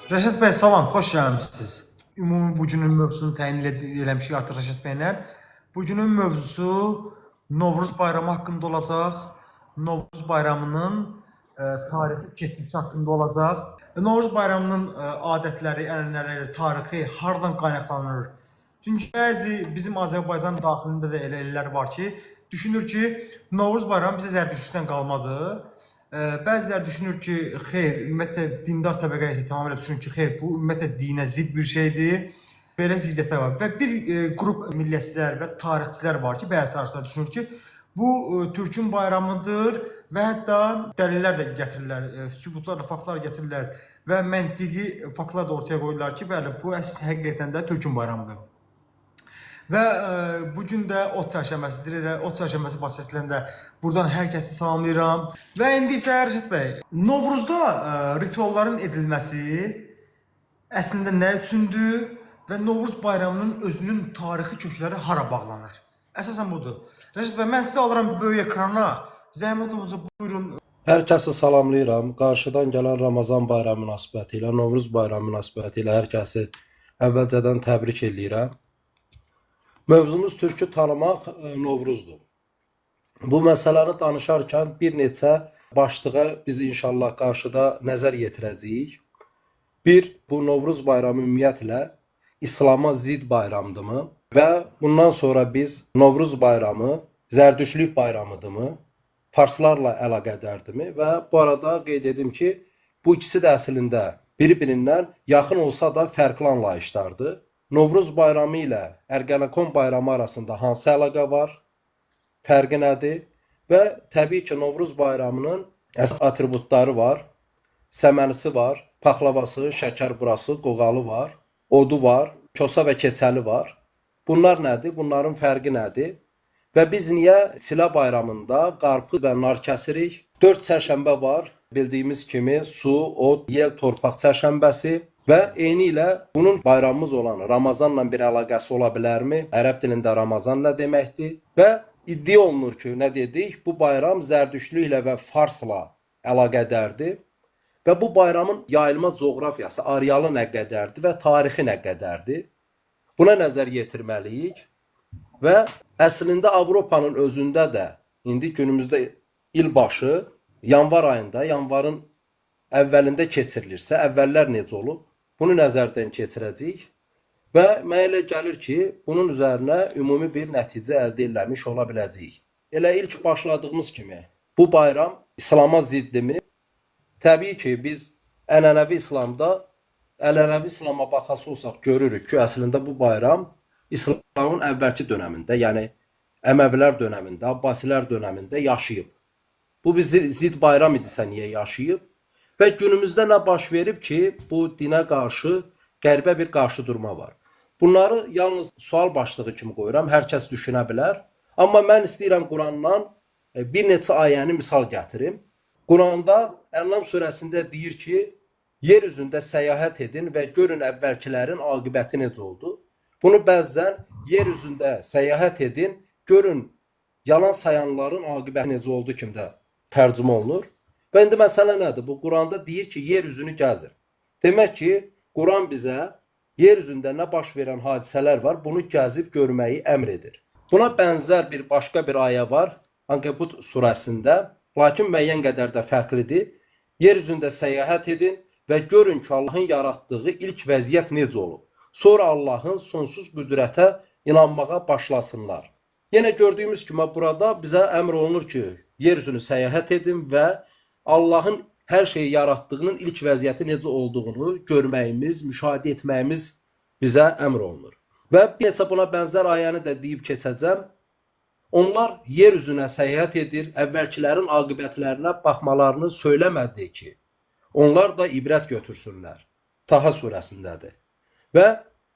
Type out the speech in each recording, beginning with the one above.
Rəşad bəy, salam, xoş gəlmisiniz. Ümumi bugünün mövzusunu təyin eləmişik artıq Rəşad bəylə. Bugünün mövzusu Novruz bayramı haqqında olacaq. Novruz bayramının tarixi keçmişi haqqında olacaq. Novruz bayramının adətləri, ənənələri, tarixi hardan qaynaqlanır? Çünki bəzi bizim Azərbaycan daxilində də elə ellər var ki, düşünür ki, Novruz bayramı bizə Zərdüştdən qalmadır. Bəziləri düşünür ki, xeyr, ümumiyyətlə dindar təbəqə tamamilə düşünür ki, xeyr, bu ümumiyyətlə dinə zidd bir şeydir. Belə ziddiyyətlər var. Və bir qrup millətçilər və tarixçilər var ki, bəzi tarixçilər düşünür ki, bu türkün bayramıdır və hətta dəlillər də gətirirlər, sübutlarla, faktlar gətirirlər və məntiqi faktlar da ortaya qoyurlar ki, bəli, bu həqiqətən də türkün bayramıdır. Və bugün də ot çərşənbəsidir. Ot çərşənbəsi vasitəsilə buradan hər kəsi salamlayıram. Və indi isə Rəşad bəy, Novruzda ritualların edilməsi əslində nə üçündür və Novruz bayramının özünün tarixi kökləri hara bağlanır? Əsasən budur. Rəşad bəy, mən sizi alıram böyük ekrana. Zəhmət olmasa buyurun. Hər kəsi salamlayıram. Qarşıdan gələn Ramazan bayramı münasibəti ilə, Novruz bayramı münasibəti ilə hər kəsi əvvəlcədən təbrik edirəm. Mövzumuz türkü tanımaq Novruzdur. Bu məsələni danışarkən bir neçə başlığa biz inşallah qarşıda nəzər yetirəcəyik. Bir, bu Novruz bayramı ümumiyyətlə İslama zidd bayramdırmı? Və bundan sonra biz Novruz bayramı Zərdüştlük bayramıdırmı? Farslarla əlaqədardır? Və bu arada qeyd edim ki, bu ikisi də əslində bir-birindən yaxın olsa da fərqli anlayışlardır. Novruz bayramı ilə Ergenekon bayramı arasında hansı əlaqə var? Fərqi nədir? Və təbii ki, Novruz bayramının əsas atributları var. Səmənisi var, paxlavası, şəkər burası, qoğalı var, odu var, kosa və keçəli var. Bunlar nədir? Bunların fərqi nədir? Və biz niyə Silə bayramında qarpız və nar kəsirik? 4 çərşənbə var. Bildiyimiz kimi su, od, yel, torpaq çərşənbəsi. Və eyni ilə bunun bayramımız olan Ramazanla bir əlaqəsi ola bilərmi? Ərəb dilində Ramazan nə deməkdir? Və iddia olunur ki, nə dedik? Bu bayram Zərdüştlüklə və Farsla əlaqədardır. Və bu bayramın yayılma coğrafiyası, arealı nə qədərdir və tarixi nə qədərdir? Buna nəzər yetirməliyik. Və əslində Avropanın özündə də indi günümüzdə ilbaşı yanvar ayında, yanvarın əvvəlində keçirilirsə, əvvəllər necə olub? Bunu nəzərdən keçirəcəyik və mənə elə gəlir ki, bunun üzərinə ümumi bir nəticə əldə eləmiş ola biləcəyik. Elə ilk başladığımız kimi bu bayram İslama ziddimi? Təbii ki, biz ənənəvi İslama baxası olsaq görürük ki, əslində bu bayram İslamın əvvəlki dönəmində, yəni Əməvilər dönəmində, Abbasilər dönəmində yaşayıb. Bu bir zidd bayram idisə niyə yaşayıb? Və günümüzdə nə baş verib ki, bu dinə qarşı qəribə bir qarşıdurma var. Bunları yalnız sual başlığı kimi qoyuram, hər kəs düşünə bilər. Amma mən istəyirəm Qurandan bir neçə ayəni misal gətirim. Quranda Ənam surəsində deyir ki, yer üzündə səyahət edin və görün əvvəlkilərin aqibəti necə oldu. Bunu bəzən yer üzündə səyahət edin, görün yalan sayanların aqibəti necə oldu kimi də tərcümə olunur. Və indi məsələ nədir? Bu Quranda deyir ki, yer üzünü gəzir. Demək ki, Quran bizə yer üzündə nə baş verən hadisələr var, bunu gəzib görməyi əmr edir. Buna bənzər bir başqa bir ayə var Ankebut surəsində, lakin müəyyən qədər də fərqlidir. Yer üzündə səyahət edin və görün ki, Allahın yaratdığı ilk vəziyyət necə olub. Sonra Allahın sonsuz qüdrətə inanmağa başlasınlar. Yenə gördüyümüz kimi burada bizə əmr olunur ki, yer üzünü səyahət edin və Allahın hər şeyi yaratdığının ilk vəziyyəti necə olduğunu görməyimiz, müşahidə etməyimiz bizə əmr olunur. Və bir neçə buna bənzər ayəni də deyib keçəcəm. Onlar yer üzünə səyahət edir, əvvəlkilərin aqibətlərinə baxmalarını söyləmədi ki, onlar da ibrət götürsünlər. Taha surəsindədir. Və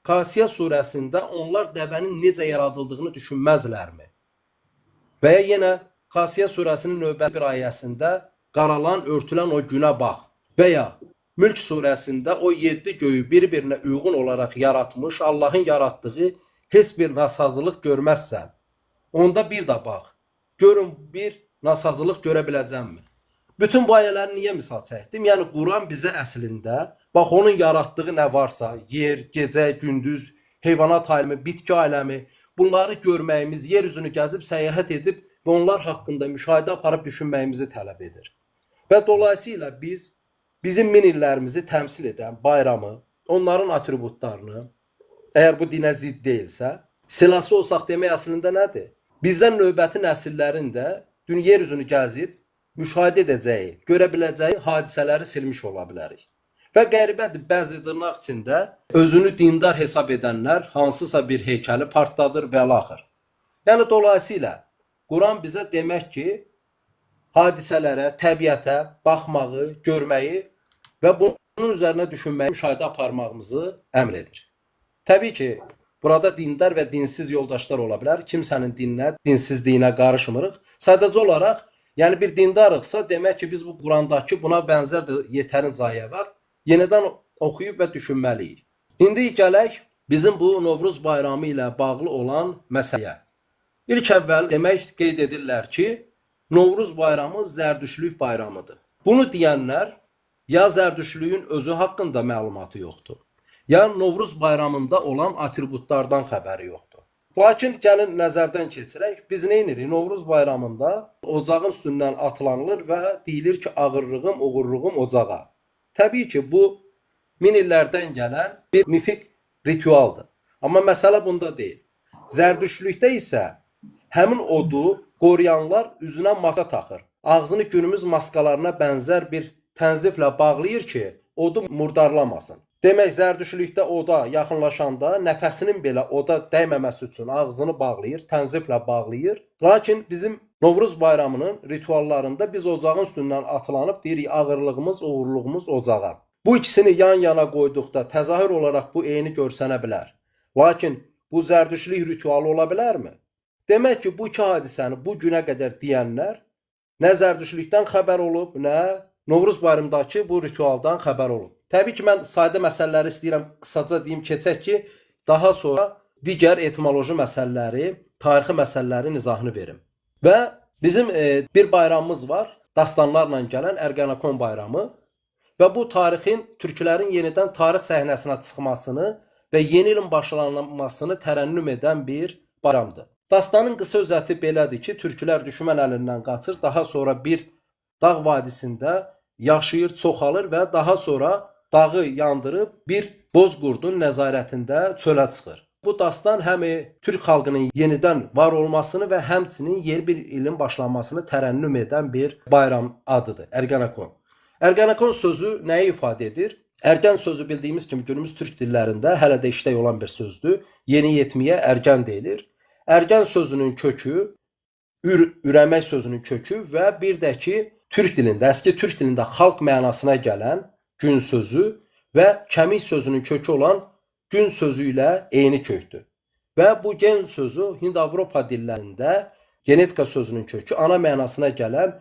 Qasiyə surəsində onlar dəvənin necə yaradıldığını düşünməzlərmi? Və ya yenə Qasiyə surəsinin növbəti bir ayəsində qaralan, örtülən o günə bax. Və ya Mülk surəsində o 7 göyü bir-birinə uyğun olaraq yaratmış, Allahın yaratdığı heç bir nasazlıq görməzsən. Onda bir də bax, görün bir nasazlıq görə biləcəmmi? Bütün bu ayələri niyə misal çəkdim? Yəni Quran bizə əslində Bax onun yaratdığı nə varsa, yer, gecə, gündüz, heyvanat aləmi, bitki aləmi, bunları görməyimiz, yer üzünü gəzib səyahət edib və onlar haqqında müşahidə aparıb düşünməyimizi tələb edir. Və dolayısıyla biz bizim min illərimizi təmsil edən bayramı, onların atributlarını, əgər bu dinə zidd deyilsə, silahsı olsaq demək əslində nədir? Bizdən növbəti nəsillərin də yer üzünü gəzib müşahidə edəcəyi, görə biləcəyi hadisələri silmiş ola bilərik. Və qəribədir, bəzi dırnaq içində özünü dindar hesab edənlər hansısa bir heykəli partladır və l-axır. Yəni dolayısıyla Quran bizə demək ki, hadisələrə, təbiətə baxmağı, görməyi və bunun üzərinə düşünməyi, müşahidə aparmağımızı əmr edir. Təbii ki, burada dindar və dinsiz yoldaşlar ola bilər. Kimsənin dininə, dinsizliyinə qarışmırıq. Sadəcə olaraq, yəni bir dindarıqsa, demək ki, biz bu Qurandakı buna bənzər də yetərincə ayə var. Yenidən oxuyub və düşünməliyik. İndi gələk bizim bu Novruz bayramı ilə bağlı olan məsələyə. İlk əvvəl demək qeyd edirlər ki, Novruz bayramı zərdüştlük bayramıdır. Bunu deyənlər ya zərdüştlüyün özü haqqında məlumatı yoxdur, ya Novruz bayramında olan atributlardan xəbəri yoxdur. Lakin gəlin nəzərdən keçirək, biz nə edirik? Novruz bayramında ocağın üstündən atılanılır və deyilir ki, ağırlığım, uğurluğum ocağa. Təbii ki, bu min illərdən gələn bir mifik ritualdır. Amma məsələ bunda deyil. Zərdüştlükdə isə həmin odu qoruyanlar üzünə maska taxır. Ağzını günümüz maskalarına bənzər bir tənziflə bağlayır ki, odu murdarlamasın. Demək, zərdüştlükdə oda yaxınlaşanda nəfəsinin belə oda dəyməməsi üçün ağzını bağlayır, tənziflə bağlayır. Lakin bizim Novruz bayramının rituallarında biz ocağın üstündən atılanıb deyirik, ağırlığımız, uğurluğumuz ocağa. Bu ikisini yan-yana qoyduqda təzahür olaraq bu eyni görsənə bilər. Lakin bu zərdüştlük ritualı ola bilərmi? Demək ki, bu iki hadisəni bu günə qədər deyənlər nə zərdüştlükdən xəbər olub, nə Novruz bayramındakı bu ritualdan xəbər olub. Təbii ki, mən sadə məsələləri istəyirəm qısaca deyim, keçək ki, daha sonra digər etimoloji məsələləri, tarixi məsələlərin izahını verim. Və bizim bir bayramımız var, dastanlarla gələn Ergenekon bayramı və bu tarixin türklərin yenidən tarix səhnəsinə çıxmasını və yeni ilin başlanmasını tərənnüm edən bir bayramdır. Dastanın qısa özəti belədir ki, türklər düşmən əlindən qaçır, daha sonra bir dağ vadisində yaşayır, çoxalır və daha sonra dağı yandırıb bir Bozqurdun nəzarətində çölə çıxır. Bu dastan həm Türk xalqının yenidən var olmasını və həmçinin yeni bir ilin başlanmasını tərənnüm edən bir bayram adıdır, Ergenekon. Ergenekon sözü nəyi ifadə edir? Ergən sözü bildiyimiz kimi günümüz türk dillərində hələ də işlək olan bir sözdür. Yeni yetməyə ergən deyilir. Ergən sözünün kökü, ürəmək sözünün kökü və bir də ki, türk dilində, əski türk dilində xalq mənasına gələn gün sözü və kəmik sözünün kökü olan gün sözü ilə eyni kökdür. Və bu gen sözü Hind-Avropa dillərində genetika sözünün kökü, ana mənasına gələn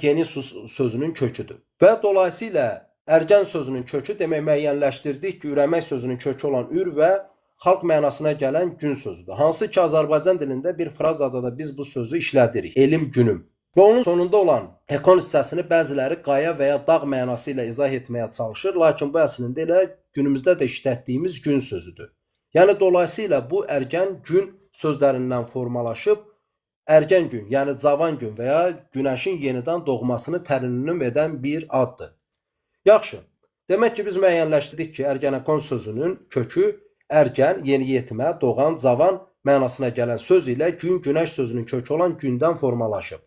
genis sözünün köküdür. Və dolayısıyla ergən sözünün kökü demək müəyyənləşdirdik ki, ürəmək sözünün kökü olan ür və xalq mənasına gələn gün sözüdür. Hansı ki, Azərbaycan dilində bir frazada da biz bu sözü işlədirik, elim günüm. Və onun sonunda olan ekon hissəsini bəziləri qaya və ya dağ mənası ilə izah etməyə çalışır, lakin bu əslində elə günümüzdə də işlətdiyimiz gün sözüdür. Yəni dolayısıyla bu ergən gün sözlərindən formalaşıb, ergən gün, yəni cavan gün və ya günəşin yenidən doğmasını tərənnüm edən bir addır. Yaxşı, demək ki, biz müəyyənləşdirdik ki, Ergenekon sözünün kökü ergən, yeni yetmə, doğan, cavan mənasına gələn söz ilə gün, günəş sözünün kökü olan gündən formalaşıb.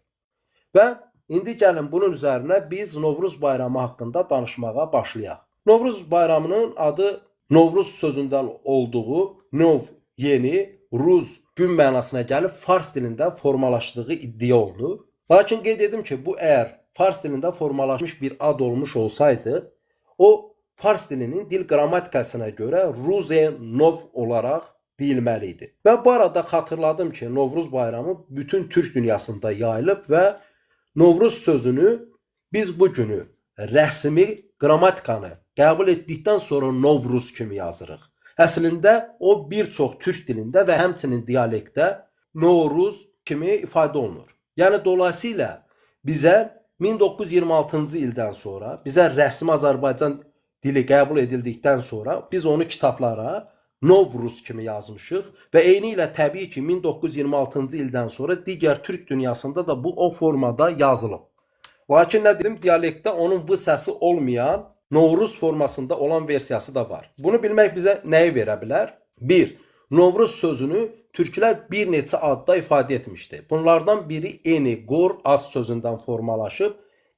Və indi gəlin bunun üzərinə biz Novruz bayramı haqqında danışmağa başlayaq. Novruz bayramının adı Novruz sözündən olduğu nov, yeni, ruz, gün mənasına gəlib fars dilində formalaşdığı iddia olunur. Lakin qeyd edim ki, bu əgər fars dilində formalaşmış bir ad olmuş olsaydı, o fars dilinin dil qrammatikasına görə Ruze-Nov olaraq deyilməli idi. Və bu arada xatırladım ki, Novruz bayramı bütün türk dünyasında yayılıb və Novruz sözünü biz bu günü rəsmi qrammatikanı qəbul etdikdən sonra Novruz kimi yazırıq. Əslində o bir çox türk dilində və həmçinin dialektdə Novruz kimi ifadə olunur. Yəni dolayısıyla bizə 1926-cı ildən sonra bizə rəsmi Azərbaycan dili qəbul edildikdən sonra biz onu kitablara Novruz kimi yazmışıq və eyni ilə təbii ki 1926-cı ildən sonra digər türk dünyasında da bu o formada yazılıb. Lakin nə dedim, dialektdə onun v səsi olmayan Novruz formasında olan versiyası da var. Bunu bilmək bizə nəyi verə bilər? 1. Novruz sözünü türklər bir neçə adda ifadə etmişdi. Bunlardan biri eni, qor, az sözündən formalaşıb.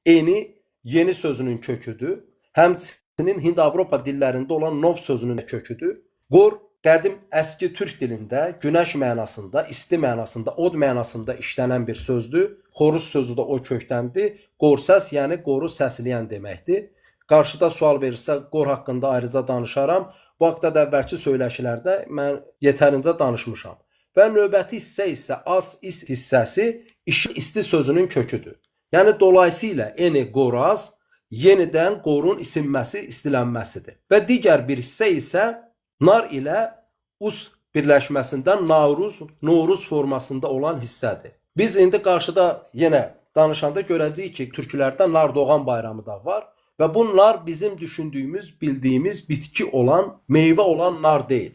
Eni yeni sözünün köküdür. Həmçinin Hind-Avropa dillərində olan nov sözünün köküdür. Qor qədim əski türk dilində günəş mənasında, isti mənasında, od mənasında işlənən bir sözdür. Xoruz sözü də o kökdəndir. Qor səs, yəni qoru səsləyən deməkdir. Qarşıda sual verirsə, qor haqqında ayrıca danışaram. Bu haqda da əvvəlki söyləşilərdə mən yetərincə danışmışam. Və növbəti hissə isə az is hissəsi işıq isti sözünün köküdür. Yəni dolayısıyla eni qoraz yenidən qorun isinməsi, istilənməsidir. Və digər bir hissə isə nar ilə us birləşməsindən Novruz formasında olan hissədir. Biz indi qarşıda yenə danışanda görəcəyik ki, türklərdə nar doğan bayramı da var. Və bunlar bizim düşündüyümüz, bildiyimiz bitki olan, meyvə olan nar deyil.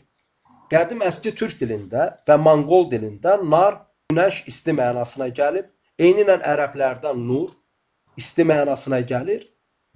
Qədim əski türk dilində və Monqol dilində nar günəş isti mənasına gəlib. Eyni ilə ərəblərdə nur isti mənasına gəlir.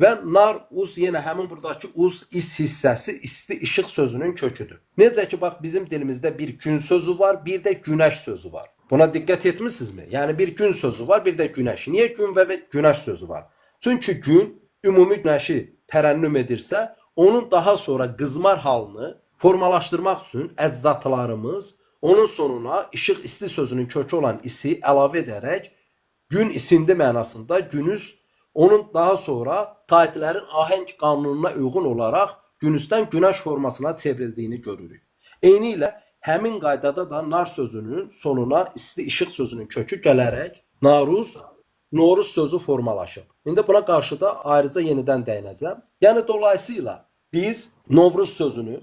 Və nar uz yenə həmin buradakı uz is hissəsi isti işıq sözünün köküdür. Necə ki bax bizim dilimizdə bir gün sözü var, bir də günəş sözü var. Buna diqqət etmisinizmi? Yəni bir gün sözü var, bir də günəş. Niyə gün və günəş sözü var? Çünki gün ümumi günəşi tərənnüm edirsə, onun daha sonra qızmar halını formalaşdırmaq üçün əcdatlarımız onun sonuna işıq isti sözünün kökü olan isi əlavə edərək gün isindi mənasında günüz onun daha sonra saatlərin ahəng qanununa uyğun olaraq günüzdən günəş formasına çevrildiyini görürük. Eyni ilə həmin qaydada da nar sözünün sonuna isti işıq sözünün kökü gələrək Novruz sözü formalaşıb. İndi buna qarşı da ayrıca yenidən dəyinəcəm. Yəni dolayısıyla biz Novruz sözünü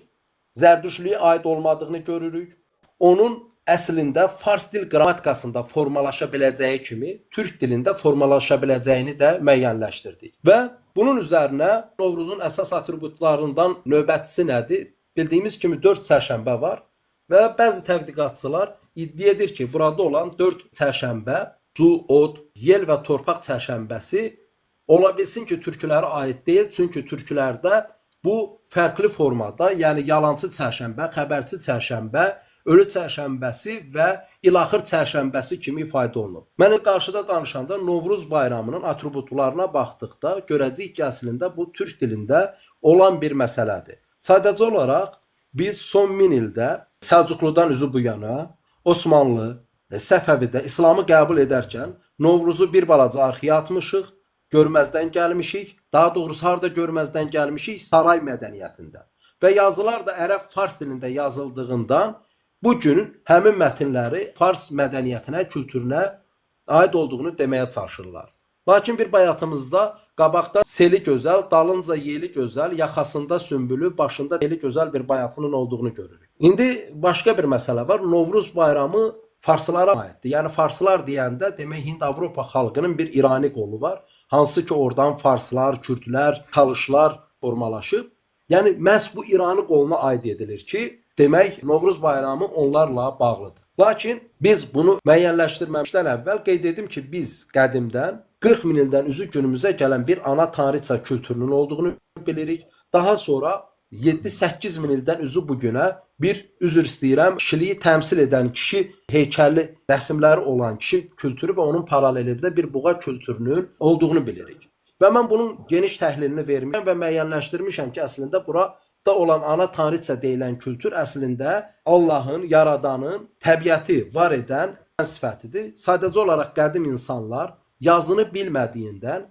Zərdüştlüyə aid olmadığını görürük. Onun əslində fars dil qrammatikasında formalaşa biləcəyi kimi türk dilində formalaşa biləcəyini də müəyyənləşdirdik. Və bunun üzərinə Novruzun əsas atributlarından növbətçisi nədir? Bildiyimiz kimi 4 çərşənbə var və bəzi tədqiqatçılar iddia edir ki, burada olan 4 çərşənbə su, od, yel və torpaq çərşənbəsi ola bilsin ki, türklərə aid deyil. Çünki türklərdə bu fərqli formada, yəni yalançı çərşənbə, xəbərçi çərşənbə, ölü çərşənbəsi və ilaxır çərşənbəsi kimi ifadə olunub. Mən qarşıda danışanda Novruz bayramının atributlarına baxdıqda görəcəyik ki, əslində bu türk dilində olan bir məsələdir. Sadəcə olaraq biz son 1000 ildə Səlcuqludan üzü bu yana Osmanlı, Səfəvidə İslamı qəbul edərkən Novruzu bir balaca arxaya atmışıq, görməzdən gəlmişik. Daha doğrusu harda görməzdən gəlmişik? Saray mədəniyyətində. Və yazılar da ərəb fars dilində yazıldığından bu gün həmin mətnləri fars mədəniyyətinə, kültürünə aid olduğunu deməyə çalışırlar. Lakin bir bayatımızda qabaqda seli gözəl, dalınca yeli gözəl, yaxasında sümbülü, başında yeli gözəl bir bayatının olduğunu görürük. İndi başqa bir məsələ var. Novruz bayramı farslara aiddir. Yəni farslar deyəndə demək Hind-Avropa xalqının bir İrani qolu var. Hansı ki oradan farslar, kürdlər, talışlar formalaşıb. Yəni məhz bu İrani qoluna aid edilir ki, demək Novruz bayramı onlarla bağlıdır. Lakin biz bunu müəyyənləşdirməmişdən əvvəl qeyd edim ki, biz qədimdən 40 min ildən üzü günümüzə gələn bir ana tanrıça kültürünün olduğunu bilirik. Daha sonra 7-8 min ildən üzü bugünə bir, üzr istəyirəm, kişiliyi təmsil edən kişi heykəlli rəsmləri olan kişi kültürü və onun paralelində bir buğa kültürünün olduğunu bilirik. Və mən bunun geniş təhlilini vermişəm və müəyyənləşdirmişəm ki, əslində burada olan ana tanrıça deyilən kültür əslində Allahın, yaradanın, təbiəti var edən sifətidir. Sadəcə olaraq qədim insanlar yazını bilmədiyindən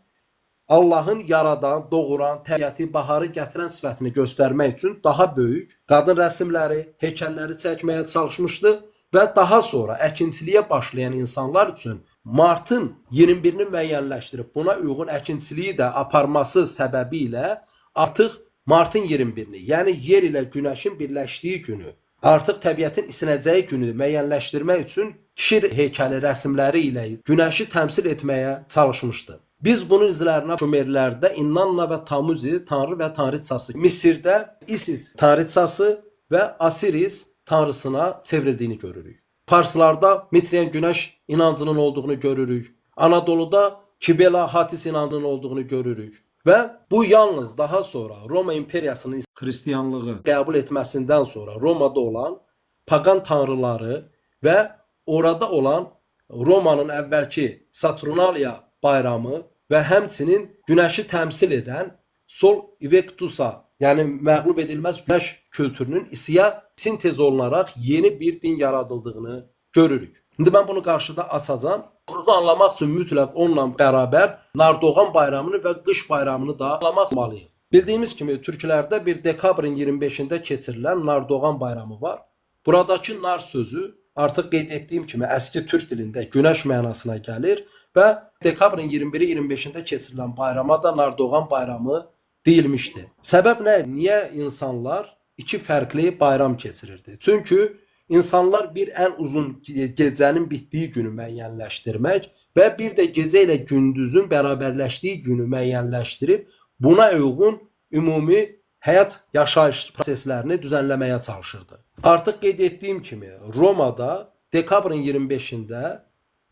Allahın yaradan, doğuran, təbiəti, baharı gətirən sifətini göstərmək üçün daha böyük qadın rəsmləri, heykəlləri çəkməyə çalışmışdı və daha sonra əkinçiliyə başlayan insanlar üçün martın 21-ni müəyyənləşdirib buna uyğun əkinçiliyi də aparması səbəbilə artıq martın 21-ni, yəni yer ilə günəşin birləşdiyi günü, artıq təbiətin isinəcəyi günü müəyyənləşdirmək üçün kişi heykəli rəsmləri ilə günəşi təmsil etməyə çalışmışdı. Biz bunun izlərinə Şumerlərdə İnnanna və Tamuzi tanrı və tanrıçası, Misirdə Isis tanrıçası və Asiris tanrısına çevrildiyini görürük. Farslarda Mitriyen güneş inancının olduğunu görürük. Anadolu'da Kibela Hatis inancının olduğunu görürük. Ve bu yalnız daha sonra Roma İmperiyasının Hristiyanlığı qəbul etməsindən sonra Roma'da olan pagan tanrıları ve orada olan Roma'nın əvvəlki Saturnalia bayramı ve həmçinin güneşi təmsil edən Sol Invictusa, yani məğlub edilməz güneş kültürünün isiyə sintez olunaraq yeni bir din yaradıldığını görürük. İndi ben bunu qarşıda açacağım. Bunu anlamaq üçün mütləq onunla bərabər Nardoğan bayramını və qış bayramını da anlamaq olmalıyıq. Bildiyimiz kimi Türklərdə bir dekabrın 25-də keçirilən Nardoğan bayramı var. Buradakı nar sözü artıq qeyd etdiyim kimi əski türk dilində güneş mənasına gəlir və dekabrın 21-i 25-də keçirilən bayrama da Nardoğan bayramı deyilmişdi. Səbəb nə? Niyə insanlar iki fərqli bayram keçirirdi? Çünki insanlar bir ən uzun gecənin bitdiyi günü müəyyənləşdirmək və bir də gecə ilə gündüzün bərabərləşdiyi günü müəyyənləşdirib buna uyğun ümumi həyat yaşayış proseslərini düzənləməyə çalışırdı. Artıq qeyd etdiyim kimi Romada dekabrın 25-də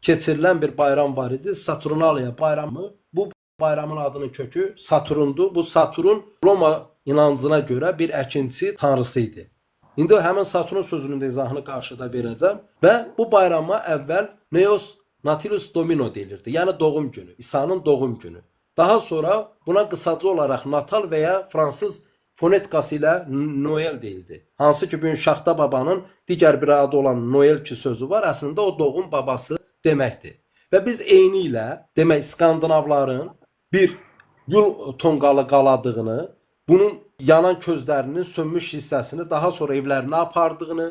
keçirilən bir bayram var idi. Saturnalia bayramı. Bu bayramın adının kökü Saturndu. Bu Saturn Roma inancına göre bir əkinçi tanrısı idi. İndi həmin Saturn sözünün də izahını qarşıda verəcəm və bu bayrama əvvəl Neos Natilus Domino deyilirdi. Yəni doğum günü, İsa'nın doğum günü. Daha sonra buna qısaca olaraq Natal və ya Fransız fonetikası ilə Noel deyildi. Hansı ki bugün Şaxta babanın digər bir adı olan Noel ki sözü var, əslində o doğum babası deməkdir. Və biz eyni ilə demək Skandinavların bir yul tonqalı qaladığını, bunun yanan közlərinin sönmüş hissəsini daha sonra evlərinə apardığını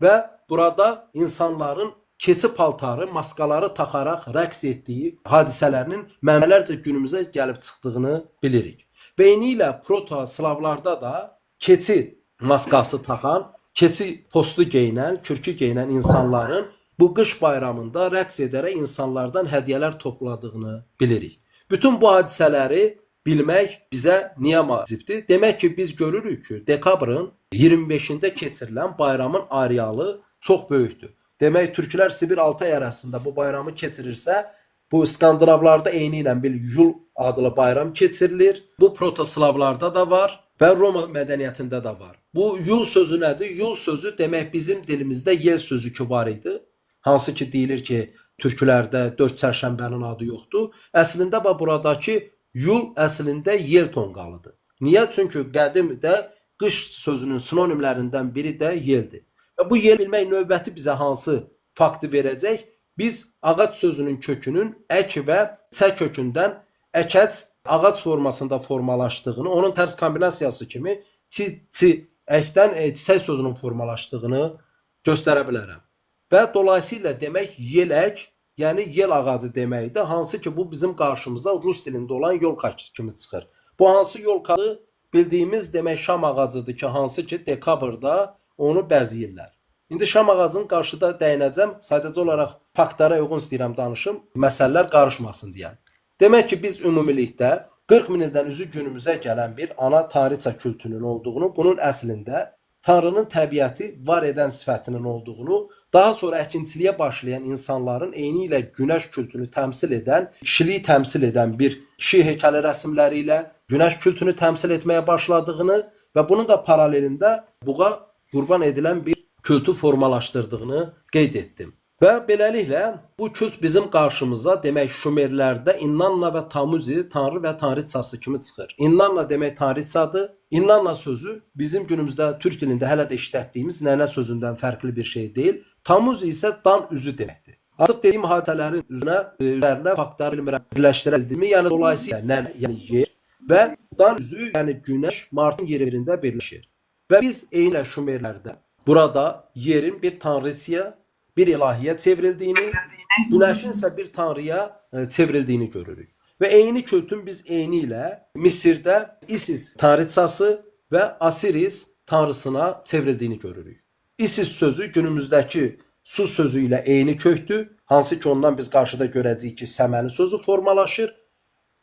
və burada insanların keçi paltarı, maskaları taxaraq rəqs etdiyi hadisələrinin mənbələrcə günümüzə gəlib çıxdığını bilirik. Və eyni ilə proto-slavlarda da keçi maskası taxan, keçi postu geyinən, kürkü geyinən insanların bu qış bayramında rəqs edərək insanlardan hədiyyələr topladığını bilirik. Bütün bu hadisələri bilmək bizə niyə vacibdir? Demək ki, biz görürük ki, dekabrın 25-də keçirilən bayramın arealı çox böyükdür. Demək, türklər Sibir Altay arasında bu bayramı keçirirsə, bu Skandinavlarda eyni ilə bir yul adlı bayram keçirilir. Bu protoslavlarda da var və Roma mədəniyyətində də var. Bu yul sözü nədir? Yul sözü demək bizim dilimizdə yel sözü ki var idi. Hansı ki deyilir ki, türklərdə 4 çərşənbənin adı yoxdur. Əslində buradakı yul əslində yel tonqalıdır. Niyə? Çünki qədimdə qış sözünün sinonimlərindən biri də yeldir. Və bu yel bilmək növbəti bizə hansı faktı verəcək? Biz ağac sözünün kökünün ək və çə kökündən əkəc ağac formasında formalaşdığını, onun tərs kombinasiyası kimi çi əkdən çiçək sözünün formalaşdığını göstərə bilərəm. Və dolayısıyla demək yel ək, yəni yel ağacı deməkdir. Hansı ki bu bizim qarşımıza Rus dilində olan yolka kimi çıxır. Bu hansı yolkadır? Bildiyimiz demək şam ağacıdır ki, hansı ki dekabrda onu bəzəyirlər. İndi şam ağacının qarşıda dəyinəcəm. Sadəcə olaraq faktlara uyğun istəyirəm danışım, məsələlər qarışmasın deyən. Demək ki biz ümumilikdə 40 min ildən üzü günümüzə gələn bir ana tanrıça kültünün olduğunu, bunun əslində Tanrının təbiəti var edən sifətinin olduğunu, daha sonra əkinçiliyə başlayan insanların eyni ilə günəş kültünü təmsil edən, kişiliyi təmsil edən bir kişi heykəli rəsmləri ilə günəş kültünü təmsil etməyə başladığını və bunun da paralelində buğa qurban edilən bir kültü formalaşdırdığını qeyd etdim. Və beləliklə bu kült bizim qarşımıza demək Şumerlərdə İnnanna və Tamuzi tanrı və tanrıçası kimi çıxır. İnnanna demək tanrıçadır. İnnanna sözü bizim günümüzdə türk dilində hələ də işlətdiyimiz nənə sözündən fərqli bir şey deyil. Tamuzi isə dan üzü deməkdir. Artıq dediyim hadisələrin üzərinə faktları birləşdirildimi, yəni dolayısıyla nənə, yəni yer və dan üzü, yəni günəş Martın yerində birləşir. Və biz eyni Şumerlərdə burada yerin bir tanrıçaya, bir ilahiyə çevrildiyini, günəşin isə bir tanrıya çevrildiyini görürük. Və eyni kültün biz eyni ilə Misirdə Isis tanrıçası və Asiris tanrısına çevrildiyini görürük. Isis sözü günümüzdəki su sözü ilə eyni kökdür. Hansı ki ondan biz qarşıda görəcəyik ki səməni sözü formalaşır.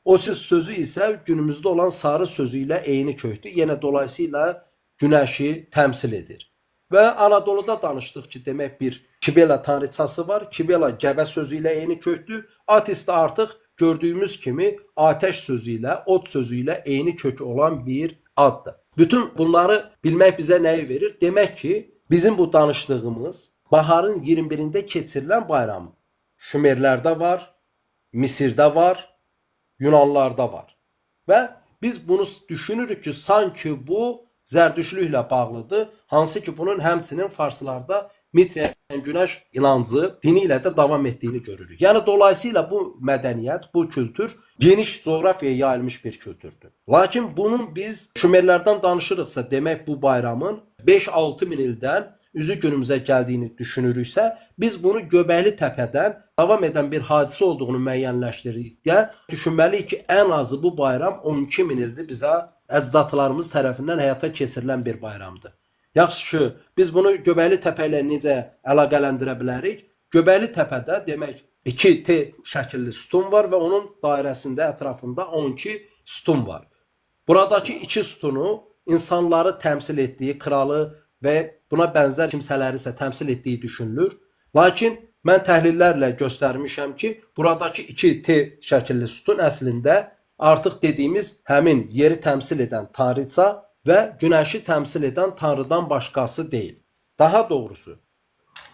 O sözü isə günümüzdə olan sarı sözü ilə eyni kökdür. Yenə dolayısıyla günəşi təmsil edir. Və Anadoluda danışdıq ki, demək bir Kibela tanrıçası var. Kibela gəbə sözü ilə eyni kökdür. Ateist artıq gördüyümüz kimi ateş sözü ilə, od sözü ilə eyni kök olan bir addır. Bütün bunları bilmək bizə nəyi verir? Demək ki, bizim bu danışdığımız baharın 21-də keçirilən bayram Şumerlərdə var, Misirdə var, Yunanlarda var. Və biz bunu düşünürük ki, sanki bu zərdüştlüklə bağlıdır. Hansı ki, bunun həmçinin farslarda Mitriyən günəş inancı dini ilə də davam etdiyini görürük. Yəni, dolayısıyla bu mədəniyyət, bu kültür geniş coğrafiyaya yayılmış bir kültürdür. Lakin bunun biz Şumerlərdən danışırıqsa, demək bu bayramın 5-6 min ildən üzü günümüzə gəldiyini düşünürüksə, biz bunu Göbəkli Təpədən davam edən bir hadisə olduğunu müəyyənləşdirdikdə düşünməliyik ki, ən azı bu bayram 12 min ildir bizə əcdadlarımız tərəfindən həyata keçirilən bir bayramdır. Yaxşı ki, biz bunu Göbəkli Təpə ilə necə əlaqələndirə bilərik? Göbəkli Təpədə demək 2T şəkilli sütun var və onun dairəsində, ətrafında 12 sütun var. Buradakı 2 sütunu insanları təmsil etdiyi, kralı və buna bənzər kimsələri isə təmsil etdiyi düşünülür. Lakin mən təhlillərlə göstərmişəm ki, buradakı 2T şəkilli sütun əslində artıq dediyimiz həmin yeri təmsil edən tanrıça və günəşi təmsil edən tanrıdan başqası deyil. Daha doğrusu,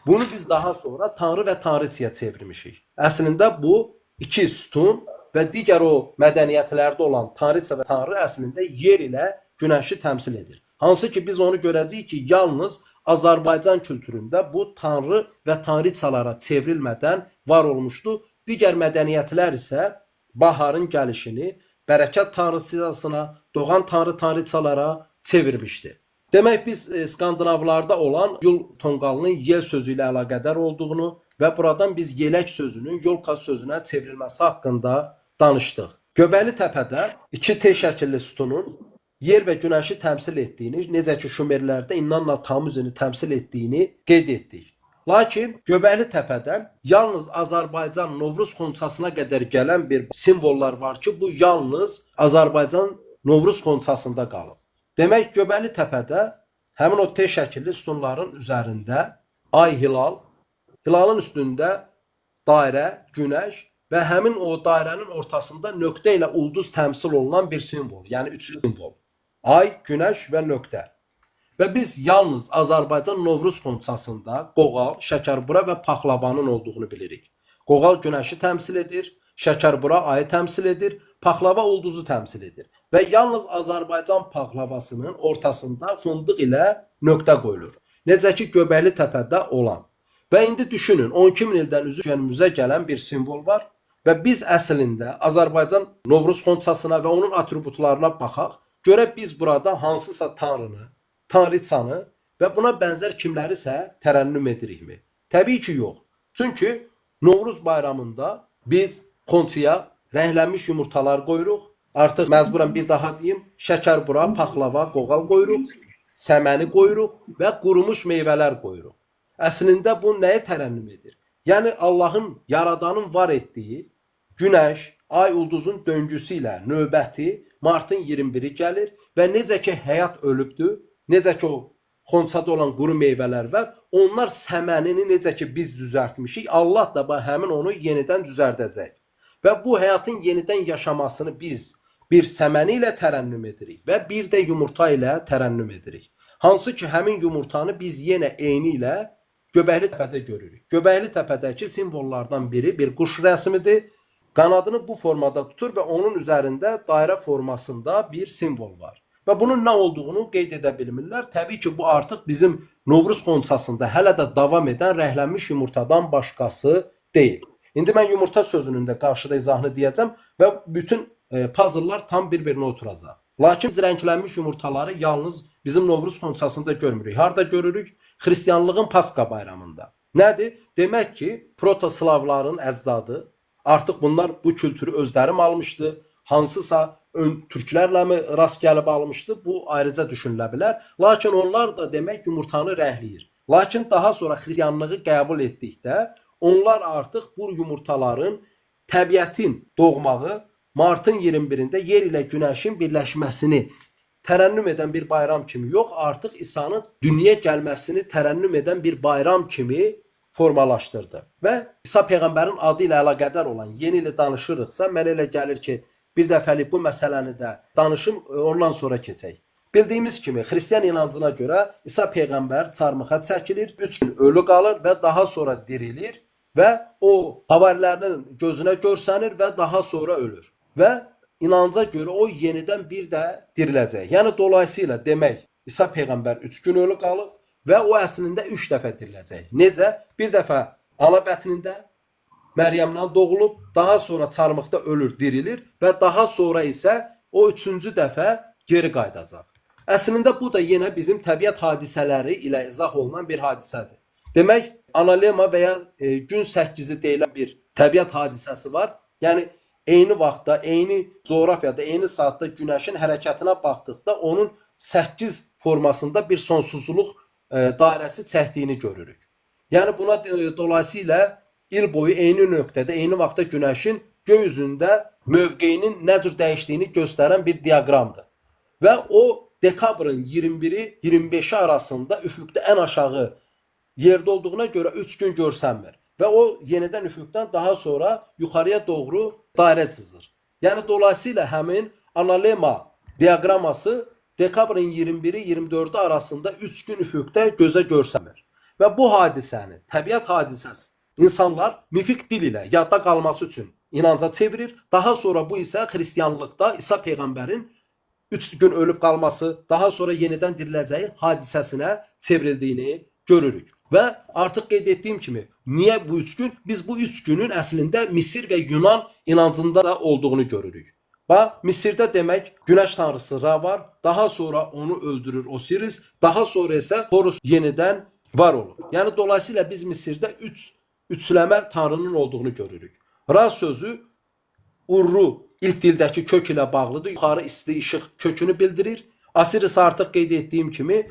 bunu biz daha sonra tanrı və tanrıçaya çevirmişik. Əslində bu 2 sütun və digər o mədəniyyətlərdə olan tanrıça və tanrı əslində yer ilə günəşi təmsil edir. Hansı ki, biz onu görəcəyik ki, yalnız Azərbaycan kültüründə bu tanrı və tanrıçalara çevrilmədən var olmuşdu. Digər mədəniyyətlər isə baharın gəlişini bərəkət tanrıçasına, doğan tanrı tanrıçalara çevirmişdi. Demək biz Skandinavlarda olan yul tonqalının yel sözü ilə əlaqədar olduğunu və buradan biz yelək sözünün yolka sözünə çevrilməsi haqqında danışdıq. Göbəkli Təpədə 2T şəkilli sütunun yer və günəşi təmsil etdiyini, necə ki Şumerlərdə İnnanna Tamuzini təmsil etdiyini qeyd etdik. Lakin Göbəkli Təpədən yalnız Azərbaycan Novruz xonçasına qədər gələn bir simvollar var ki, bu yalnız Azərbaycan Novruz xonçasında qalıb. Demək, Göbəkli Təpədə həmin o T şəkilli sütunların üzərində ay hilal, hilalın üstündə dairə, günəş və həmin o dairənin ortasında nöqtə ilə ulduz təmsil olunan bir simvol, yəni üçlü simvol. Ay, günəş və nöqtə. Və biz yalnız Azərbaycan Novruz xonçasında qoğal, şəkərbura və paxlavanın olduğunu bilirik. Qoğal günəşi təmsil edir, şəkərbura ayı təmsil edir, paxlava ulduzu təmsil edir. Və yalnız Azərbaycan paxlavasının ortasında fındıq ilə nöqtə qoyulur. Necə ki Göbəkli Təpədə olan. Və indi düşünün, 12 min ildən üzü günümüzə gələn bir simvol var və biz əslində Azərbaycan Novruz xonçasına və onun atributlarına baxaq, görək biz burada hansısa tanrını, tanrıçanı və buna bənzər kimlərisə tərənnüm edirikmi? Təbii ki, yox. Çünki Novruz bayramında biz xonçaya rənglənmiş yumurtalar qoyuruq. Artıq məcburən bir daha deyim, şəkərbura, paxlava, qoğal qoyuruq, səməni qoyuruq və qurumuş meyvələr qoyuruq. Əslində bu nəyə tərənnüm edir? Yəni Allahın, yaradanın var etdiyi günəş, ay, ulduzun döngüsü ilə növbəti martın 21-i gəlir və necə ki həyat ölübdür, necə ki o xonçada olan quru meyvələr var, onlar səmənini necə ki biz düzəltmişik, Allah da həmin onu yenidən düzəldəcək. Və bu həyatın yenidən yaşamasını biz bir səməni ilə tərənnüm edirik və bir də yumurta ilə tərənnüm edirik. Hansı ki həmin yumurtanı biz yenə eyni ilə Göbəkli Təpədə görürük. Göbəkli Təpədəki simvollardan biri bir quş rəsmidir. Qanadını bu formada tutur və onun üzərində dairə formasında bir simvol var. Və bunun nə olduğunu qeyd edə bilmirlər. Təbii ki, bu artıq bizim Novruz xonçasında hələ də davam edən rənglənmiş yumurtadan başqası deyil. İndi mən yumurta sözünün də qarşıda izahını deyəcəm və bütün puzzle'lar tam bir-birinə oturacaq. Lakin biz rənglənmiş yumurtaları yalnız bizim Novruz xonçasında görmürük. Harada görürük? Xristianlığın Paska bayramında. Nədir? Demək ki, protoslavların əcdadı artıq bunlar bu kültürü özlərim almışdı. Hansısa türklərlə mi rast gəlib almışdı? Bu ayrıca düşünülə bilər. Lakin onlar da demək yumurtanı rəngləyir. Lakin daha sonra xristianlığı qəbul etdikdə onlar artıq bu yumurtaların təbiətin doğmağı, martın 21-də yer ilə günəşin birləşməsini tərənnüm edən bir bayram kimi yox, artıq İsa'nın dünyaya gəlməsini tərənnüm edən bir bayram kimi formalaşdırdı. Və İsa Peyğəmbərin adı ilə əlaqədar olan yeni ilə danışırıqsa, mənə elə gəlir ki, bir dəfəlik bu məsələni də danışım, ondan sonra keçək. Bildiyimiz kimi, xristian inancına görə İsa Peyğəmbər çarmıxa çəkilir, 3 gün ölü qalır və daha sonra dirilir və o havarilərinin gözünə görsənir və daha sonra ölür. Və inanca görə o yenidən bir də diriləcək. Yəni dolayısıyla demək, İsa Peyğəmbər 3 gün ölü qalıb və o əslində 3 dəfə diriləcək. Necə? Bir dəfə ana bətnində Məryəmdən doğulub, daha sonra çarmıqda ölür, dirilir və daha sonra isə o 3-cü dəfə geri qayıdacaq. Əslində bu da yenə bizim təbiət hadisələri ilə izah olunan bir hadisədir. Demək, analema və ya gün 8-i deyilən bir təbiət hadisəsi var. Yəni eyni vaxtda, eyni coğrafiyada, eyni saatda günəşin hərəkətinə baxdıqda onun 8 formasında bir sonsuzluq dairəsi çəkdiyini görürük. Yəni buna dolayısıyla il boyu eyni nöqtədə, eyni vaxtda günəşin göy üzündə mövqeyinin nə cür dəyişdiyini göstərən bir diaqramdır. Və o dekabrın 21-i 25-i arasında üfüqdə ən aşağı yerdə olduğuna görə 3 gün görsənmir. Və o yenidən üfüqdən daha sonra yuxarıya doğru dairə çizir. Yəni dolayısıyla həmin analema diaqraması dekabrın 21-i 24-i arasında 3 gün üfüqdə gözə görsənmir. Və bu hadisəni, təbiət hadisəsi insanlar mifik dil ilə yadda qalması üçün inanca çevirir. Daha sonra bu isə xristianlıqda İsa Peyğəmbərin 3 gün ölüb qalması, daha sonra yenidən diriləcəyi hadisəsinə çevrildiyini görürük. Və artıq qeyd etdiyim kimi, niyə bu 3 gün? Biz bu 3 günün əslində Misir və Yunan inancında da olduğunu görürük. Və Misirdə demək günəş tanrısı Ra var, daha sonra onu öldürür Osiris, daha sonra isə Horus yenidən var olur. Yəni dolayısıyla biz Misirdə üçləmə tanrının olduğunu görürük. Ra sözü Urru ilk dildəki kök ilə bağlıdır. Yuxarı isti işıq kökünü bildirir. Osiris artıq qeyd etdiyim kimi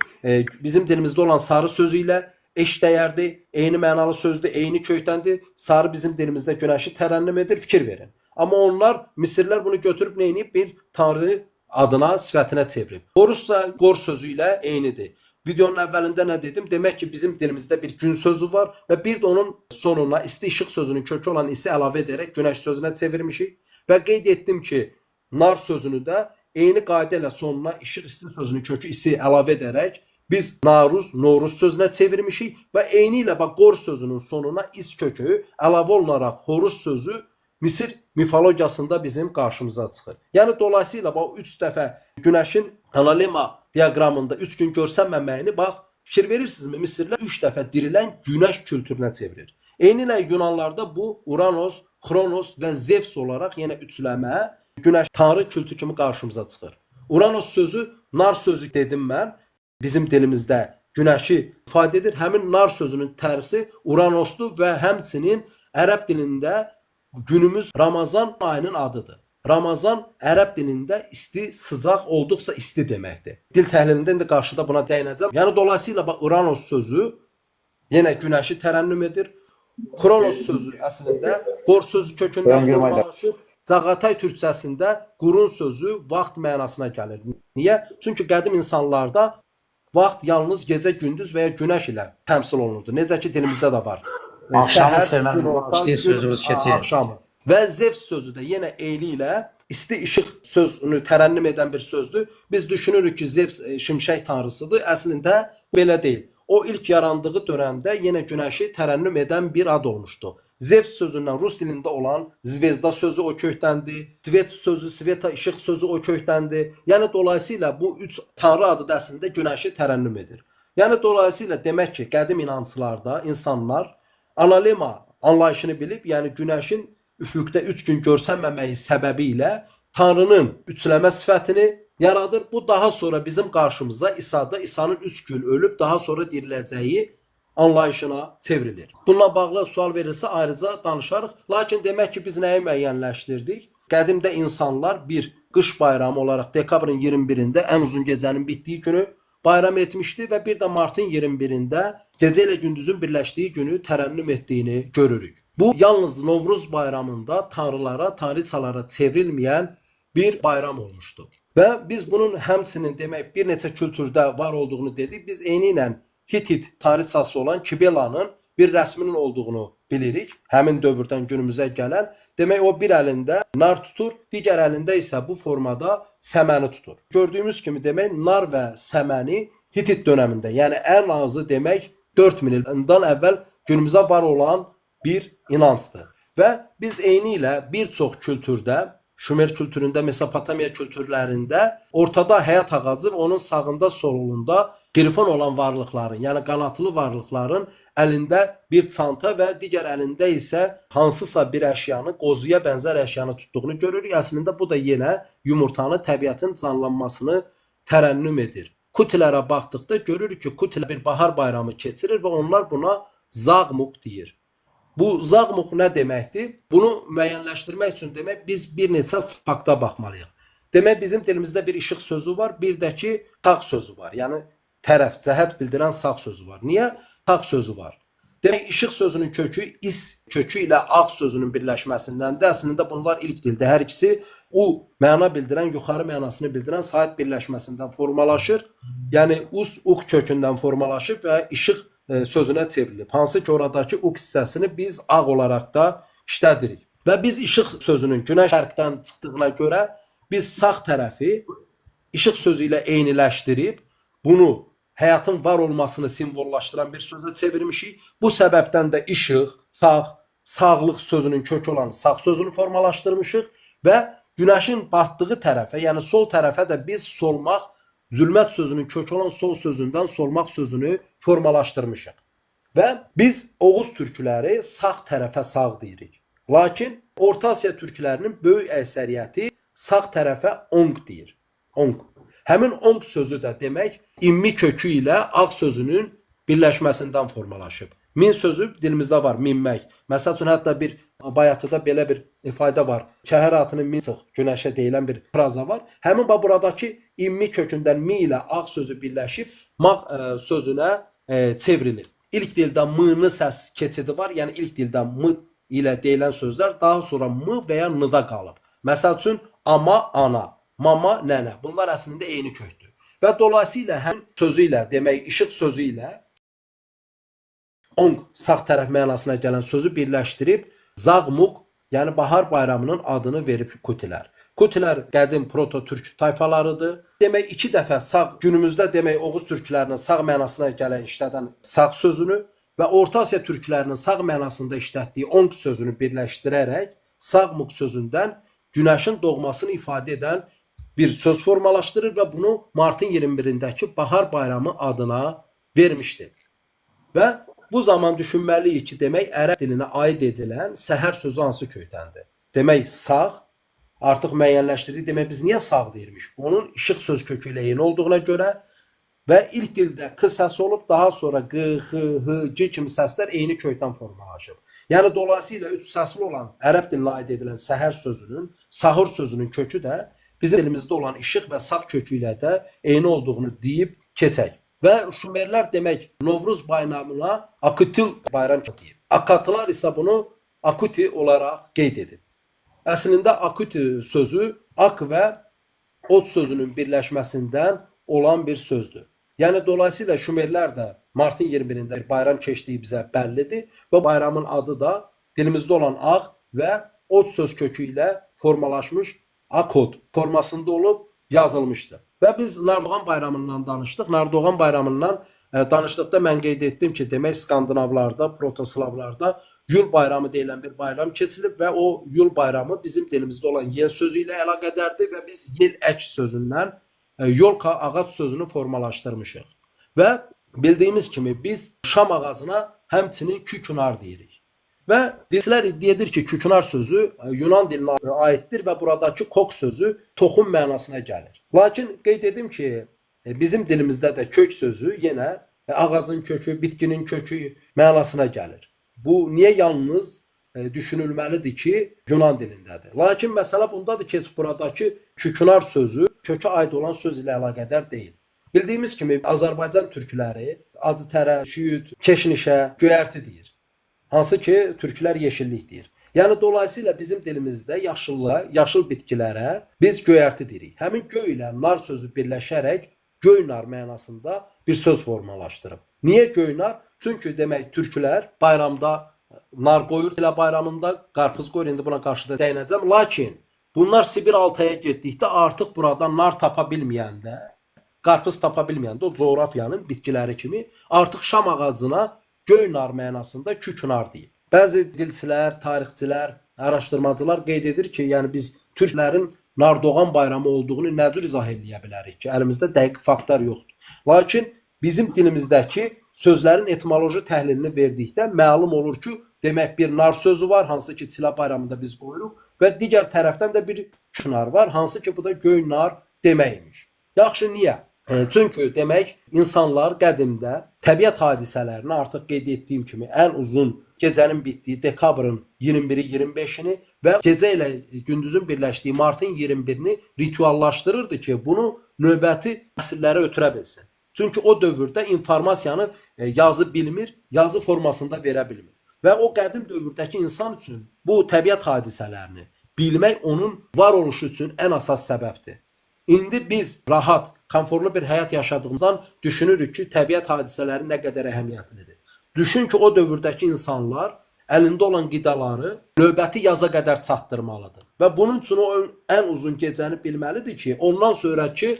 bizim dilimizdə olan sarı sözü ilə eşdəyərdir, eyni mənalı sözdür, eyni kökdəndir. Sarı bizim dilimizdə günəşi tərənnüm edir, fikir verin. Amma onlar, Misirlər bunu götürüb neyniyib? Bir tanrı adına, sifətinə çevirib. Horus da qor sözü ilə eynidir. Videonun əvvəlində nə dedim? Demək ki, bizim dilimizdə bir gün sözü var və bir də onun sonuna isti işıq sözünün kökü olan isi əlavə edərək günəş sözünə çevirmişik. Və qeyd etdim ki, nar sözünü də eyni qayda ilə sonuna işıq isti sözünün kökü isi əlavə edərək biz Noruz sözünə çevirmişik və eyni ilə qor sözünün sonuna is kökü əlavə olunaraq Horus sözü Misir mifologiyasında bizim qarşımıza çıxır. Yəni dolayısıyla o 3 dəfə günəşin analema diaqramında 3 gün görsənməməyini fikir verirsinizmi? Misirlər 3 dəfə dirilən günəş kültürünə çevirir. Eyni ilə Yunanlarda bu Uranos, Kronos və Zevs olaraq yenə üçləmə günəş tanrı kültü kimi qarşımıza çıxır. Uranos sözü nar sözü dedim mən. Bizim dilimizdə günəşi ifadə edir. Həmin nar sözünün tərsi Uranosdur və həmçinin ərəb dilində günümüz Ramazan ayının adıdır. Ramazan ərəb dilində isti, sıcaq, olduqca isti deməkdir. Dil təhlilində indi qarşıda buna dəyinəcəm. Yəni dolayısıyla Uranos sözü yenə günəşi tərənnüm edir. Kronos sözü əslində qor sözü kökündən formalaşır. Cağatay türkçəsində qurun sözü vaxt mənasına gəlir. Niyə? Çünki qədim insanlarda vaxt yalnız gecə, gündüz və ya günəş ilə təmsil olunurdu. Necə ki dilimizdə də var. Akşamı sevmem, isti sözümüz keçir. Akşamı. Və Zevs sözü də yenə eyli ilə isti işıq sözünü tərənnüm edən bir sözdür. Biz düşünürük ki, Zevs şimşək tanrısıdır. Əslində belə deyil. O ilk yarandığı dövrdə yenə günəşi tərənnüm edən bir ad olmuşdu. Zevs sözündən rus dilində olan zvezda sözü o kökdəndir. Svet sözü, sveta işıq sözü o kökdəndir. Yəni dolayısıyla bu 3 tanrı adı da əslində günəşi tərənnüm edir. Yəni dolayısıyla demək ki, qədim inanclarda insanlar analema anlayışını bilib, yəni günəşin üfüqdə 3 gün görsənməməyi səbəbi ilə tanrının üçləmə sifətini yaradır. Bu daha sonra bizim qarşımıza İsa'nın 3 gün ölüb daha sonra diriləcəyi anlayışına çevrilir. Bununla bağlı sual verilsə ayrıca danışarıq. Lakin demək ki, biz nəyi müəyyənləşdirdik? Qədimdə insanlar bir qış bayramı olaraq dekabrın 21-də ən uzun gecənin bitdiyi günü bayram etmişdi və bir də martın 21-də gecə ilə gündüzün birləşdiyi günü tərənnüm etdiyini görürük. Bu yalnız Novruz bayramında tanrılara, tanrıçalara çevrilməyən bir bayram olmuşdu. Və biz bunun həmçinin demək bir neçə kültürdə var olduğunu dedik. Biz eyni ilə Hitit tanrıçası olan Kibelanın bir rəsminin olduğunu bilirik. Həmin dövrdən günümüzə gələn. Demək o bir əlində nar tutur, digər əlində isə bu formada səməni tutur. Gördüyümüz kimi demək nar və səməni Hitit dövründə, yəni ən azı demək 4000 ildən əvvəl günümüzə var olan bir inancdır. Və biz eyni ilə bir çox kültürdə, Şumer kültüründə, Mesopotamiya kültürlərində ortada həyat ağacı və onun sağında solunda qrifon olan varlıqların, yəni qanatlı varlıqların əlində bir çanta və digər əlində isə hansısa bir əşyanı, qozuya bənzər əşyanı tutduğunu görürük. Əslində bu da yenə yumurtanı, təbiətin canlanmasını tərənnüm edir. Kutilərə baxdıqda görürük ki, Kutilər bir bahar bayramı keçirir və onlar buna Zağmuk deyir. Bu Zağmuk nə deməkdir? Bunu müəyyənləşdirmək üçün demək biz bir neçə fakta baxmalıyıq. Demək bizim dilimizdə bir işıq sözü var, bir də ki sağ sözü var. Yəni tərəf, cəhət bildirən sağ sözü var. Niyə sağ sözü var? Demək işıq sözünün kökü is kökü ilə ağ sözünün birləşməsindəndir. Əslində bunlar ilk dildə hər ikisi u məna bildirən, yuxarı mənasını bildirən sahət birləşməsindən formalaşır. Yəni us uq kökündən formalaşır və işıq sözünə çevrilib. Hansı ki oradakı uq hissəsini biz ağ olaraq da işlədirik. Və biz işıq sözünün günəş şərqdən çıxdığına görə biz sağ tərəfi işıq sözü ilə eyniləşdirib bunu həyatın var olmasını simvollaşdıran bir sözə çevirmişik. Bu səbəbdən də işıq, sağ, sağlıq sözünün kökü olan sağ sözünü formalaşdırmışıq və günəşin batdığı tərəfə, yəni sol tərəfə də biz solmaq, zülmət sözünün kökü olan sol sözündən solmaq sözünü formalaşdırmışıq. Və biz Oğuz türkləri sağ tərəfə sağ deyirik. Lakin Orta Asiya türklərinin böyük əksəriyyəti sağ tərəfə onq deyir. Onq. Həmin onq sözü də demək immi kökü ilə ağ sözünün birləşməsindən formalaşıb. Min sözü dilimizdə var, minmək. Məsəl üçün hətta bir bayatıda belə bir ifadə var. Kəhər atının min çıx günəşə deyilən bir fraza var. Həmin buradakı immi kökündən mi ilə ağ sözü birləşib maq sözünə çevrilir. İlk dildə m-nı səs keçidi var. Yəni ilk dildə m ilə deyilən sözlər daha sonra m və ya n-da qalıb. Məsəl üçün ama, ana, mama, nənə. Bunlar əslində eyni kökdür. Və dolayısıyla həm sözü ilə, demək işıq sözü ilə onq sağ tərəf mənasına gələn sözü birləşdirib Zağmuk, yəni bahar bayramının adını verib Kutilər. Kutilər qədim proto-türk tayfalarıdır. Demək iki dəfə sağ günümüzdə demək Oğuz türklərinin sağ mənasına gələn işlədən sağ sözünü və Orta Asiya türklərinin sağ mənasında işlətdiyi onq sözünü birləşdirərək Zağmuk sözündən günəşin doğmasını ifadə edən bir söz formalaşdırır və bunu martın 21-dəki bahar bayramı adına vermişdir. Və bu zaman düşünməliyik ki, demək ərəb dilinə aid edilən səhər sözü hansı kökdəndir? Demək sağ, artıq müəyyənləşdirdik. Demək biz niyə sağ deyirmiş? Onun işıq söz kökü ilə eyni olduğuna görə və ilk dildə k səsi olub, daha sonra q, x, h, c kimi səslər eyni kökdən formalaşıb. Yəni dolayısıyla üç səsli olan ərəb dilinə aid edilən səhər sözünün, sahur sözünün kökü də bizim dilimizdə olan işıq və sağ kökü ilə də eyni olduğunu deyib keçək. Və Şumerlər demək Novruz bayramına Akutil bayram deyir. Akatılar isə bunu Akuti olaraq qeyd edib. Əslində Akuti sözü ak və ot sözünün birləşməsindən olan bir sözdür. Yəni dolayısıyla Şumerlər də martın 21-də bir bayram keçdiyi bizə bəllidir və bayramın adı da dilimizdə olan ağ və ot söz kökü ilə formalaşmış akot formasında olub yazılmışdır. Və biz Nardoğan bayramından danışdıq. Nardoğan bayramından danışdıqda mən qeyd etdim ki, demək Skandinavlarda, protoslavlarda yul bayramı deyilən bir bayram keçilib və o yul bayramı bizim dilimizdə olan yel sözü ilə əlaqədardır və biz yel ək sözündən yolka ağac sözünü formalaşdırmışıq. Və bildiyimiz kimi biz şam ağacına həmçinin kükünar deyirik. Və dilçilər iddia edir ki, kükünar sözü Yunan dilinə aiddir və buradakı kok sözü toxum mənasına gəlir. Lakin qeyd edim ki, bizim dilimizdə də kök sözü yenə ağacın kökü, bitkinin kökü mənasına gəlir. Bu niyə yalnız düşünülməlidir ki, Yunan dilindədir. Lakin məsələ bundadır ki, buradakı kükünar sözü kökə aid olan söz ilə əlaqədar deyil. Bildiyimiz kimi Azərbaycan türkləri acı tərə, şüyüd, keşnişə, göyərti deyir. Hansı ki türklər yeşillik deyir. Yəni dolayısıyla bizim dilimizdə yaşıllığa, yaşıl bitkilərə biz göyərti deyirik. Həmin göy ilə nar sözü birləşərək göynar mənasında bir söz formalaşdırıb. Niyə göynar? Çünki demək türklər bayramda nar qoyur, ilə bayramında qarpız qoyur. İndi buna qarşı da dəyinəcəm. Lakin bunlar Sibir Altaya getdikdə artıq buradan nar tapa bilməyəndə, qarpız tapa bilməyəndə o coğrafiyanın bitkiləri kimi artıq şam ağacına göynar mənasında küknar deyib. Bəzi dilçilər, tarixçilər, araşdırmacılar qeyd edir ki, yəni biz türklərin Nardoğan bayramı olduğunu nə cür izah edə bilərik ki, əlimizdə dəqiq faktlar yoxdur. Lakin bizim dilimizdəki sözlərin etimoloji təhlilini verdikdə məlum olur ki, demək bir nar sözü var, hansı ki Çilə bayramında biz qoyuruq və digər tərəfdən də bir küknar var, hansı ki bu da göy nar deməkmiş. Yaxşı, niyə? Çünki demək insanlar qədimdə təbiət hadisələrini artıq qeyd etdiyim kimi ən uzun gecənin bitdiyi dekabrın 21-i, 25-ini və gecə ilə gündüzün birləşdiyi martın 21-ni rituallaşdırırdı ki, bunu növbəti nəsillərə ötürə bilsin. Çünki o dövrdə informasiyanı yazı bilmir, yazı formasında verə bilmir. Və o qədim dövrdəki insan üçün bu təbiət hadisələrini bilmək onun varoluşu üçün ən əsas səbəbdir. İndi biz rahat, konforlu bir həyat yaşadığımızdan düşünürük ki, təbiət hadisələri nə qədər əhəmiyyətlidir. Düşün ki, o dövrdəki insanlar əlində olan qidaları növbəti yaza qədər çatdırmalıdır. Və bunun üçün o ən uzun gecəni bilməlidir ki, ondan sonraki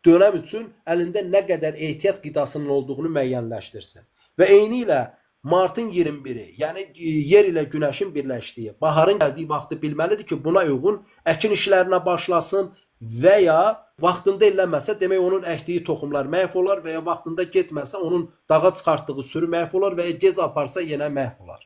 dönəm üçün əlində nə qədər ehtiyat qidasının olduğunu müəyyənləşdirsin. Və eyni ilə martın 21-i, yəni yer ilə günəşin birləşdiyi, baharın gəldiyi vaxtı bilməlidir ki, buna uyğun əkin işlərinə başlasın və ya vaxtında eləməsə, demək onun əkdiyi toxumlar məhv olar və ya vaxtında getməsə, onun dağa çıxartdığı sürü məhv olar və ya gec aparsa yenə məhv olar.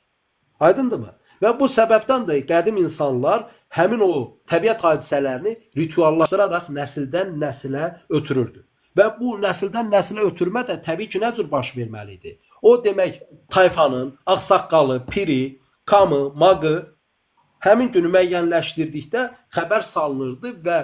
Aydındırmı? Və bu səbəbdən də qədim insanlar həmin o təbiət hadisələrini rituallaşdıraraq nəsildən nəsilə ötürürdü. Və bu nəsildən nəsilə ötürmə də təbii ki, nə cür baş verməli idi? O demək tayfanın ağsaqqalı, piri, kamı, maqı həmin günü müəyyənləşdirdikdə xəbər salınırdı və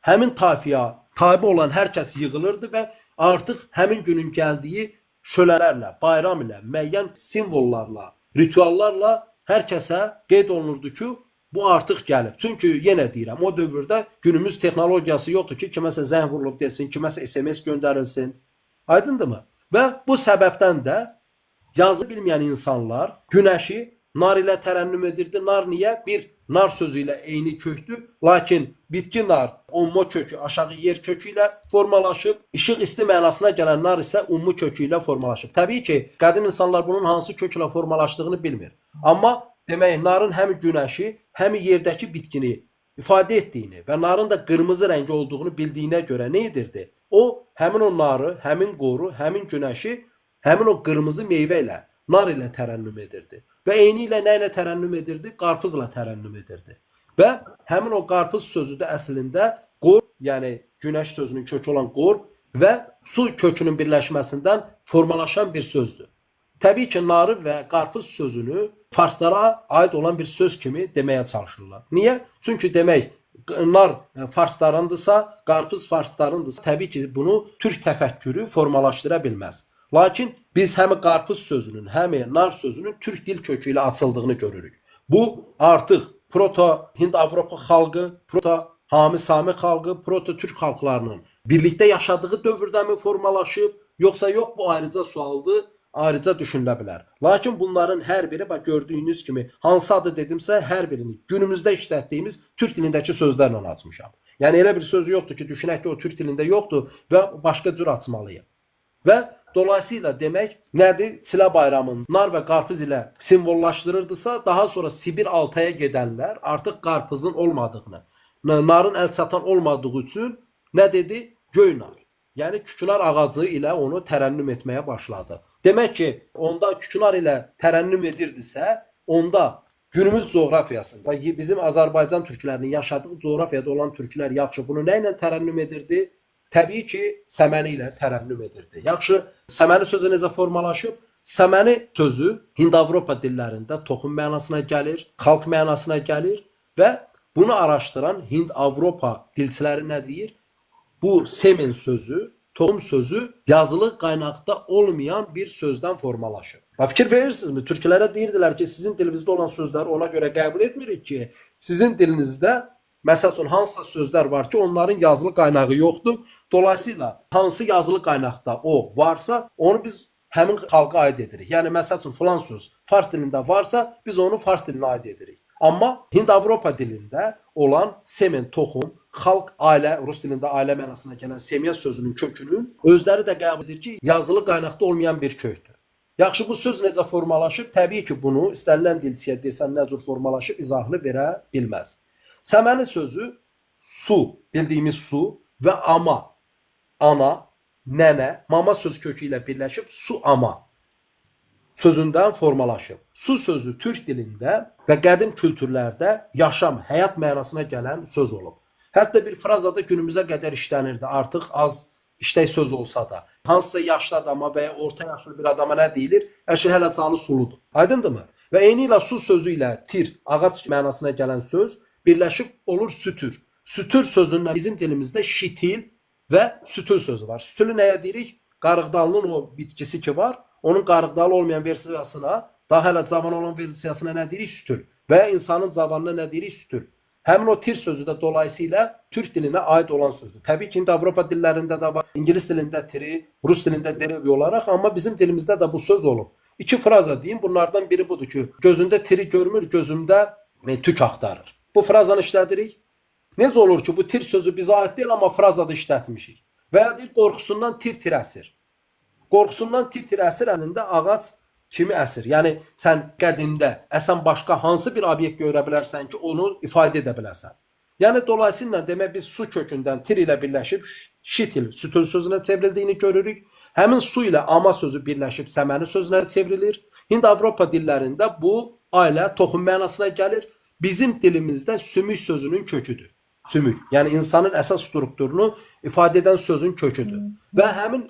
həmin tayfaya tabi olan hər kəs yığılırdı və artıq həmin günün gəldiyi şölələrlə, bayram ilə, müəyyən simvollarla, rituallarla hər kəsə qeyd olunurdu ki, bu artıq gəlib. Çünki yenə deyirəm, o dövrdə günümüz texnologiyası yoxdur ki, kiməsə zəng vurulub desin, kiməsə SMS göndərilsin. Aydındırmı? Və bu səbəbdən də yazı bilməyən insanlar günəşi nar ilə tərənnüm edirdi. Nar niyə? Bir nar sözü ilə eyni kökdür. Lakin bitki nar ummu kökü aşağı yer kökü ilə formalaşıb. İşıq isti mənasına gələn nar isə ummu kökü ilə formalaşıb. Təbii ki, qədim insanlar bunun hansı köklə formalaşdığını bilmir. Amma demək narın həm günəşi, həm yerdəki bitkini ifadə etdiyini və narın da qırmızı rəngi olduğunu bildiyinə görə nə edirdi? O, həmin o narı, həmin qoru, həmin günəşi, həmin o qırmızı meyvə ilə, nar ilə tərənnüm edirdi. Və eyni ilə nə ilə tərənnüm edirdi? Qarpızla tərənnüm edirdi. Və həmin o qarpız sözü də əslində qor, yəni günəş sözünün kökü olan qor və su kökünün birləşməsindən formalaşan bir sözdür. Təbii ki, narı və qarpız sözünü farslara aid olan bir söz kimi deməyə çalışırlar. Niyə? Çünki demək, nar farslarındısa, qarpız farslarındısa, təbii ki, bunu türk təfəkkürü formalaşdıra bilməz. Lakin biz həm qarpız sözünün, həm nar sözünün türk dil kökü ilə açıldığını görürük. Bu artıq Proto-Hind-Avropa xalqı, Proto-Hami-Sami xalqı, Proto-Türk xalqlarının birlikdə yaşadığı dövrdəmi formalaşıb, yoxsa yox, bu ayrıca sualdır, ayrıca düşünülə bilər. Lakin bunların hər biri, bax gördüyünüz kimi, hansı adı dedimsə, hər birini günümüzdə işlətdiyimiz türk dilindəki sözlərlə açmışam. Yəni elə bir söz yoxdur ki, düşünək ki, o türk dilində yoxdur və başqa cür açmalıyım. Və dolayısıyla demək, nədir? Çilə bayramını nar və qarpız ilə simvollaşdırırdısa, daha sonra Sibir Altaya gedənlər artıq qarpızın olmadığını, narın əl çatan olmadığı üçün nə dedi? Göy nar. Yəni kükünar ağacı ilə onu tərənnüm etməyə başladı. Demək ki, onda kükünar ilə tərənnüm edirdisə, onda günümüz coğrafiyasında, bizim Azərbaycan türklərinin yaşadığı coğrafiyada olan türklər yaxşı bunu nə ilə tərənnüm edirdi? Təbii ki, səməni ilə tərənnüm edirdi. Yaxşı, səməni sözü necə formalaşıb? Səməni sözü Hind-Avropa dillərində toxum mənasına gəlir, xalq mənasına gəlir və bunu araşdıran Hind-Avropa dilçiləri nə deyir? Bu semen sözü toxum sözü yazılı qaynaqda olmayan bir sözdən formalaşır. Fikir verirsinizmi? Türklərə deyirdilər ki, sizin dilinizdə olan sözləri ona görə qəbul etmirik ki, sizin dilinizdə məsəl üçün hansısa sözlər var ki, onların yazılı qaynağı yoxdur. Dolayısıyla hansı yazılı qaynaqda o varsa, onu biz həmin xalqa aid edirik. Yəni məsəl üçün filan söz fars dilində varsa, biz onu fars dilinə aid edirik. Amma Hind-Avropa dilində olan semen, toxum, xalq, ailə, rus dilində ailə mənasına gələn semya sözünün kökünün özləri də qəbul edir ki, yazılı qaynaqda olmayan bir kökdür. Yaxşı, bu söz necə formalaşıb? Təbii ki, bunu istənilən dilçiyə desən nə cür formalaşıb izahını verə bilməz. Səməni sözü su, bildiyimiz su və ama, ana, nənə, mama söz kökü ilə birləşib su ama sözündən formalaşıb. Su sözü türk dilində və qədim kültürlərdə yaşam, həyat mənasına gələn söz olub. Hətta bir frazada günümüzə qədər işlənirdi. Artıq az işlək söz olsa da. Hansısa yaşlı adama və ya orta yaşlı bir adama nə deyilir? Hər şey hələ canı suludur. Aydındırmı? Və eyni ilə su sözü ilə tir, ağac mənasına gələn söz birləşib olur sütür. Sütür sözündən bizim dilimizdə şitil və sütül sözü var. Sütülü nəyə deyirik? Qarıqdalının o bitkisi ki var, onun qarıqdalı olmayan versiyasına, daha hələ cavan olan versiyasına nə deyirik? Sütül. Və ya insanın cavanına nə deyirik? Sütül. Həmin o tir sözü də dolayısıyla türk dilinə aid olan sözdür. Təbii ki, Avropa dillərində də var. İngilis dilində tiri, rus dilində derevi olaraq, amma bizim dilimizdə də bu söz olub. İki fraza deyim. Bunlardan biri budur ki, gözündə tiri görmür, gözümdə tük axtarır. Bu frazanı işlədirik. Necə olur ki, bu tir sözü bizə aid deyil, amma frazada işlətmişik. Və ya deyil, qorxusundan tir əsir. Qorxusundan tir əsir əlində ağac kimi əsir. Yəni, sən qədimdə əsən başqa hansı bir obyekt görə bilərsən ki, onu ifadə edə bilərsən. Yəni, dolayısıyla demək, biz su kökündən tir ilə birləşib şitil, sütül sözünə çevrildiyini görürük. Həmin su ilə ama sözü birləşib səməni sözünə çevrilir. Hind-Avropa dillərində bu ailə, toxum mənasına gəlir. Bizim dilimizdə sümük sözünün köküdür. Sümük, yəni insanın əsas strukturunu ifadə edən sözün köküdür. Və həmin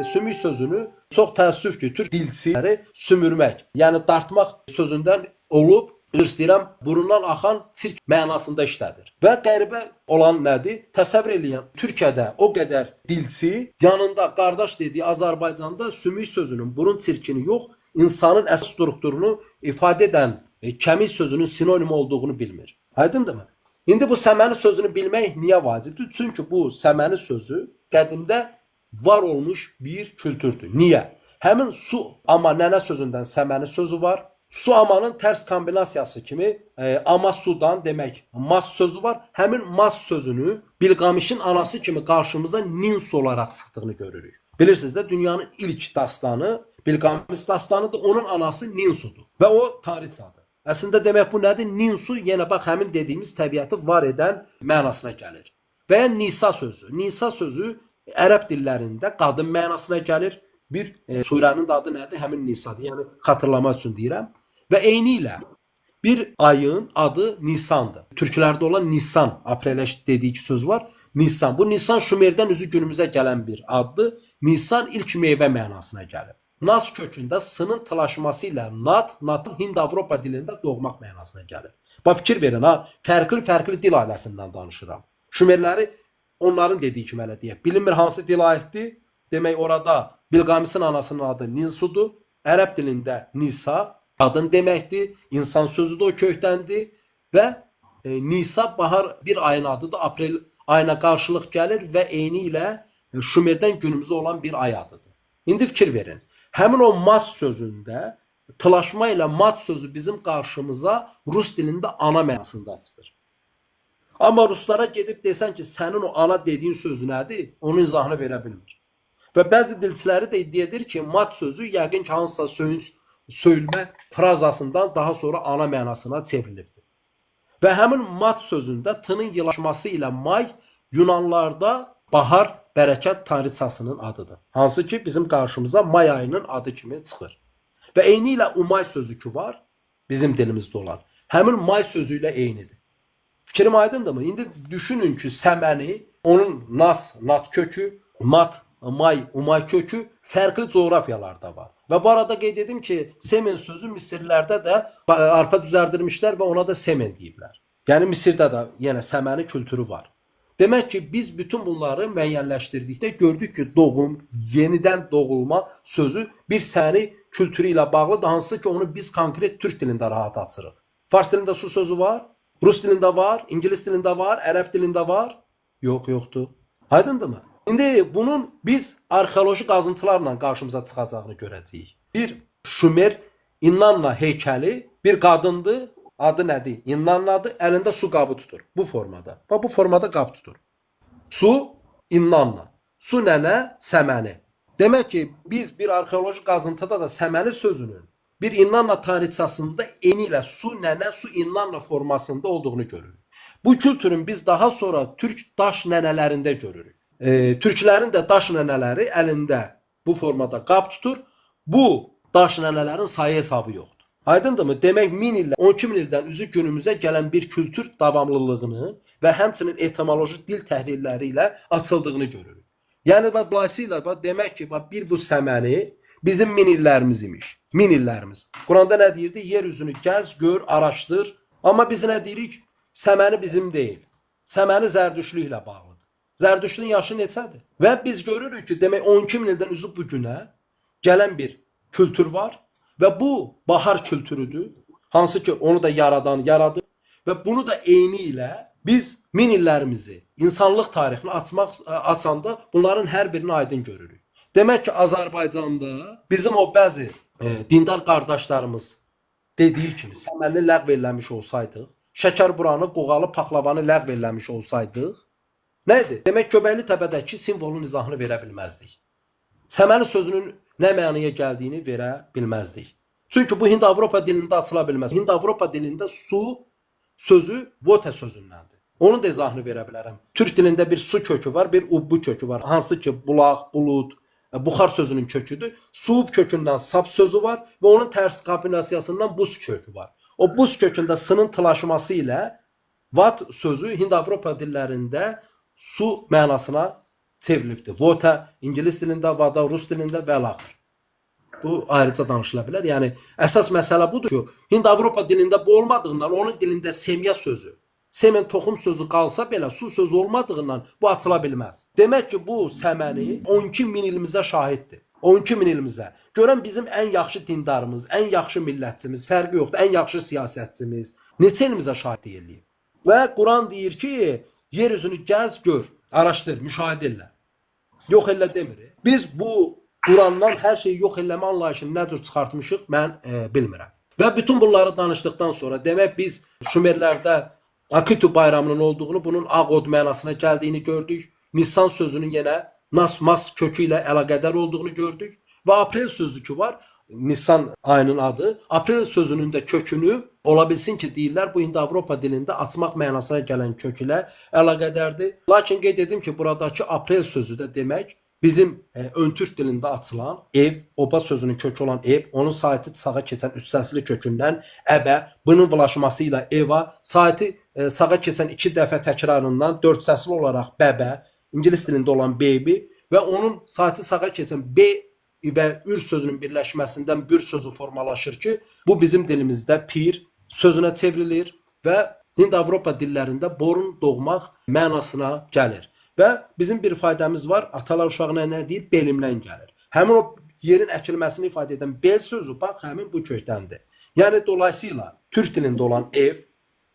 sümük sözünü çox təəssüf ki, türk dilçiləri sümürmək, yəni dartmaq sözündən olub, istəyirəm, burundan axan sirk mənasında işlədir. Və qəribə olan nədir? Təsəvvür eləyən, Türkiyədə o qədər dilçi, yanında qardaş dediyi Azərbaycanda sümük sözünün burun sirkini yox, insanın əsas strukturunu ifadə edən kəmik sözünün sinonim olduğunu bilmir. Aydındırmı? İndi bu səməni sözünü bilmək niyə vacibdir? Çünki bu səməni sözü qədimdə var olmuş bir kültürdür. Niyə? Həmin su, ama nənə sözündən səməni sözü var. Su amanın tərs kombinasiyası kimi ama sudan demək mas sözü var. Həmin mas sözünü Bilqamişin anası kimi qarşımıza Nins olaraq çıxdığını görürük. Bilirsiniz də dünyanın ilk dastanı Bilqamiş dastanıdır. Onun anası Ninsudur və o tanrıçadır. Əslində demək bu nədir? Ninsu yenə bax həmin dediyimiz təbiəti var edən mənasına gəlir. Və ya Nisa sözü. Nisa sözü ərəb dillərində qadın mənasına gəlir. Bir surənin adı nədir? Həmin Nisadır. Yəni xatırlamaq üçün deyirəm. Və eyni ilə bir ayın adı Nisandır. Türklərdə olan Nisan, aprelə dediyi söz var. Nisan. Bu Nisan Şumerdən üzü günümüzə gələn bir addır. Nisan ilk meyvə mənasına gəlir. Nas kökündə sının tılaşması ilə natın Hind-Avropa dilində doğmaq mənasına gəlir. Bax, fikir verin, fərqli dil ailəsindən danışıram. Şumerləri onların dediyi kimi elə deyək. Bilinmir hansı dil aiddir. Demək, orada Bilqamisin anasının adı Ninsudur. Ərəb dilində Nisa qadın deməkdir. İnsan sözü də o kökdəndir. Və Nisa bahar bir ayın adıdır. Aprel ayına qarşılıq gəlir və eyni ilə Şumerdən günümüzə olan bir ay adıdır. İndi fikir verin. Həmin o mas sözündə tılaşma ilə mat sözü bizim qarşımıza rus dilində ana mənasında çıxır. Amma ruslara gedib desən ki, sənin o ana dediyin sözü nədir? Onun izahını verə bilmir. Və bəzi dilçiləri də iddia edir ki, mat sözü yəqin ki, hansısa söyülmə frazasından daha sonra ana mənasına çevrilibdir. Və həmin mat sözündə tının yılaşması ilə may Yunanlarda bahar, bərəkət tanrıçasının adıdır. Hansı ki, bizim qarşımıza may ayının adı kimi çıxır. Və eyni ilə umay sözü ki var, bizim dilimizdə olan. Həmin may sözü ilə eynidir. Fikrim aydındırmı? İndi düşünün ki, səməni, onun nat kökü, mat, may, umay kökü fərqli coğrafiyalarda var. Və bu arada qeyd edim ki, semen sözü Misirlərdə də arpa düzərdirmişlər və ona da semen deyiblər. Yəni Misirdə də yenə səməni kültürü var. Demək ki, biz bütün bunları müəyyənləşdirdikdə gördük ki, doğum, yenidən doğulma sözü bir səni kültürü ilə bağlıdır, hansı ki, onu biz konkret türk dilində rahat açırıq. Fars dilində su sözü var, rus dilində var, ingilis dilində var, ərəb dilində var. Yox, yoxdur. Aydındırmı? İndi bunun biz arxeoloji qazıntılarla qarşımıza çıxacağını görəcəyik. Bir Şumer İnnanna heykəli bir qadındır. Adı nədir? İnnannadır. Əlində su qabı tutur. Bu formada. Bax, bu formada qab tutur. Su, İnnanna. Su nənə, səməni. Demək ki, biz bir arxeoloji qazıntıda da səməni sözünün bir İnnanna tarixçasında eni ilə su nənə, su İnnanna formasında olduğunu görürük. Bu kültürün biz daha sonra türk daş nənələrində görürük. Türklərin də daş nənələri əlində bu formada qab tutur. Bu daş nənələrin sayı hesabı yoxdur. Aydındırmı? Demək 1000 ildən, 12 min ildən üzü günümüzə gələn bir kültür davamlılığını və həmçinin etimoloji dil təhlilləri ilə açıldığını görürük. Yəni dolayısıyla demək ki, bir bu səməni bizim 1000 illərimiz imiş. 1000 illərimiz. Quranda nə deyirdi? Yer üzünü gəz, gör, araşdır. Amma biz nə deyirik? Səməni bizim deyil. Səməni zərdüştlüklə bağlıdır. Zərdüştlüğün yaşı neçədir? Və biz görürük ki, demək 12 min ildən üzü bu günə gələn bir kültür var. Və bu bahar kültürüdür. Hansı ki onu da yaradan yaradır. Və bunu da eyni ilə biz 1000 illərimizi, insanlıq tarixini açanda bunların hər birini aydın görürük. Demək ki, Azərbaycanda bizim o bəzi dindar qardaşlarımız dediyi kimi səməni ləğv eləmiş olsaydıq, şəkərburanı, qoğalı, paxlavanı ləğv eləmiş olsaydıq, nə idi? Demək, Göbəkli Təpədəki simvolun izahını verə bilməzdik. Səməni sözünün nə mənaya gəldiyini verə bilməzdik. Çünki bu Hind-Avropa dilində açıla bilməz. Hind-Avropa dilində su sözü vota sözündəndir. Onun da izahını verə bilərəm. Türk dilində bir su kökü var, bir ubbu kökü var. Hansı ki, bulaq, bulut, buxar sözünün köküdür. Suub kökündən sap sözü var və onun tərs kombinasiyasından buz kökü var. O buz kökündə sının tılaşması ilə vat sözü Hind-Avropa dillərində su mənasına çevrilibdir. Vota ingilis dilində, vada rus dilində və l-axır. Bu ayrıca danışıla bilər. Yəni əsas məsələ budur ki, Hind-Avropa dilində bu olmadığından onun dilində semya sözü, semen toxum sözü qalsa belə su sözü olmadığından bu açıla bilməz. Demək ki, bu səməni 12 min ilimizə şahiddir. 12 min ilimizə. Görən bizim ən yaxşı dindarımız, ən yaxşı millətçimiz, fərqi yoxdur, ən yaxşı siyasətçimiz neçə ilimizə şahid eləyib. Və Quran deyir ki, yer üzünü gəz, gör, araşdır, müşahidə elə. Yox elə demir. Biz bu Qurandan hər şeyi yox eləmə anlayışını nə cür çıxartmışıq, mən bilmirəm. Və bütün bunları danışdıqdan sonra demək biz Şumerlərdə Akitu bayramının olduğunu, bunun Ağod mənasına gəldiyini gördük. Nisan sözünün yenə Nas-Mas kökü ilə əlaqədar olduğunu gördük. Və Aprel sözü ki var, Nisan ayının adı. Aprel sözünün də kökünü ola bilsin ki, deyirlər bu Hind-Avropa dilində açmaq mənasına gələn kök ilə əlaqədardır. Lakin qeyd edim ki, buradakı Aprel sözü də demək bizim ön türk dilində açılan ev, oba sözünün kökü olan ev, onun saiti sağa keçən üç səsli kökündən əbə, bunun vılaşması ilə eva, saiti sağa keçən 2 dəfə təkrarından 4 səsli olaraq bəbə, ingilis dilində olan baby və onun saiti sağa keçən b və ür sözünün birləşməsindən bir sözü formalaşır ki, bu bizim dilimizdə pir sözünə çevrilir və Hind-Avropa dillərində borun doğmaq mənasına gəlir. Və bizim bir ifadəmiz var, atalar uşağına nə deyir? Belimdən gəlir. Həmin o yerin əkilməsini ifadə edən bel sözü, bax, həmin bu kökdəndir. Yəni, dolayısıyla türk dilində olan ev,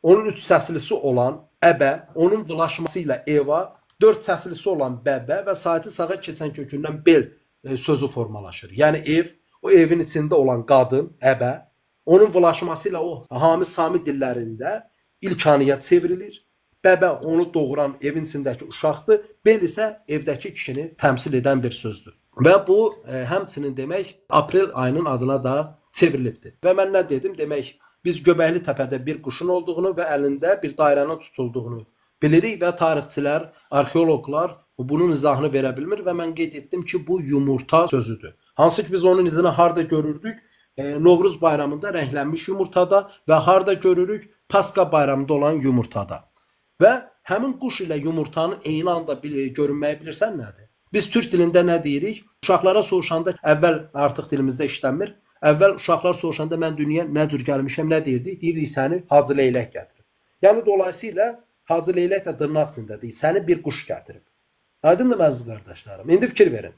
onun 3 səslisi olan əbə, onun vılaşması ilə eva, 4 səslisi olan bəbə və saiti sağa keçən kökündən bel sözü formalaşır. Yəni, ev, o evin içində olan qadın, əbə, onun vılaşması ilə o Hami-Sami dillərində ilkaniyə çevrilir. Bəbə onu doğuran evin içindəki uşaqdır. Bel isə evdəki kişini təmsil edən bir sözdür. Və bu həmçinin demək Aprel ayının adına da çevrilibdir. Və mən nə dedim? Demək biz Göbəkli Təpədə bir quşun olduğunu və əlində bir dairənin tutulduğunu bilirik və tarixçilər, arxeoloqlar bunun izahını verə bilmir və mən qeyd etdim ki, bu yumurta sözüdür. Hansı ki biz onun izini harda görürdük? Novruz bayramında rənglənmiş yumurtada və harda görürük? Paska bayramında olan yumurtada. Və həmin quş ilə yumurtanın eyni anda görünməyi bilirsən nədir? Biz türk dilində nə deyirik? Uşaqlara soruşanda, əvvəl artıq dilimizdə işlənmir. Əvvəl uşaqlar soruşanda mən dünyaya nə cür gəlmişəm, nə deyirdik? Deyirdik səni Hacı Leylək gətirir. Yəni dolayısıyla Hacı Leylək də dırnaq içində deyil, səni bir quş gətirib. Aydındır əziz qardaşlarım. İndi fikir verin.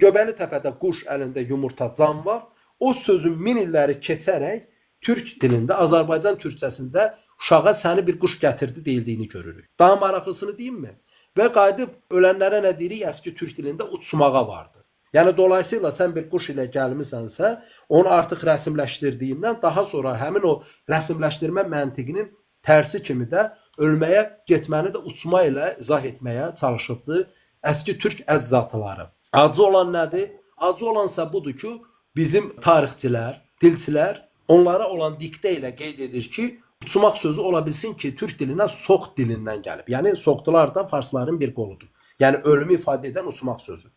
Göbəli təpədə quş əlində yumurta can var. O sözün min illəri keçərək türk dilində, Azərbaycan türkçəsində uşağa səni bir quş gətirdi deyildiyini görürük. Daha maraqlısını deyim mi? Və qayıdıb ölənlərə nə deyirik? Əski türk dilində uçmağa vardı. Yəni dolayısıyla sən bir quş ilə gəlmisənsə, onu artıq rəsmləşdirdiyindən daha sonra həmin o rəsmləşdirmə məntiqinin tərsi kimi də ölməyə getməni də uçma ilə izah etməyə çalışıbdı əski türk əczatıları. Acı olan nədir? Acı olansa budur ki, bizim tarixçilər, dilçilər onlara olan diktə ilə qeyd edir ki, uçmaq sözü ola bilsin ki, türk dilinə soq dilindən gəlib. Yəni soqdular da farsların bir qoludur. Yəni ölümü ifadə edən uçmaq sözü.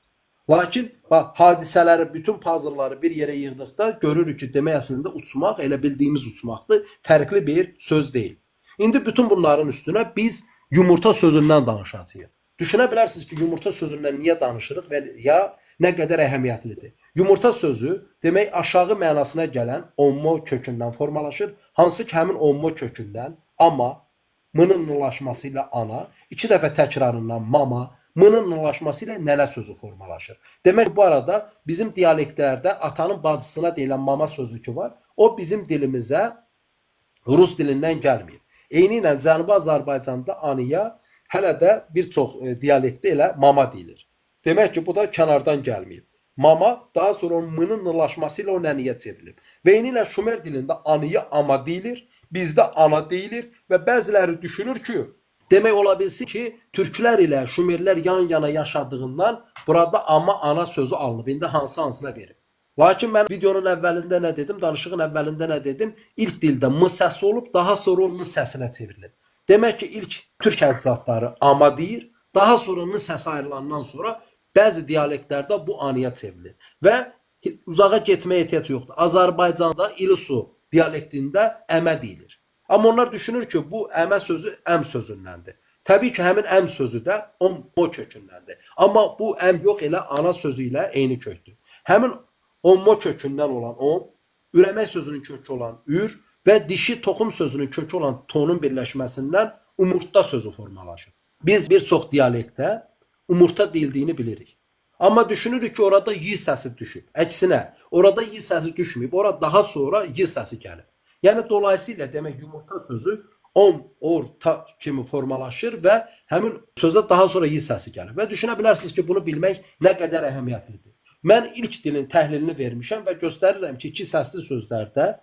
Lakin hadisələri, bütün puzzle'ları bir yerə yığdıqda görürük ki, demək əslində uçmaq elə bildiyimiz uçmaqdır, fərqli bir söz deyil. İndi bütün bunların üstünə biz yumurta sözündən danışacağıq. Düşünə bilərsiniz ki, yumurta sözündən niyə danışırıq və ya nə qədər əhəmiyyətlidir. Yumurta sözü demək aşağı mənasına gələn onmo kökündən formalaşır. Hansı ki, həmin onmo kökündən ama, mının nurlaşması ilə ana, iki dəfə təkrarından mama, mının nurlaşması ilə nənə sözü formalaşır. Demək bu arada bizim dialektlərdə atanın bacısına deyilən mama sözü ki var, o bizim dilimizə Rus dilindən gəlmir. Eyni ilə Cənubi Azərbaycanda anıya hələ də bir çox dialektdə elə mama deyilir. Demək ki, bu da kənardan gəlməyib. Mama daha sonra onun mının nurlaşması ilə o nəniyə çevrilib. Və eyni ilə Şumer dilində anıya ama deyilir, bizdə ana deyilir və bəziləri düşünür ki, demək ola bilsin ki, türklər ilə Şumerlər yan-yana yaşadığından burada ama ana sözü alınıb. İndi hansına verir. Lakin mən videonun əvvəlində nə dedim, danışığın əvvəlində nə dedim? İlk dildə m səsi olub, daha sonra onun səsinə çevrilir. Demək ki, ilk türk əcdadları ama deyir, daha sonra n səsi ayrılandan sonra bəzi dialektlərdə bu anıya çevrilir. Və uzağa getməyə ehtiyac yoxdur. Azərbaycanda İlisu dialektində əmə deyilir. Amma onlar düşünür ki, bu əmə sözü əm sözündəndir. Təbii ki, həmin əm sözü də onmo kökündəndir. Amma bu əm yox, elə ana sözü ilə eyni kökdür. Həmin onmo kökündən olan on, ürəmək sözünün kökü olan ür və dişi toxum sözünün kökü olan tonun birləşməsindən umurtda sözü formalaşır. Biz bir çox dialektdə umurta deyildiyini bilirik. Amma düşünürük ki, orada y səsi düşüb. Əksinə, orada y səsi düşməyib, orada daha sonra y səsi gəlib. Yəni dolayısıyla demək yumurta sözü orta kimi formalaşır və həmin sözə daha sonra y səsi gəlir. Və düşünə bilərsiniz ki, bunu bilmək nə qədər əhəmiyyətlidir. Mən ilk dilin təhlilini vermişəm və göstərirəm ki, iki səsli sözlərdə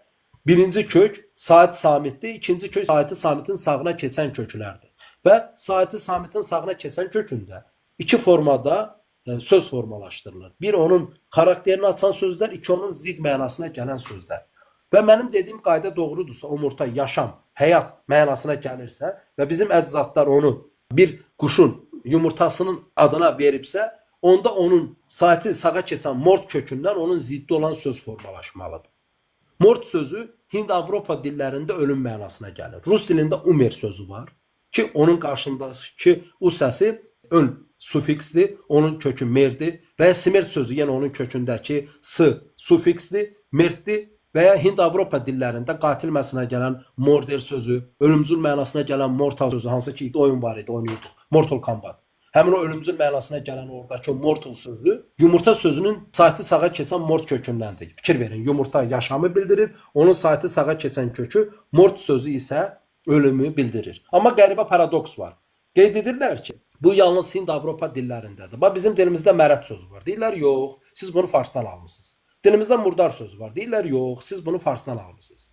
birinci kök Sait Samitdir, ikinci kök Sait Samitin sağına keçən köklərdir. Və Sait Samitin sağına keçən kökündə iki formada söz formalaşdırılır. Bir onun xarakterini açan sözlər, iki onun zid mənasına gələn sözlər. Və mənim dediyim qayda doğrudursa, umurta, yaşam, həyat mənasına gəlirsə və bizim əcdadlar onu bir quşun yumurtasının adına veribsə, onda onun saati sağa keçən mort kökündən onun ziddi olan söz formalaşmalıdır. Mort sözü Hind-Avropa dillərində ölüm mənasına gəlir. Rus dilində umer sözü var ki, onun qarşındakı u səsi ön sufiksdir, onun kökü merdir və ya smert sözü, yəni onun kökündəki s sufiksdir, mertdir və ya Hind-Avropa dillərində qatil mənasına gələn morder sözü, ölümcül mənasına gələn mortal sözü, hansı ki oyun var idi, oynuyorduk, Mortal Kombat. Həmin o ölümcül mənasına gələn oradakı mortal sözü, yumurta sözünün saati sağa keçən mort kökündəndir. Fikir verin, yumurta yaşamı bildirir, onun saati sağa keçən kökü, mort sözü isə ölümü bildirir. Amma qəribə paradoks var. Qeyd edirlər ki, bu yalnız Hind-Avropa dillərindədir. Bizim dilimizdə mərət sözü var. Deyirlər, yox, siz bunu farsdan almışsınız. Dilimizdə murdar sözü var. Deyirlər, yox, siz bunu farsdan almışsınız.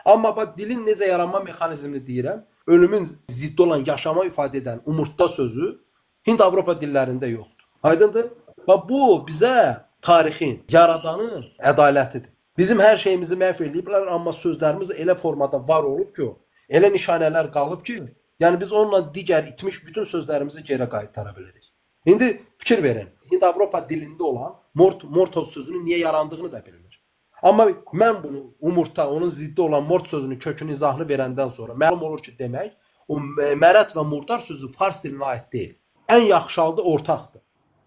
Amma dilin necə yaranma mexanizmini deyirəm, ölümün ziddi olan yaşama ifadə edən umurtda sözü Hind-Avropa dillərində yoxdur. Aydındır? Və bu bizə tarixin, yaradanın ədalətidir. Bizim hər şeyimizi məhv ediblər, amma sözlərimiz elə formada var olub ki, elə nişanələr qalıb ki, yəni biz onunla digər itmiş bütün sözlərimizi geri qaytara bilirik. İndi fikir verin, Hind-Avropa dilində olan mortal sözünün niyə yarandığını da bilmir. Amma mən bunu umurta, onun ziddi olan mort sözünün kökünü izahını verəndən sonra məlum olur ki, demək, o mərət və murdar sözü fars dilinə aid deyil. Ən yaxşı halda ortaqdır.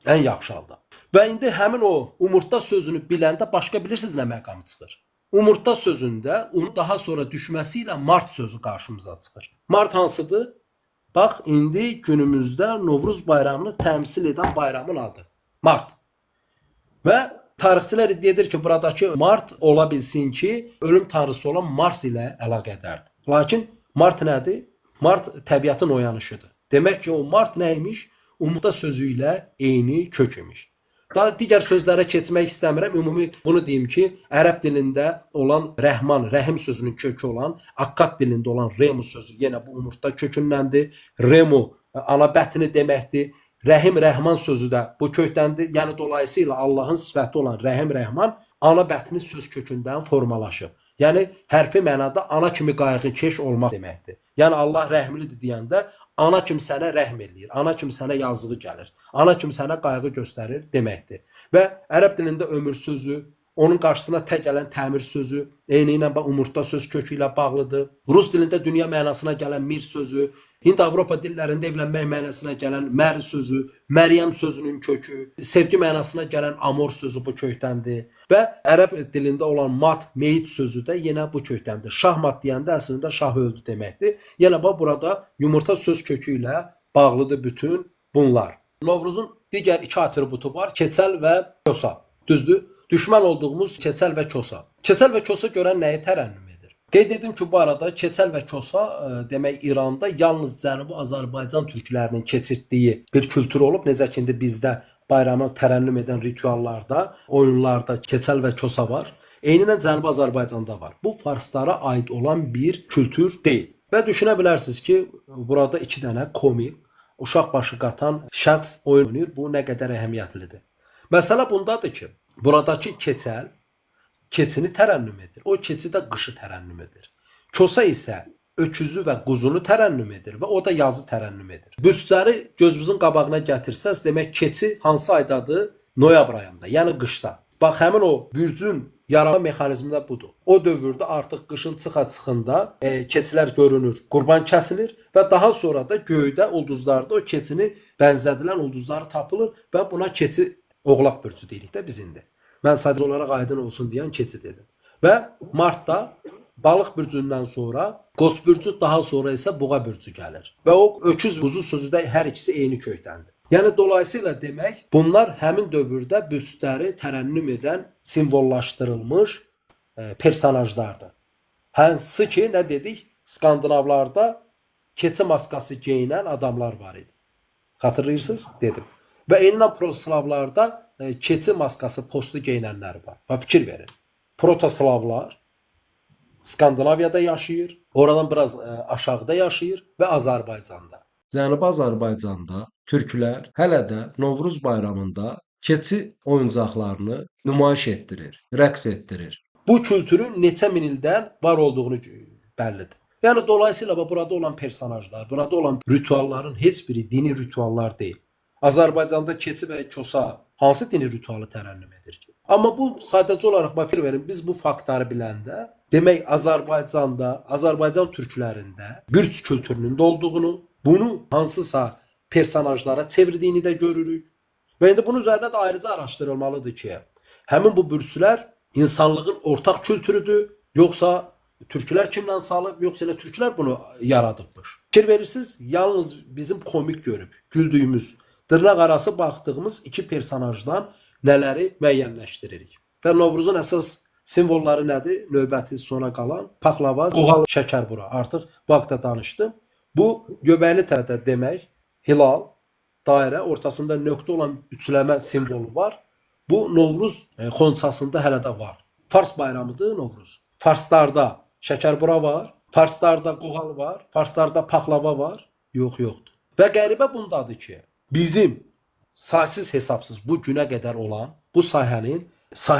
Ən yaxşı halda. Və indi həmin o umurtda sözünü biləndə başqa bilirsiniz nə məqamı çıxır? Umurtda sözündə onun daha sonra düşməsi ilə mart sözü qarşımıza çıxır. Mart hansıdır? Bax, indi günümüzdə Novruz bayramını təmsil edən bayramın adı Mart. Və tarixçilər iddia edir ki, buradakı Mart ola bilsin ki, ölüm tanrısı olan Mars ilə əlaqədardır. Lakin Mart nədir? Mart təbiətin oyanışıdır. Demək ki, o Mart nəymiş? Umudda sözü ilə eyni kök imiş. Daha digər sözlərə keçmək istəmirəm. Ümumi bunu deyim ki, ərəb dilində olan Rəhman, Rəhim sözünün kökü olan, Akkad dilində olan Remus sözü yenə bu umurtda kökündəndir. Remu ana bətni deməkdir. Rəhim, Rəhman sözü də bu kökdəndir. Yəni dolayısıyla Allahın sifəti olan Rəhim, Rəhman ana bətni söz kökündən formalaşıb. Yəni hərfi mənada ana kimi qayğıkeş olmaq deməkdir. Yəni Allah rəhmlidir deyəndə ana kim sənə rəhm eləyir, ana kim sənə yazığı gəlir, ana kim sənə qayğı göstərir deməkdir. Və ərəb dilində ömür sözü, onun qarşısına tək gələn təmir sözü, eyni ilə umurtda söz kökü ilə bağlıdır. Rus dilində dünya mənasına gələn mir sözü, Hind-Avropa dillərində evlənmək mənasına gələn mər sözü, Məryəm sözünün kökü, sevgi mənasına gələn amor sözü bu kökdəndir. Və ərəb dilində olan mat, meyit sözü də yenə bu kökdəndir. Şahmat deyəndə əslində şah öldü deməkdir. Yenə bax burada yumurta söz kökü ilə bağlıdır bütün bunlar. Novruzun digər iki atributu var, keçəl və kosa. Düzdür? Düşmən olduğumuz keçəl və kosa. Keçəl və kosa görən nəyi tərənnüm edir? Qeyd edim ki, bu arada keçəl və kosa demək İranda yalnız Cənubi Azərbaycan türklərinin keçirtdiyi bir kültür olub. Necə ki, indi bizdə bayramı tərənnüm edən rituallarda, oyunlarda keçəl və kosa var. Eynən Cənubi Azərbaycanda var. Bu farslara aid olan bir kültür deyil. Və düşünə bilərsiniz ki, burada iki dənə komik, uşaq başı qatan şəxs oyun oynayır. Bu nə qədər əhəmiyyətlidir. Məsələ bundadır ki, buradakı keçəl keçini tərənnüm edir. O keçi də qışı tərənnüm edir. Kosa isə öküzü və quzunu tərənnüm edir və o da yazı tərənnüm edir. Bürcləri gözümüzün qabağına gətirsəz, demək keçi hansı aydadır? Noyabr ayında, yəni qışda. Bax, həmin o bürcün yaranma mexanizmi də budur. O dövrdə artıq qışın çıxa-çıxında keçilər görünür, qurban kəsilir və daha sonra da göydə, ulduzlarda o keçini bənzədilən ulduzları tapılır və buna keçi oğlaq bürcü deyirik də biz indi. Mən sadəcə olaraq aydın olsun deyən keçid edim. Və martda balıq bürcündən sonra qoç bürcü, daha sonra isə buğa bürcü gəlir. Və o öküz quzu sözü də hər ikisi eyni kökdəndir. Yəni dolayısıyla demək, bunlar həmin dövrdə bürcləri tərənnüm edən simvollaşdırılmış personajlardır. Hansı ki, nə dedik? Skandinavlarda keçi maskası geyinən adamlar var idi. Xatırlayırsınız? Dedim. Və eynən proslavlarda keçi maskası postu geyinənlər var. Və fikir verin. Protoslavlar Skandinaviyada yaşayır, oradan biraz aşağıda yaşayır və Azərbaycanda. Cənubi Azərbaycanda türklər hələ də Novruz bayramında keçi oyuncaqlarını nümayiş etdirir, rəqs etdirir. Bu kültürün neçə min ildən var olduğunu bəllidir. Yəni dolayısıyla burada olan personajlar, burada olan ritualların heç biri dini rituallar deyil. Azərbaycanda keçi və kosa hansı dini ritualı tərənnüm edir ki? Amma bu sadəcə olaraq fikir verin, biz bu faktları biləndə, demək Azərbaycanda, Azərbaycan türklərində bürc kültürünün də olduğunu, bunu hansısa personajlara çevirdiyini də görürük. Və indi bunun üzərində də ayrıca araşdırılmalıdır ki, həmin bu bürclər insanlığın ortaq kültürüdür, yoxsa türklər kimdən salıb, yoxsa elə türklər bunu yaradıbmış. Fikir verirsiniz, yalnız bizim komik görüb, güldüyümüz, dırnaq arası baxdığımız iki personajdan nələri müəyyənləşdiririk. Və Novruzun əsas simvolları nədir? Növbəti sona qalan paxlava, qoğal, şəkərbura. Artıq bu haqda danışdım. Bu göbəkli tərəfdə demək, hilal, dairə, ortasında nöqtə olan üçləmə simvolu var. Bu Novruz xonçasında hələ də var. Fars bayramıdır Novruz. Farslarda şəkərbura var, Farslarda qoğal var, Farslarda paxlava var. Yoxdur. Və qəribə bundadır ki, bizim saysız hesabsız bu günə qədər olan bu sahə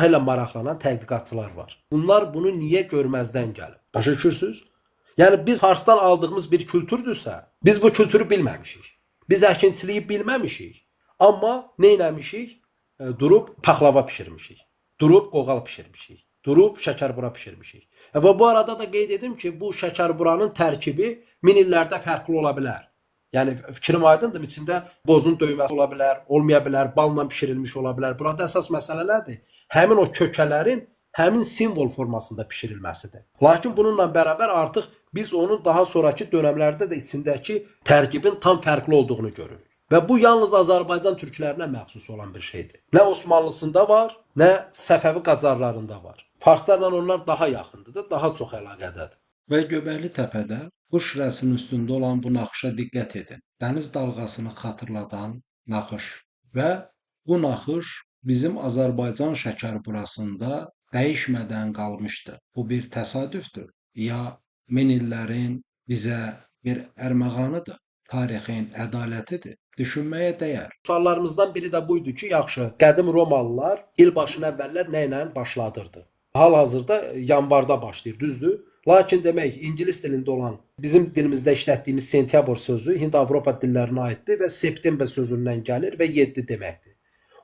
ilə maraqlanan tədqiqatçılar var. Bunlar bunu niyə görməzdən gəlib? Başa düşürsünüz? Yəni biz Farsdan aldığımız bir kültürdürsə, biz bu kültürü bilməmişik. Biz əkinçiliyi bilməmişik. Amma nə etmişik? Durub paxlava bişirmişik. Durub qoğal bişirmişik. Durub şəkərbura bişirmişik. Və bu arada da qeyd edim ki, bu şəkərburanın tərkibi min illərdə fərqli ola bilər. Yəni fikrim aydındır, içində qozun döyməsi ola bilər, olmaya bilər, balla bişirilmiş ola bilər. Burada əsas məsələ nədir? Həmin o kökələrin həmin simvol formasında bişirilməsidir. Lakin bununla bərabər artıq biz onun daha sonraki dönemlərdə də içindəki tərkibin tam fərqli olduğunu görürük. Və bu yalnız Azərbaycan türklərinə məxsus olan bir şeydir. Nə Osmanlısında var, nə Səfəvi Qacarlarında var. Farslarla onlar daha yaxındır, daha çox əlaqədədir. Və Göbəkli Təpədə quş rəsminin üstündə olan bu naxışa diqqət edin. Dəniz dalğasını xatırladan naxış. Və bu naxış bizim Azərbaycan şəkərburasında dəyişmədən qalmışdı. Bu bir təsadüfdür, ya min illərin bizə bir ərməğanıdır, tarixin ədalətidir. Düşünməyə dəyər. Suallarımızdan biri də buydu ki, yaxşı, qədim Romalılar il başına əvvəllər nə ilə başladırdı? Hal-hazırda yanvarda başlayır, düzdür? Lakin demək, İngilis dilində olan, bizim dilimizdə işlətdiyimiz sentyabr sözü Hind-Avropa dillərinə aiddir və september sözündən gəlir və 7 deməkdir.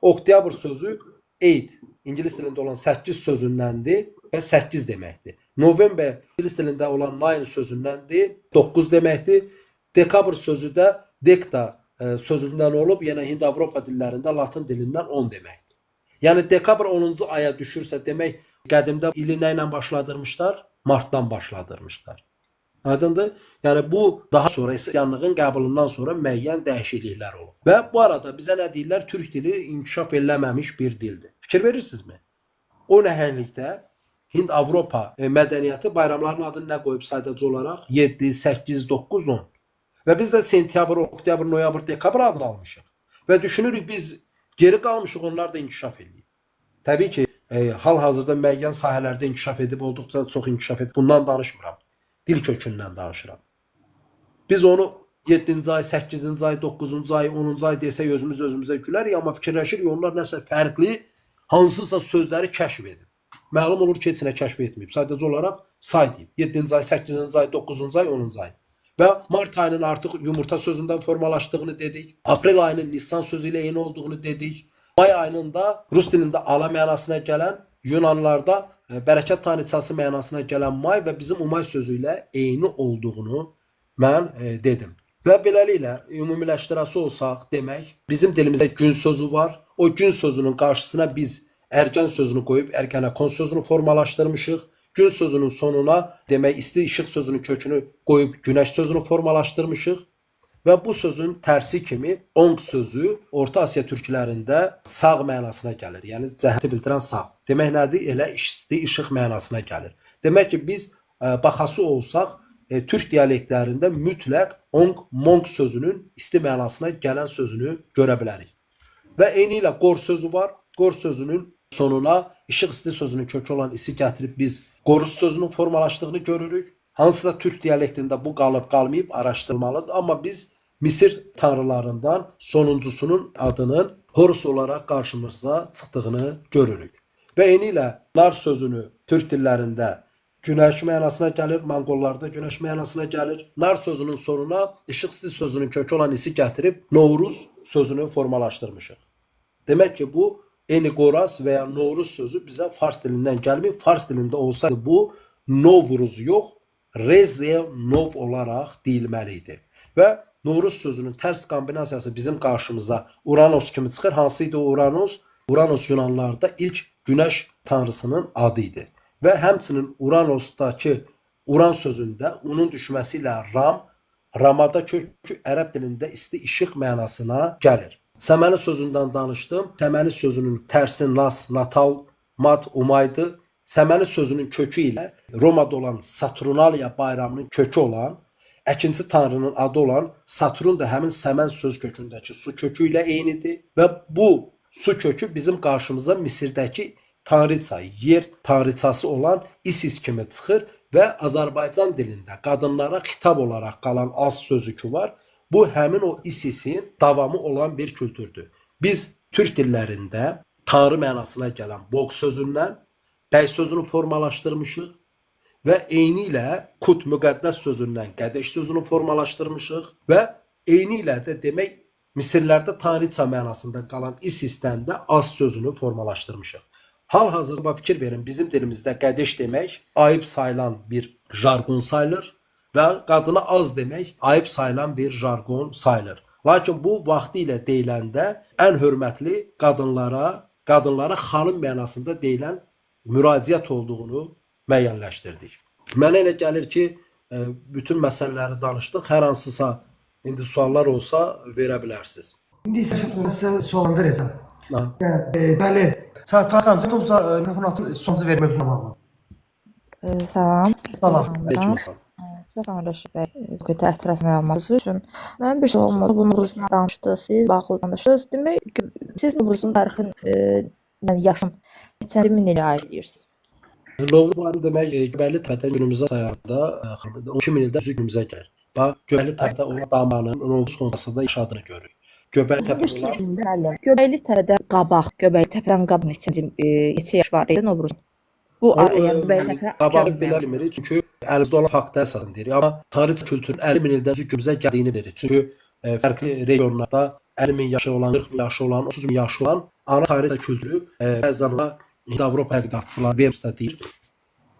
Oktyabr sözü 8, İngilis dilində olan 8 sözündəndir və 8 deməkdir. November İngilis dilində olan 9 sözündəndir, 9 deməkdir. Dekabr sözü də dekta sözündən olub, yəni Hind-Avropa dillərində Latın dilindən 10 deməkdir. Yəni dekabr 10-cu aya düşürsə demək, qədimdə ili nə ilə başladırmışlar? Martdan başladırmışlar. Aydındır? Yəni bu daha sonra Hristiyanlığın qəbulundan sonra müəyyən dəyişikliklər olub. Və bu arada bizə nə deyirlər? Türk dili inkişaf eləməmiş bir dildir. Fikir verirsinizmi? O nəhənglikdə Hind-Avropa mədəniyyəti bayramların adını nə qoyub sadəcə olaraq? 7, 8, 9, 10. Və biz də sentyabr, oktyabr, noyabr, dekabr adını almışıq. Və düşünürük biz geri qalmışıq, onlar da inkişaf edir. Təbii ki, hal-hazırda müəyyən sahələrdə inkişaf edib, olduqca çox inkişaf edib. Bundan danışmıram. Dil kökündən danışıram. Biz onu 7-ci ay, 8-ci ay, 9-cu ay, 10-cu ay desək özümüzə gülərik, amma fikirləşirik onlar nəsə fərqli hansısa sözləri kəşf edib. Məlum olur ki, heç nə kəşf etməyib. Sadəcə olaraq say deyib. 7-ci ay, 8-ci ay, 9-cu ay, 10-cu ay. Və mart ayının artıq yumurta sözündən formalaşdığını dedik. Aprel ayının Nisan sözü ilə eyni olduğunu dedik. May ayının da Rus dilində ala mənasına gələn, Yunanlarda bərəkət tanrıçası mənasına gələn may və bizim umay sözü ilə eyni olduğunu mən dedim. Və beləliklə ümumiləşdirəsi olsaq demək, bizim dilimizdə gün sözü var. O gün sözünün qarşısına biz ərgən sözünü qoyub ərgənəkon sözünü formalaşdırmışıq. Gün sözünün sonuna demək isti işıq sözünün kökünü qoyub günəş sözünü formalaşdırmışıq. Və bu sözün tərsi kimi onq sözü Orta Asiya türklərində sağ mənasına gəlir. Yəni cəhəti bildirən sağ. Demək nədir? Elə isti işıq mənasına gəlir. Demək ki biz baxası olsaq türk dialektlərində mütləq onq, monq sözünün isti mənasına gələn sözünü görə bilərik. Və eyni ilə qor sözü var. Qor sözünün sonuna işıq isti sözünün kökü olan isi gətirib biz qorus sözünün formalaşdığını görürük. Hansısa türk dialektində bu qalıb qalmayıb araşdırılmalıdır. Amma biz Misir tanrılarından sonuncusunun adının Horus olaraq qarşımıza çıxdığını görürük. Və eyni ilə nar sözünü türk dillərində günəş mənasına gəlir, Monqollarda günəş mənasına gəlir. Nar sözünün sonuna işıq isti sözünün kökü olan isi gətirib Novruz sözünü formalaşdırmışıq. Demək ki bu Eni-Qoraz və ya Novruz sözü bizə fars dilindən gəlmir. Fars dilində olsaydı bu Novruz yox, Rez-Nov olaraq deyilməli idi. Və Novruz sözünün tərs kombinasiyası bizim qarşımıza Uranos kimi çıxır. Hansı idi o Uranos? Uranos Yunanlarda ilk günəş tanrısının adı idi. Və həmçinin Uranosdakı Uran sözündə onun düşməsi ilə Ram, Ramada kökü ərəb dilində isti işıq mənasına gəlir. Səməni sözündən danışdım. Səməni sözünün tərsi Nas, Natal, Mat, Umaydı. Səməni sözünün kökü ilə Romada olan Saturnalia bayramının kökü olan, əkinci tanrının adı olan Saturn da həmin səmən söz kökündəki su kökü ilə eynidir. Və bu su kökü bizim qarşımıza Misirdəki tanrıça, yer tanrıçası olan Isis kimi çıxır və Azərbaycan dilində qadınlara xitab olaraq qalan az sözü var. Bu həmin o Isisin davamı olan bir kültürdür. Biz türk dillərində tanrı mənasına gələn Bog sözündən bəy sözünü formalaşdırmışıq və eyni ilə Kut müqəddəs sözündən Qədeş sözünü formalaşdırmışıq və eyni ilə də demək Misirlərdə tanrıça mənasında qalan Isisdən də az sözünü formalaşdırmışıq. Hal-hazırda fikir verin, bizim dilimizdə Qədeş demək ayıb sayılan bir jargon sayılır və qadına az demək ayıb sayılan bir jargon sayılır. Lakin bu vaxtı ilə deyiləndə ən hörmətli qadınlara xanım mənasında deyilən müraciət olduğunu müəyyənləşdirdik. Mənə elə gəlir ki, bütün məsələləri danışdıq. Hər hansısa indi suallar olsa verə bilərsiniz. İndi sizə sualını verəcəm. Ha. Bəli. Tarxan, sən olsa mikrofonu açın, sualınızı vermək üçün bağlı. Salam. Salam. Aleykümselam. Salam Rəşid bəy. Qıta ətrafına almaq üçün. Mənim bir sualım oldu. Bunu Novruzla danışdınız, siz bağlı danışdınız. Demək, siz Novruzun tarixini, yaşın neçənci min ilə ayırırsınız? Novruz bayramı demək Göbəkli Təpədən günümüzə sayanda 2000 ildə üzü günümüzə gəlir. Bax, Göbəkli Təpədə olan damanın Novruz xonasında yaşadığını görürük. Göbəkli Təpədə olan Göbəkli Təpədən qabaq, Göbəkli Təpədən qabaq neçə yaş var idi Novruzun? Bu yəni Göbəkli Təpə qabağı bilə bilmirik, çünki əlimizdə olan faktə əsasən deyirik. Amma tarix kültürün 50 min ildən üzü günümüzə gəldiyini bilirik. Çünki fərqli regionlarda 50 min yaşı olan, 40 min yaşı olan, 30 min yaşı olan ana tarix kültürü bəzən Avropa tədqiqatçıları Venusda deyir.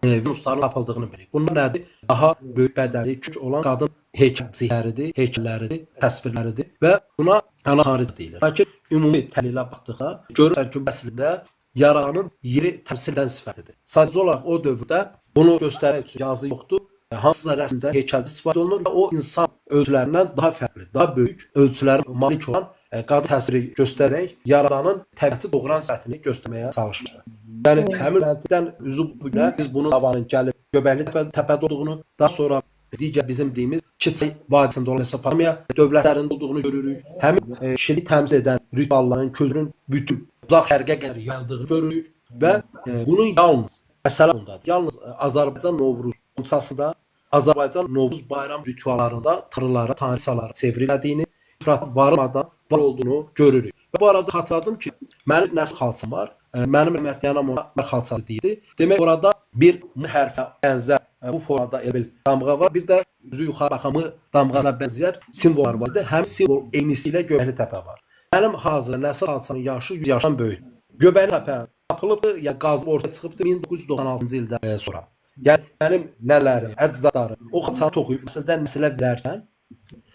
Venusların tapıldığını bilirik. Bunlar nədir? Daha böyük bədənli, kök olan qadın heykəlləridir, təsvirləridir və buna ana tarix deyilir. Lakin ümumi təhlilə baxdıqda görürsən ki, əslində yaranın yeri təmsildən sifətidir. Sadəcə olaraq o dövrdə bunu göstərmək üçün yazı yoxdur. Hansısa rəsmdə heykəldə istifadə olunur və o insan ölçülərindən daha fərqli, daha böyük ölçülərə malik olan qadın təsviri göstərərək yaradanın təbiəti doğuran sətini göstərməyə çalışmışlar. Yəni həmin məntiqdən üzü bu günə biz bunun davanın gəlib Göbəkli Təpədə olduğunu, daha sonra digər bizim deyimiz Kiçay vadisində olan Mesopotomiya dövlətlərində olduğunu görürük. Həmin kişilik təmsil edən ritualların, kültürün bütün uzaq şərqə qədər yayıldığını görürük və bunun yalnız məsələ bundadır. Yalnız Azərbaycan Novruz qonsasında Azərbaycan Novruz bayram rituallarında tanrılara, tanrısalara çevrilədiyini, ifrat varmadan var olduğunu görürük. Və bu arada xatırladım ki, mənim nəsil xalçam var. Mənim rəhmətli anam ona xalçası deyildi. Demək orada bir M hərfə bənzər bu formada elə bil damğa var. Bir də üzü yuxarı baxan M damğana bənzər simvollar var idi. Həmin simvol eynisi ilə Göbəkli Təpə var. Mənim hazır nəsil xalçamın yaşı 100 yaşdan böyükdür. Göbəkli Təpə tapılıbdı, yəni qazılıb ortaya çıxıbdı 1996-cı ildən sonra. Yəni mənim nələrim, əcdadlarım o xalçanı toxuyub nəsildən nəsilə bilərkən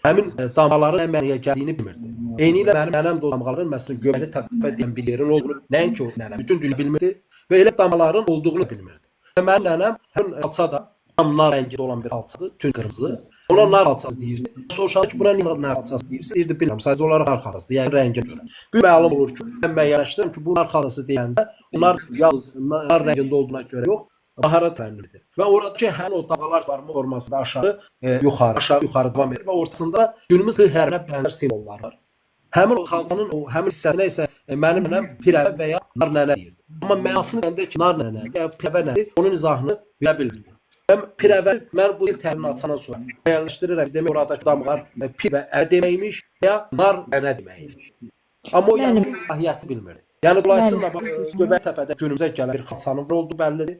həmin damğaların nə mənəyə gəldiyini bilmirdi. Eynilə mənim nənəm də o damğaların məsələn Göbəkli Təpə deyən bir yerin olduğunu, nəinki o nənəm, bütün dünya bilmirdi və elə damğaların olduğunu bilmirdi. Və mənim nənəm həmin xalça da nar rəngində olan bir xalçadır, tünd qırmızı. Ona nar xalçası deyirdi. Soruşan ki, buna niyə nar xalçası deyirsə, deyirdi bilmirəm, sadəcə olaraq nar xalçası, yəni rəngə görə. Bu məlum olur ki, mən müəyyənləşdirdim ki, bu nar xalçası deyəndə bunlar yalnız nar rəngində olduğuna görə yox, baharat rəngidir. Və oradakı həmin o dağlar barmaq formasında aşağı yuxarı davam edir və ortasında günümüz hərfinə bənzər simvollar var. Həmin o xalçanın o həmin hissəsinə isə mənim nənəm pirəvə və ya nar nənə deyirdi. Amma mənasını deyəndə ki, nar nənə və ya pirəvə nədir, onun izahını bilə bilmirdim. Pirəvə, mən bu dil tərimini açandan sonra müəyyənləşdirirəm, demək oradakı damğalar pirəvə deməkmiş və ya nar nənə deməkmiş. Amma o yəni mahiyyəti bilmirdi. Yəni dolayısıyla Göbəkli Təpədə günümüzə gələn bir xalçanın var olduğu bəllidir.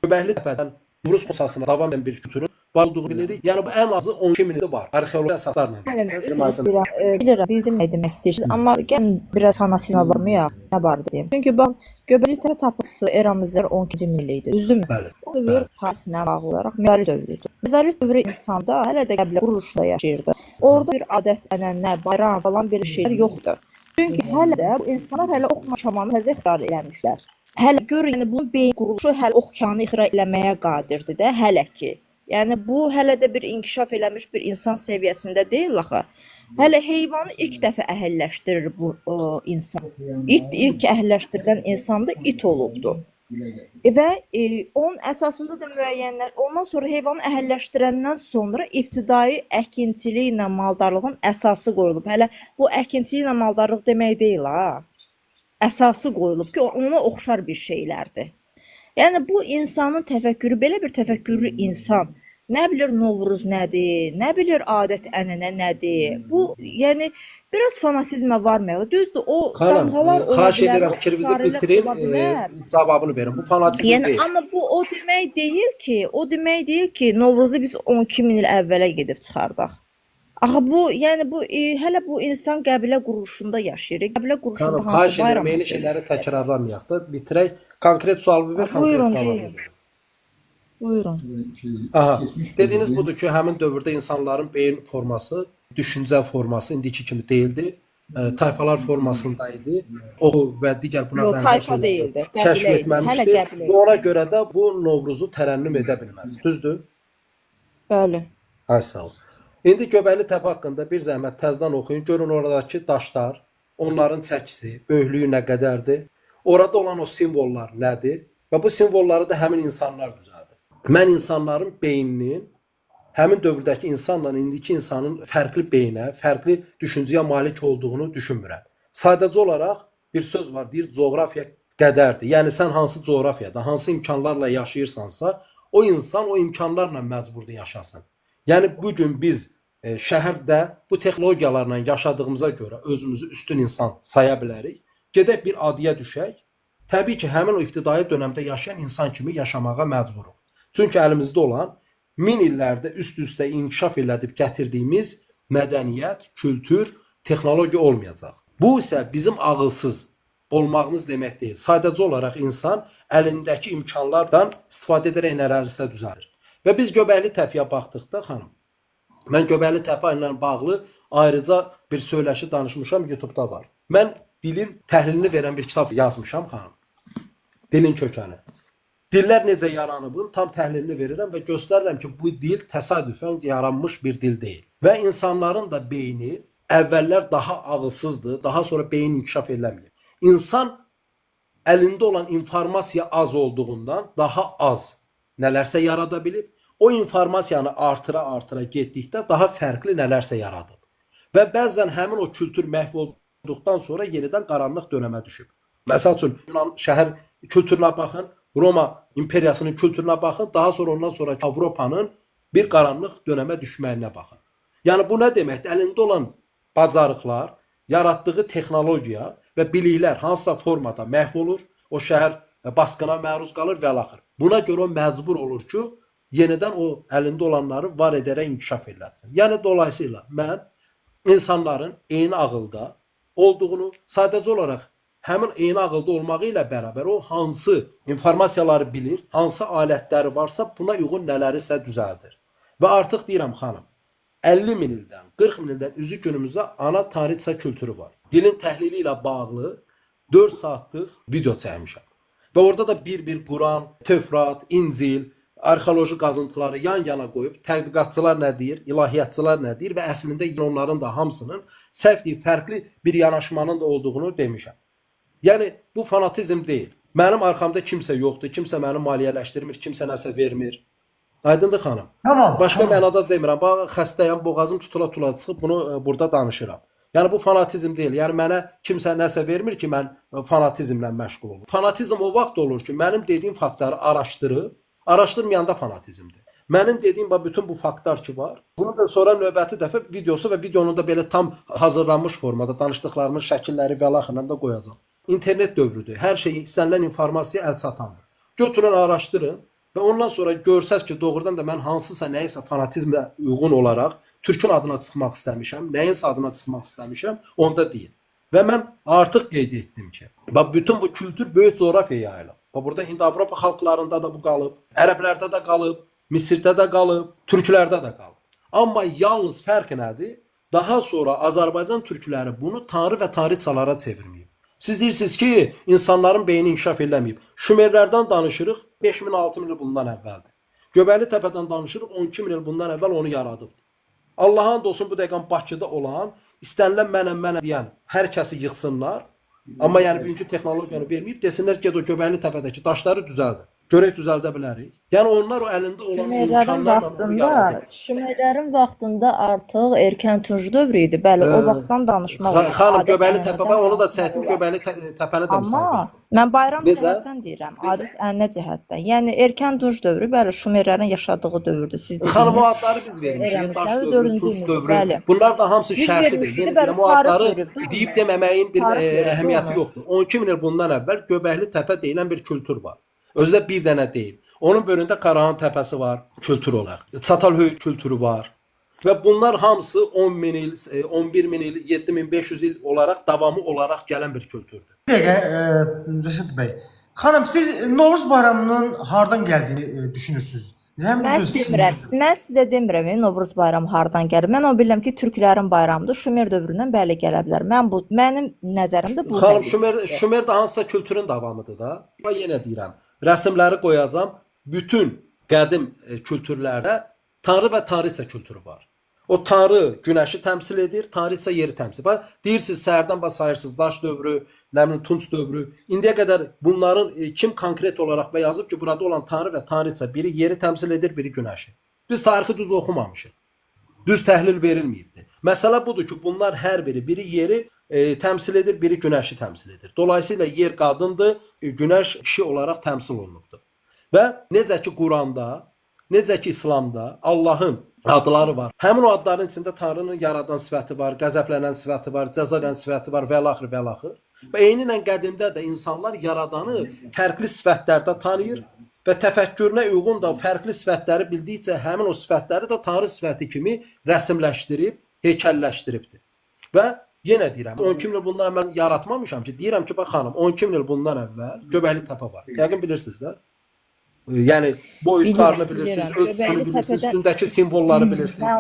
Göbəkli Təpədən Novruz xonsasına davam edən bir kültürün var olduğunu bilirik. Yəni bu ən azı 12 min ildir var. Arxeoloji əsaslarla. Bilirəm, bildim nə demək istəyirsiniz. Amma gəlin biraz fanatizmə varmı ya? Nə barədə deyim? Çünki bax Göbəkli Təpə tapıntısı eramızda 12-ci minli idi. Düzdürmü? Bəli. O dövr tarixinə bağlı olaraq mezolit dövrüdür. Mezolit dövrü insanda hələ də qəbilə quruluşunda yaşayırdı. Orada bir adət, ənənə, bayram falan bir şeylər yoxdur. Çünki hələ də bu insanlar hələ oxuma şamanı təzə ixrar eləmişlər. Hələ gör, yəni bunun beyin quruluşu hələ oxuyanı ixra eləməyə qadirdir də, hələ ki. Yəni bu hələ də bir inkişaf eləmiş bir insan səviyyəsində deyil axı. Hələ heyvanı ilk dəfə əhəlləşdirir bu insan. İlk əhəlləşdirilən insan da it olubdu. Və onun əsasında da müəyyənlər, ondan sonra heyvanı əhəlləşdirəndən sonra ibtidai əkinçiliklə maldarlığın əsası qoyulub. Hələ bu əkinçiliklə maldarlıq demək deyil ha. Əsası qoyulub ki, ona oxşar bir şeylərdir. Yəni bu insanın təfəkkürü, belə bir təfəkkürlü insan nə bilir Novruz nədir, nə bilir adət ənənə nədir. Bu, yəni biraz fanatizmə varmıyor. Düzdür, o damğalar ola bilər. Xahiş edirəm, fikrinizi bitirin, cavabını verin. Bu fanatizm yəni, deyil. Amma bu o demək deyil ki, Novruzu biz 12 min il əvvələ gedib çıxardaq. Axı bu, yəni bu hələ bu insan qəbilə quruluşunda yaşayır. Qəbilə quruluşunda hansı xahiş edirəm, bayram? eyni şeyləri təkrarlamayaq da, bitirək. Konkret sualımı ver, konkret cavabını ver. Buyurun. Aha, dediyiniz budur ki, həmin dövrdə insanların beyin forması, düşüncə forması indiki kimi deyildi. Tayfalar formasında idi. O və digər buna bənzər şeylər kəşf etməmişdi. Və ona görə də bu Novruzu tərənnüm edə bilməz. Düzdür? Bəli. Ay sağ ol. İndi Göbəkli Təpə haqqında bir zəhmət təzədən oxuyun. Görün oradakı daşlar, onların çəkisi, böyüklüyü nə qədərdir? Orada olan o simvollar nədir? Və bu simvolları da həmin insanlar düzəldir. Mən insanların beyninin həmin dövrdəki insanla indiki insanın fərqli beynə, fərqli düşüncəyə malik olduğunu düşünmürəm. Sadəcə olaraq bir söz var, deyir coğrafiya qədərdir. Yəni sən hansı coğrafiyada, hansı imkanlarla yaşayırsansa, o insan o imkanlarla məcburdur yaşasın. Yəni bugün biz şəhərdə bu texnologiyalarla yaşadığımıza görə özümüzü üstün insan saya bilərik. Gedək bir adıya düşək. Təbii ki, həmin o ibtidai dövrdə yaşayan insan kimi yaşamağa məcburuq. Çünki əlimizdə olan 1000 illərdə üst-üstə inkişaf elədib gətirdiyimiz mədəniyyət, kültür, texnologiya olmayacaq. Bu isə bizim ağılsız olmağımız demək deyil. Sadəcə olaraq insan əlindəki imkanlardan istifadə edərək nələrsə düzəlir. Və biz Göbəkli Təpəyə baxdıqda, xanım, mən Göbəkli Təpə ilə bağlı ayrıca bir söyləşi danışmışam, YouTube-da var. Mən dilin təhlilini verən bir kitab yazmışam, xanım. Dilin kökəni. Dillər necə yaranıbın tam təhlilini verirəm və göstərirəm ki, bu dil təsadüfən yaranmış bir dil deyil. Və insanların da beyni əvvəllər daha ağılsızdır, daha sonra beyin inkişaf eləmir. İnsan əlində olan informasiya az olduğundan daha az nələrsə yarada bilib, o informasiyanı artıra getdikdə daha fərqli nələrsə yaradıb. Və bəzən həmin o kültür məhv olduqdan sonra yenidən qaranlıq dönəmə düşüb. Məsəl üçün Yunan şəhər kültürünə baxın, Roma imperiyasının kültürünə baxın, daha sonra ondan sonra Avropanın bir qaranlıq dönəmə düşməyinə baxın. Yəni bu nə deməkdir? Əlində olan bacarıqlar, yaratdığı texnologiya və biliklər hansısa formada məhv olur, o şəhər basqına məruz qalır və axır. Buna görə o məcbur olur ki, yenidən o əlində olanları var edərək inkişaf eləsin. Yəni dolayısıyla mən insanların eyni ağılda olduğunu, sadəcə olaraq həmin eyni ağılda olmağı ilə bərabər o hansı informasiyaları bilir, hansı alətləri varsa buna uyğun nələrisə düzəldir. Və artıq deyirəm xanım, 50 min ildən, 40 min ildən üzü günümüzdə ana tarixçə kültürü var. Dilin təhlili ilə bağlı 4 saatlıq video çəkmişəm. Və orada da bir Quran, Tövrat, İncil, arxeoloji qazıntıları yan-yana qoyub tədqiqatçılar nə deyir, ilahiyyatçılar nə deyir və əslində onların da hamısının səhv deyib fərqli bir yanaşmanın da olduğunu demişəm. Yəni bu fanatizm deyil. Mənim arxamda kimsə yoxdur, kimsə məni maliyyələşdirmir, kimsə nəsə vermir. Aydındır xanım. Tamam. Başqa mənada demirəm. Bax xəstəyəm, boğazım tutula-tutula çıxıb bunu burada danışıram. Yəni bu fanatizm deyil. Yəni mənə kimsə nəsə vermir ki, mən fanatizmlə məşğul olum. Fanatizm o vaxt olur ki, mənim dediyim faktları araşdırıb, araşdırmayanda fanatizmdir. Mənim dediyim bütün bu faktlar ki var. Bunu da sonra növbəti dəfə videosu və videonun da belə tam hazırlanmış formada danışdıqlarımız şəkilləri və laxırla da qoyacağam. İnternet dövrüdür. Hər şey istənilən informasiya əl çatandır. Götürün, araşdırın və ondan sonra görsəz ki, doğrudan da mən hansısa nəyisə fanatizmlə uyğun olaraq Türkün adına çıxmaq istəmişəm, nəyinsə adına çıxmaq istəmişəm, onda deyil. Və mən artıq qeyd etdim ki, bütün bu kültür böyük coğrafiyaya yayılıb. Burada Hind-Avropa xalqlarında da bu qalıb, ərəblərdə də qalıb, Misirdə də qalıb, türklərdə də qalıb. Amma yalnız fərqi nədir? Daha sonra Azərbaycan türkləri bunu tanrı və tanrıçalara çevirməyib. Siz deyirsiniz ki, insanların beyni inkişaf eləməyib. Şumerlərdən danışırıq, 5000-6000 il bundan əvvəldir. Göbəkli Təpədən danışırıq, 12000 il bundan əvvəl onu yaradıbdır. Allah'ın olsun bu dəqiqə Bakıda olan, istənilən mənəm deyən hər kəsi yıxsınlar. Amma yəni bugünkü texnologiyanı verməyib, desinlər ki, o Göbəkli Təpədəki daşları düzəldir. Görək düzəldə bilərik. Yəni onlar o əlində olan imkanlarla bunu yaradır. Şumerlərin vaxtında artıq erkən tunc dövrü idi. Bəli, o vaxtdan danışmaq olar. Xanım, Göbəkli Təpə, onu da çəkdim, Göbəkli Təpəni də misal Amma mən bayram cəhətdən deyirəm, adət-ənənə cəhətdən. Yəni erkən tunc dövrü, bəli, Şumerlərin yaşadığı dövrdür. Siz dediniz. Xanım, o adları biz vermişik. Daş dövrü, tunc dövrü. Bunlar da hamısı şərtidir. Yəni o adları deyib deməməyin bir əhəmiyyəti yoxdur. 12000 il bundan əvvəl Göbəkli Təpə deyilən bir kültür var. Özü də bir dənə deyil. Onun bölündə Karahan Təpəsi var, kültür olaraq. Çatalhöyük kültürü var. Və bunlar hamısı 10.000 il, 11.000 il, 7500 il olaraq davamı olaraq gələn bir kültürdür. Bir dəqiqə, Rəşid bəy. Xanım, siz Novruz bayramının hardan gəldiyini düşünürsünüz? Mən sizə demirəm, Novruz bayramı hardan gəlir. Mən o bilirəm ki, türklərin bayramıdır. Şumer dövründən bəli gələ bilər. Mənim nəzərimdə bu. Xanım, Şumer də hansısa kültürün davamıdır da. Yenə deyirəm, rəsmləri qoyacam. Bütün qədim kültürlərdə Tanrı və tanrıça kültürü var. O tanrı günəşi təmsil edir, tanrıça yeri təmsil edir. Bax, deyirsiniz səhərdən baş sayırsınız daş dövrü, nə bilim tunç dövrü. İndiyə qədər bunların kim konkret olaraq və yazıb ki, burada olan tanrı və tanrıça biri yeri təmsil edir, biri günəşi. Biz tarixi düz oxumamışıq. Düz təhlil verilməyibdir. Məsələ budur ki, bunlar hər biri yeri təmsil edir, biri günəşi təmsil edir. Dolayısıyla yer qadındır, günəş kişi olaraq təmsil olunubdur. Və necə ki Quranda, necə ki İslamda Allahın adları var. Həmin o adların içində Tanrının yaradan sifəti var, qəzəblənən sifəti var, cəza edən sifəti var və laxır və laxır. Və eyninlə qədimdə də insanlar yaradanı fərqli sifətlərdə tanıyır və təfəkkürünə uyğun da fərqli sifətləri bildikcə həmin o sifətləri də Tanrı sifəti kimi rəsmləşdirib, heykəlləşdiribdir. Və yenə deyirəm, 12 min il bundan əvvəl yaratmamışam ki, deyirəm ki, bax xanım, 12 min il bundan əvvəl Göbəkli Təpə var. Yəqin bilirsiniz də. Yəni boyutlarını bilirsiniz, ölçüsünü bilirsiniz, üstündəki simvolları bilirsiniz.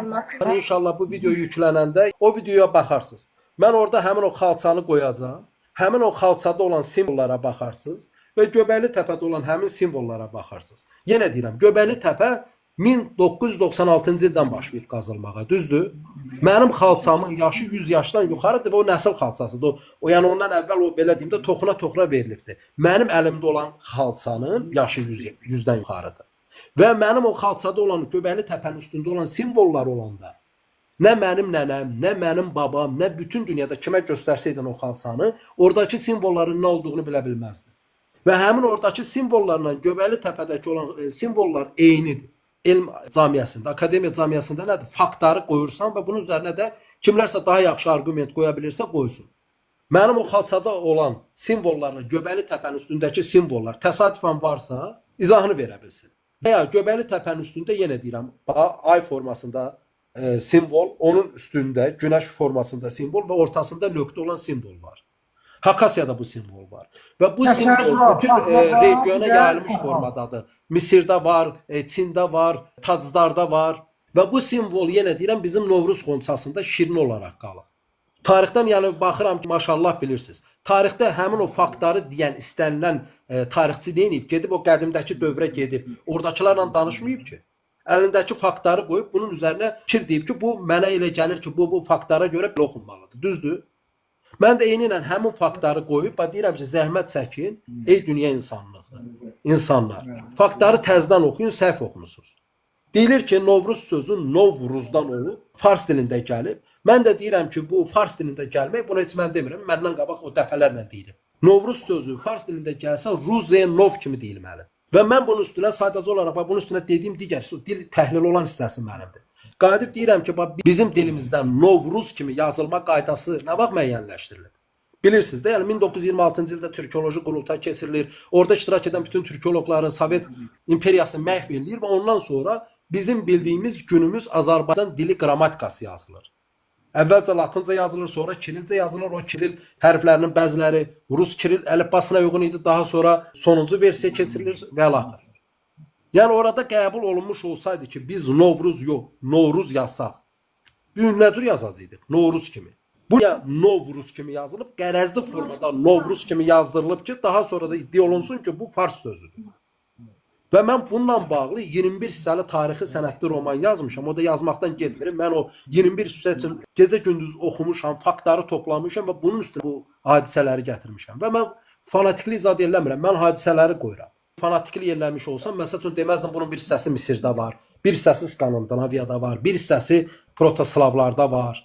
İnşallah bu video yüklənəndə o videoya baxarsınız. Mən orada həmin o xalçanı qoyacağam. Həmin o xalçada olan simvollara baxarsınız və Göbəkli Təpədə olan həmin simvollara baxarsınız. Yenə deyirəm, Göbəkli Təpə 1996-cı ildən başlayıb qazılmağa, düzdür? Mənim xalçamın yaşı 100 yaşdan yuxarıdır və o nəsil xalçasıdır. O yəni ondan əvvəl o belə deyim də toxuna verilibdir. Mənim əlimdə olan xalçanın yaşı 100-dən yuxarıdır. Və mənim o xalçada olan Göbəkli Təpənin üstündə olan simvollar olanda nə mənim nənəm, nə mənim babam, nə bütün dünyada kimə göstərsəydin o xalçanı, oradakı simvolların nə olduğunu bilə bilməzdi. Və həmin oradakı simvollarla Göbəkli Təpədəki olan simvollar eynidir. Elm camiyyəsində, akademiya camiyyəsində nədir? Faktları qoyursan və bunun üzərinə də kimlərsə daha yaxşı arqument qoya bilirsə qoysun. Mənim o xalçada olan simvollarla Göbəkli Təpənin üstündəki simvollar təsadüfən varsa, izahını verə bilsin. Və ya Göbəkli Təpənin üstündə yenə deyirəm, ay formasında simvol, onun üstündə günəş formasında simvol və ortasında nöqtə olan simvol var. Hakasiyada bu simvol var. Və bu simvol bütün regiona yayılmış formadadır. Misirdə var, Çində var, Tacdarda var. Və bu simvol yenə deyirəm bizim Novruz xonçasında şirin olaraq qalıb. Tarixdən yəni baxıram ki, maşallah bilirsiniz. Tarixdə həmin o faktları deyən, istənilən tarixçi deyib, gedib o qədimdəki dövrə gedib, oradakılarla danışmayıb ki. Əlindəki faktları qoyub bunun üzərinə fikir deyib ki, bu mənə elə gəlir ki, bu faktlara görə belə oxunmalıdır. Düzdür? Mən də eyni ilə həmin faktları qoyub, deyirəm ki, zəhmət çəkin, ey dünya insanlar. Faktları təzdən oxuyun, səhv oxumusunuz. Deyilir ki, Novruz sözü Novruzdan olub, fars dilində gəlib. Mən də deyirəm ki, bu fars dilində gəlmək, bunu heç mən demirəm, məndən qabaq o dəfələrlə deyirəm. Novruz sözü fars dilində gəlsə, Ruzenov kimi deyilməlidir. Və mən bunun üstünə, sadəcə olaraq, bunun üstünə dediyim digər dil təhlil olan hissəsi mənimdir. Qayıdıb deyirəm ki, bizim dilimizdən Novruz kimi yazılma qaydası nə vaxt müəyyənləşdirilir? Bilirsiniz də, yəni 1926-cı ildə türkoloji qurultay keçirilir. Orada iştirak edən bütün türkoloqları Sovet imperiyası məhv edilir və ondan sonra bizim bildiyimiz günümüz Azərbaycan dili qrammatikası yazılır. Əvvəlcə latınca yazılır, sonra kirilcə yazılır. O kiril hərflərinin bəziləri Rus kiril əlifbasına uyğun idi. Daha sonra sonuncu versiya keçirilir və laxır. Yəni orada qəbul olunmuş olsaydı ki, biz Novruz yox, Novruz yazsaq, bir nə cür yazacaqdıq? Novruz kimi. Bu ya Novruz kimi yazılıb, qərəzli formada Novruz kimi yazdırılıb ki, daha sonra da iddia olunsun ki, bu fars sözüdür. Və mən bununla bağlı 21 hissəli tarixi sənədli roman yazmışam. O da yazmaqdan getmirim. Mən o 21 hissəsi üçün gecə-gündüz oxumuşam, faktları toplamışam və bunun üstünə bu hadisələri gətirmişəm. Və mən fanatiklik zad eləmirəm, mən hadisələri qoyuram. Fanatiklik eləmiş olsam, məsəl üçün deməzdim bunun bir hissəsi Misirdə var, bir hissəsi Skandinaviyada var, bir hissəsi protoslavlarda var.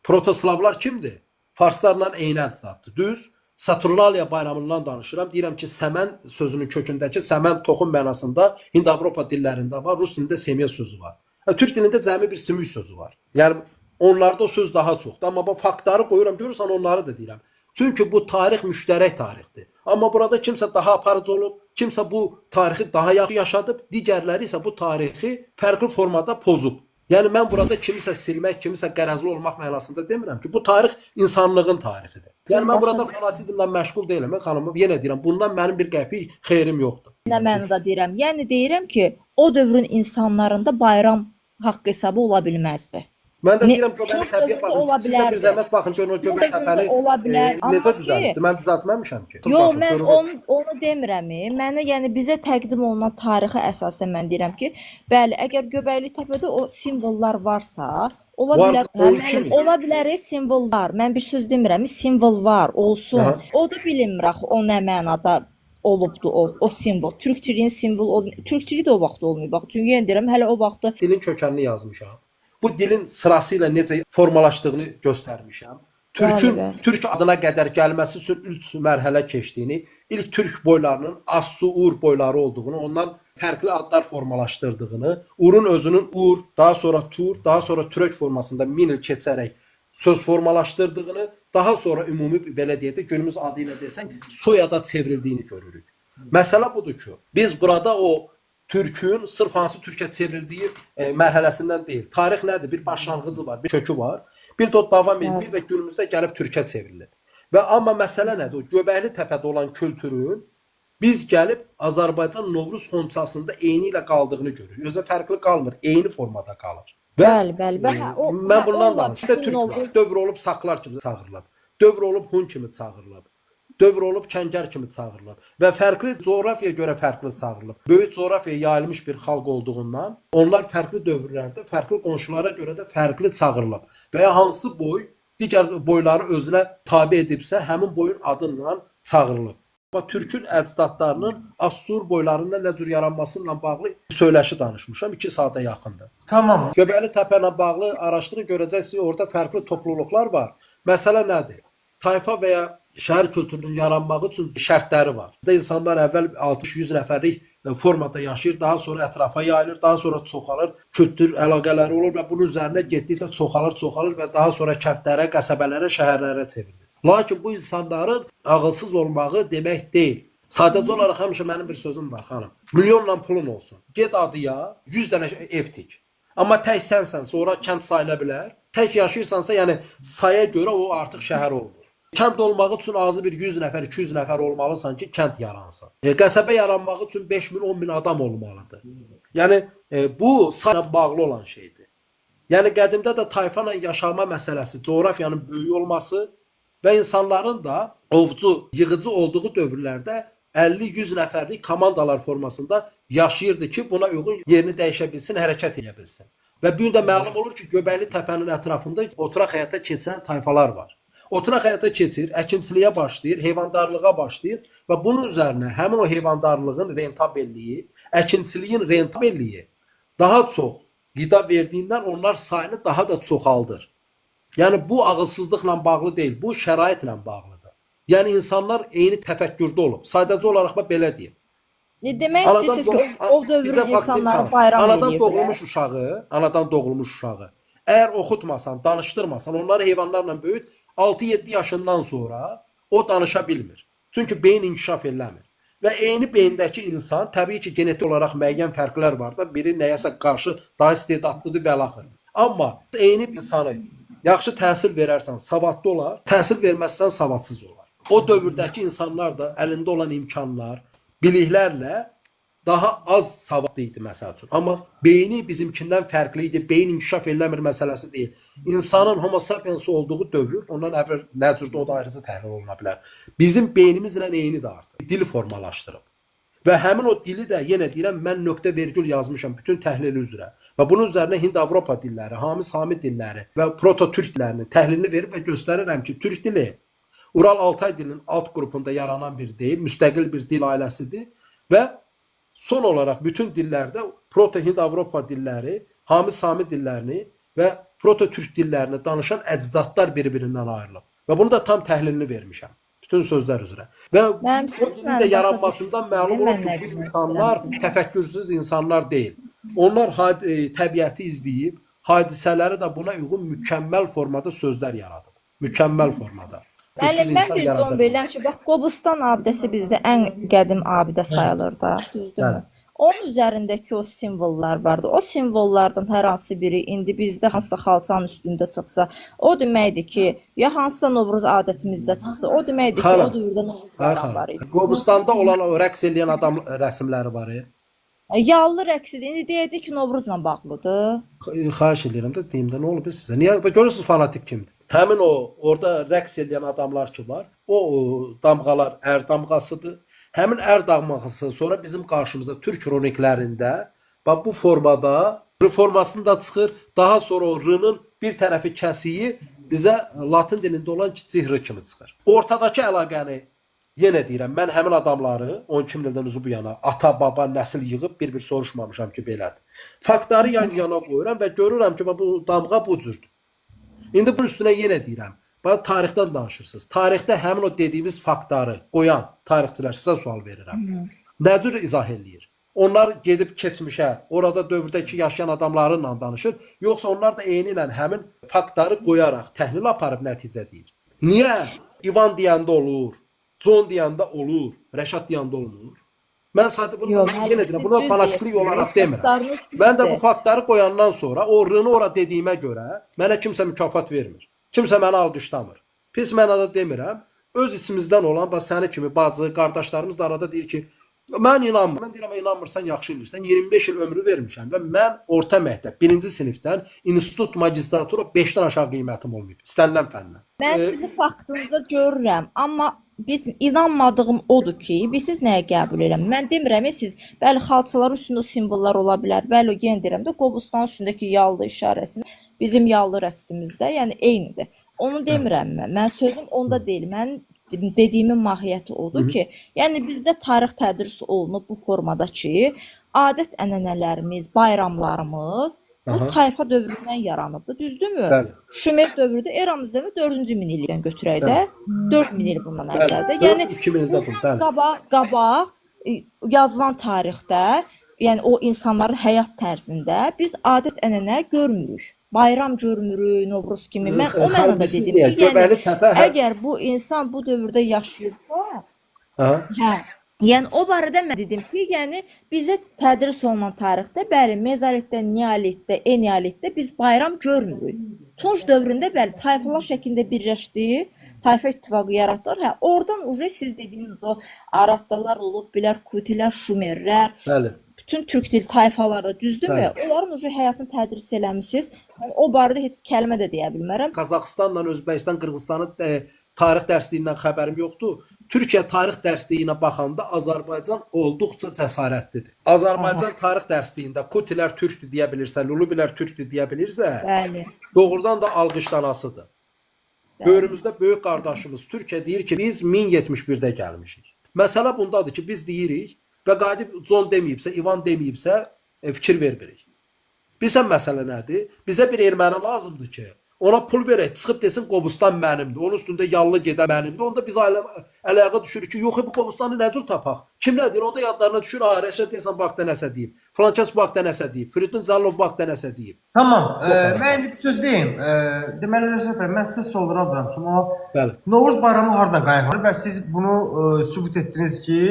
Protoslavlar kimdir? Farslarla eyni əcdaddır. Düz, Saturnaliya bayramından danışıram. Deyirəm ki, səmən sözünün kökündəki səmən toxum mənasında Hind-Avropa dillərində var, Rus dilində semya sözü var. Türk dilində cəmi bir sümük sözü var. Yəni, onlarda o söz daha çoxdur. Amma bu faktları qoyuram, görürsən onları da deyirəm. Çünki bu tarix müştərək tarixdir. Amma burada kimsə daha aparıcı olub, kimsə bu tarixi daha yaxşı yaşadıb, digərləri isə bu tarixi fərqli formada pozub. Yəni mən burada kimisə silmək, kimisə qərəzli olmaq mənasında demirəm ki, bu tarix insanlığın tarixidir. Yəni mən burada fanatizmlə məşğul deyiləm, xanımım, yenə deyirəm, bundan mənim bir qəpik xeyrim yoxdur. Nə mənada deyirəm? Yəni deyirəm ki, o dövrün insanlarında bayram haqq hesabı ola bilməzdi. Mən də Ne- deyirəm Göbəkli çox təpəyə özü də ola baxın. Siz də bir bilərdi. zəhmət baxın görün o Çox Göbəkli özü də təpəni ola bilər, amma necə ki- düzəltdi? Mən düzəltməmişəm ki. Yo, Baxın, mən görün. onu demirəm. Mənə yəni bizə təqdim olunan tarixə əsasən mən deyirəm ki, bəli, əgər Göbəkli təpədə o simvollar varsa, ola Var, bilər. o Müəllim, kimi. ola bilər, simvol var. Mən bir söz demirəm, simvol var, olsun. Aha. O da bilinmir axı o nə mənada olubdu o simvol. Türkçiliyin simvol Türkçilik də o vaxt olmayıb. Bax, çünki yenə deyirəm, hələ o vaxtda Dilin kökənini yazmışam. Bu dilin sırası ilə necə formalaşdığını göstərmişəm. Türkün Bəli, bəli. Türk adına qədər gəlməsi üçün 3 mərhələ keçdiyini, ilk Türk boylarının As-Suur boyları olduğunu, ondan fərqli adlar formalaşdırdığını, Urun özünün Ur, daha sonra Tur, daha sonra Türk formasında 1000 il keçərək söz formalaşdırdığını, daha sonra ümumi belə deyək də günümüz adı ilə desək soyada çevrildiyini görürük. Məsələ budur ki, biz burada o Türkün sırf hansı Türkə çevrildiyi mərhələsindən deyil. Tarix nədir? Bir başlanğıcı var, bir kökü var. Bir də o davam edir və günümüzdə gəlib Türkə çevrilir. Və amma məsələ nədir? O Göbəkli təpədə olan kültürün biz gəlib Azərbaycan Novruz xonçasında eyni ilə qaldığını görürük. Özü fərqli qalmır, eyni formada qalır. Və bəli. mən bundan danışıram. Türk var. Dövr olub Saklar kimi çağırılıb. Dövr olub Hun kimi çağırılıb. Dövr olub Kəngər kimi çağırılıb və fərqli coğrafiyaya görə fərqli çağırılıb. Böyük coğrafiyaya yayılmış bir xalq olduğundan onlar fərqli dövrlərdə, fərqli qonşulara görə də fərqli çağırılıb. Və ya hansı boy digər boyları özünə tabe edibsə, həmin boyun adından çağırılıb. Bax Türkün əcdadlarının Assur boylarında nə cür yaranması ilə bağlı söyləşi danışmışam. 2 saata yaxındır. Tamam. Göbəkli təpə ilə bağlı araşdırıb görəcəksiniz, orada fərqli topluluqlar var. Məsələ nədir? Tayfa və ya şəhər kültürünün yaranması üçün şərtləri var. İnsanlar əvvəl 60-100 nəfərlik formada yaşayır, daha sonra ətrafa yayılır, daha sonra çoxalır, kültür əlaqələri olur və bunun üzərinə getdikcə çoxalır və daha sonra kəndlərə, qəsəbələrə, şəhərlərə çevrilir. Lakin bu insanların ağılsız olmağı demək deyil. Sadəcə olaraq həmişə mənim bir sözüm var, xanım. Milyonla pulun olsun. Get adıya 100 dənə ev tik. Amma tək sənsən, sonra kənd sayıla bilər. Tək yaşayırsansa, yəni saya görə o artıq şəhər olmur. Kənd olmaq üçün azı bir 100 nəfər, 200 nəfər olmalısan ki, kənd yaransın. Qəsəbə yaranmaq üçün 5000, 10000 adam olmalıdır. Yəni bu sayla bağlı olan şeydir. Yəni qədimdə də tayfa ilə yaşama məsələsi, coğrafiyanın böyük olması və insanların da ovcu, yığıcı olduğu dövrlərdə 50-100 nəfərlik komandalar formasında yaşayırdı ki, buna uyğun yerini dəyişə bilsin, hərəkət edə bilsin. Və bir də məlum olur ki, Göbəkli təpənin ətrafında oturaq həyata keçirən tayfalar var. Oturaq həyata keçir, əkinçiliyə başlayır, heyvandarlığa başlayır və bunun üzərinə həmin o heyvandarlığın rentabelliyi, əkinçiliyin rentabelliyi daha çox qida verdiyindən onlar sayını daha da çoxaldır. Yəni bu ağılsızlıqla bağlı deyil, bu şəraitlə bağlıdır. Yəni insanlar eyni təfəkkürdə olub. Sadəcə olaraq belə deyim. Demək istəyirsiniz ki, o dövrün insanları bayram anadan doğulmuş uşağı, əgər oxutmasan, danışdırmasan, onları heyvanlarla böyüt, 6-7 yaşından sonra o danışa bilmir. Çünki beyin inkişaf eləmir. Və eyni beyindəki insan, təbii ki, genetik olaraq müəyyən fərqlər var da, biri nəyəsə qarşı daha istedadlıdır və l-axır. Amma eyni insanı yaxşı təhsil verərsən, savadlı olar, təhsil verməzsən, savadsız olar. O dövrdəki insanlar da əlində olan imkanlar, biliklərlə daha az savadlı idi məsəl üçün. Amma beyni bizimkindən fərqli idi, beyin inkişaf eləmir məsələsi deyil. İnsanın homo sapiens olduğu dövr, ondan əvvəl nə cürdə o da ayrıca təhlil oluna bilər. Bizim beynimizlə eynidir artıq. Dil formalaşdırıb. Və həmin o dili də yenə deyirəm, mən nöqtə vergül yazmışam bütün təhlili üzrə. Və bunun üzərinə Hind-Avropa dilləri, Hami-Sami dilləri və Proto-Türk dillərinin təhlilini verib və göstərirəm ki, Türk dili Ural-Altay dilinin alt qrupunda yaranan bir dil, müstəqil bir dil ailəsidir və son olaraq bütün dillərdə Proto-Hind-Avropa dilləri, Hami-Sami dillərini və Proto-Türk dillərini danışan əcdadlar bir-birindən ayrılıb. Və bunu da tam təhlilini vermişəm. Bütün sözlər üzrə. Və o dilin də yaranmasından məlum olur ki, bu insanlar təfəkkürsüz insanlar deyil. Onlar təbiəti izləyib, hadisələri də buna uyğun mükəmməl formada sözlər yaradıb. Mükəmməl formada. Yəni mən bir son verirəm ki, bax Qobustan abidəsi bizdə ən qədim abidə sayılır da, düzdürmü? Onun üzərindəki o simvollar vardı. O simvollardan hər hansı biri indi bizdə hansısa xalçanın üstündə çıxsa, o deməkdir ki, ya hansısa Novruz adətimizdə çıxsa, o deməkdir ki, o dövrdə Novruz bayramı var idi. Qobustanda olan o rəqs eləyən adam rəsmləri var. Yallı rəqs idi. İndi deyəcək ki, Novruzla bağlıdır. Xahiş edirəm də deyim də nə olub sizə? Niyə görürsüz fanatik kimdir? Həmin o orada rəqs edən adamlar ki var, o damğalar ər damğasıdır. Həmin ər damğası sonra bizim qarşımıza türk kroniklərində bax bu formada formasında çıxır. Daha sonra o r-nın bir tərəfi kəsiyi bizə latın dilində olan kiçik r kimi çıxır. Ortadakı əlaqəni yenə deyirəm, mən həmin adamları 12 ildən üzü bu yana ata, baba, nəsil yığıb bir-bir soruşmamışam ki, belədir. Faktları yan-yana qoyuram və görürəm ki, bu damğa bu cürdür. İndi bunun üstünə yenə deyirəm, bana tarixdən danışırsınız. Tarixdə həmin o dediyimiz faktları qoyan tarixçilər sizə sual verirəm. Nə cür izah eləyir? Onlar gedib keçmişə, orada dövrdəki yaşayan adamlarla danışır, yoxsa onlar da eyni ilə həmin faktları qoyaraq təhlil aparıb nəticə deyir. Niyə İvan deyəndə olur? John deyəndə olur, Rəşad deyəndə olmur. Mən sadəcə bunu yenə deyirəm, bunu fanatiklik olaraq demirəm. Mən də bu faktları qoyandan sonra o r-nı ora dediyimə görə mənə kimsə mükafat vermir. Kimsə məni alqışlamır. Pis mənada demirəm. Öz içimizdən olan, bax səni kimi bacı, qardaşlarımız da arada deyir ki, mən inanmıram. Mən deyirəm, inanmırsan, yaxşı eləyirsən. 25 il ömrü vermişəm və mən orta məktəb 1-ci sinifdən institut, magistratura 5-dən aşağı qiymətim olmayıb. İstənilən fəndən. Mən sizi faktınızda görürəm, amma biz inanmadığım odur ki, siz nəyə qəbul edirəm? Mən demirəm, siz bəli xalçalar üstündə simvollar ola bilər, bəli o yenə deyirəm də Qobustanın üstündəki yallı işarəsini bizim yallı rəqsimizdə, yəni eynidir. Onu demirəm mən. Mən sözüm onda deyil. Mən dediyimin mahiyyəti odur ki, yəni bizdə tarix tədris olunub bu formada ki, adət-ənənələrimiz, bayramlarımız bu tayfa dövründən yaranıbdır, düzdürmü? Bəli. Şumer dövründə eramızdan 4-cü minillikdən götürək də, 4000 il bundan əvvəldə. Yəni 2000 ildə bu, bəli. Qabaq yazılan tarixdə, yəni o insanların həyat tərzində biz adət-ənənə görmürük. Bayram görmürük, Novruz kimi. Mən o mənada dedim ki, yəni əgər bu insan bu dövrdə yaşayırsa, yəni o barədə mən dedim ki, yəni bizə tədris olunan tarixdə, bəli, mezolitdə, neolitdə, eneolitdə biz bayram görmürük. Tunç dövründə bəli, tayfalar şəklində birləşdi, tayfa ittifaqı yaratdılar. Hə, oradan uje siz dediyiniz o Aratdalar olub, bilər, Kutilər, Şumerlər, bəli. Bütün türk dil tayfalarda, düzdürmü? Onların uje həyatını tədris eləmişsiniz. O barədə heç kəlmə də deyə bilmərəm. Qazaxıstanla Özbəkistan, Qırğızstanın tarix dərsliyindən xəbərim yoxdur. Türkiyə tarix dərsliyinə baxanda Azərbaycan olduqca cəsarətlidir. Azərbaycan tarix dərsliyində Kutilər türkdür deyə bilirsə, Lulubilər türkdür deyə bilirsə, bəli, doğrudan da alqışlanasıdır. Böyrümüzdə böyük qardaşımız Türkiyə deyir ki, biz 1071-də gəlmişik. Məsələ bundadır ki, biz deyirik və Qadib John deməyibsə, İvan deməyibsə, fikir vermirik. Bilsən məsələ nədir? Bizə bir erməni lazımdır ki, ona pul verək, çıxıb desin Qobustan mənimdir, onun üstündə yallı gedən mənimdir. Onda biz əlaqə düşürük ki, yox, bu Qobustanı nə cür tapaq? Kim nədir? Onda yadlarına düşür, Rəşad deyəsən Bakda nəsə deyib, Flankəs Bakda nəsə deyib, Firidun Cəlilov Bakda nəsə deyib. Tamam, mən indi bir söz deyim. Deməli, Rəşad bəy, mən sizə sual razıyam ki, Novruz bayramı hardan qaynaqlanır və siz bunu sübut etdiniz ki,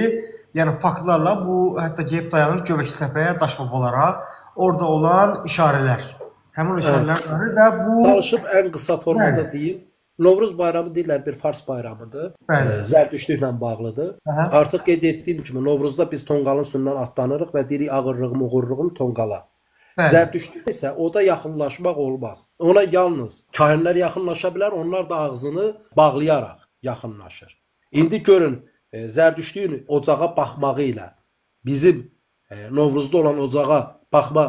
yəni faktlarla bu hətta gəlib dayanır Göbəkli Təpəyə, Daşbabalara, orada olan işarələr. Həmin işarələr var və bu Çalışıb ən qısa formada deyim. Novruz bayramı deyirlər bir fars bayramıdır. Zərdüştlüklə bağlıdır. Artıq qeyd etdiyim kimi Novruzda biz tonqalın üstündən atlanırıq və deyirik ağırlığım, uğurluğum tonqala. Zərdüştlük isə o da yaxınlaşmaq olmaz. Ona yalnız kahinlər yaxınlaşa bilər, onlar da ağzını bağlayaraq yaxınlaşır. İndi görün, Zərdüştlüyün ocağa baxmağı ilə bizim Novruzda olan ocağa baxma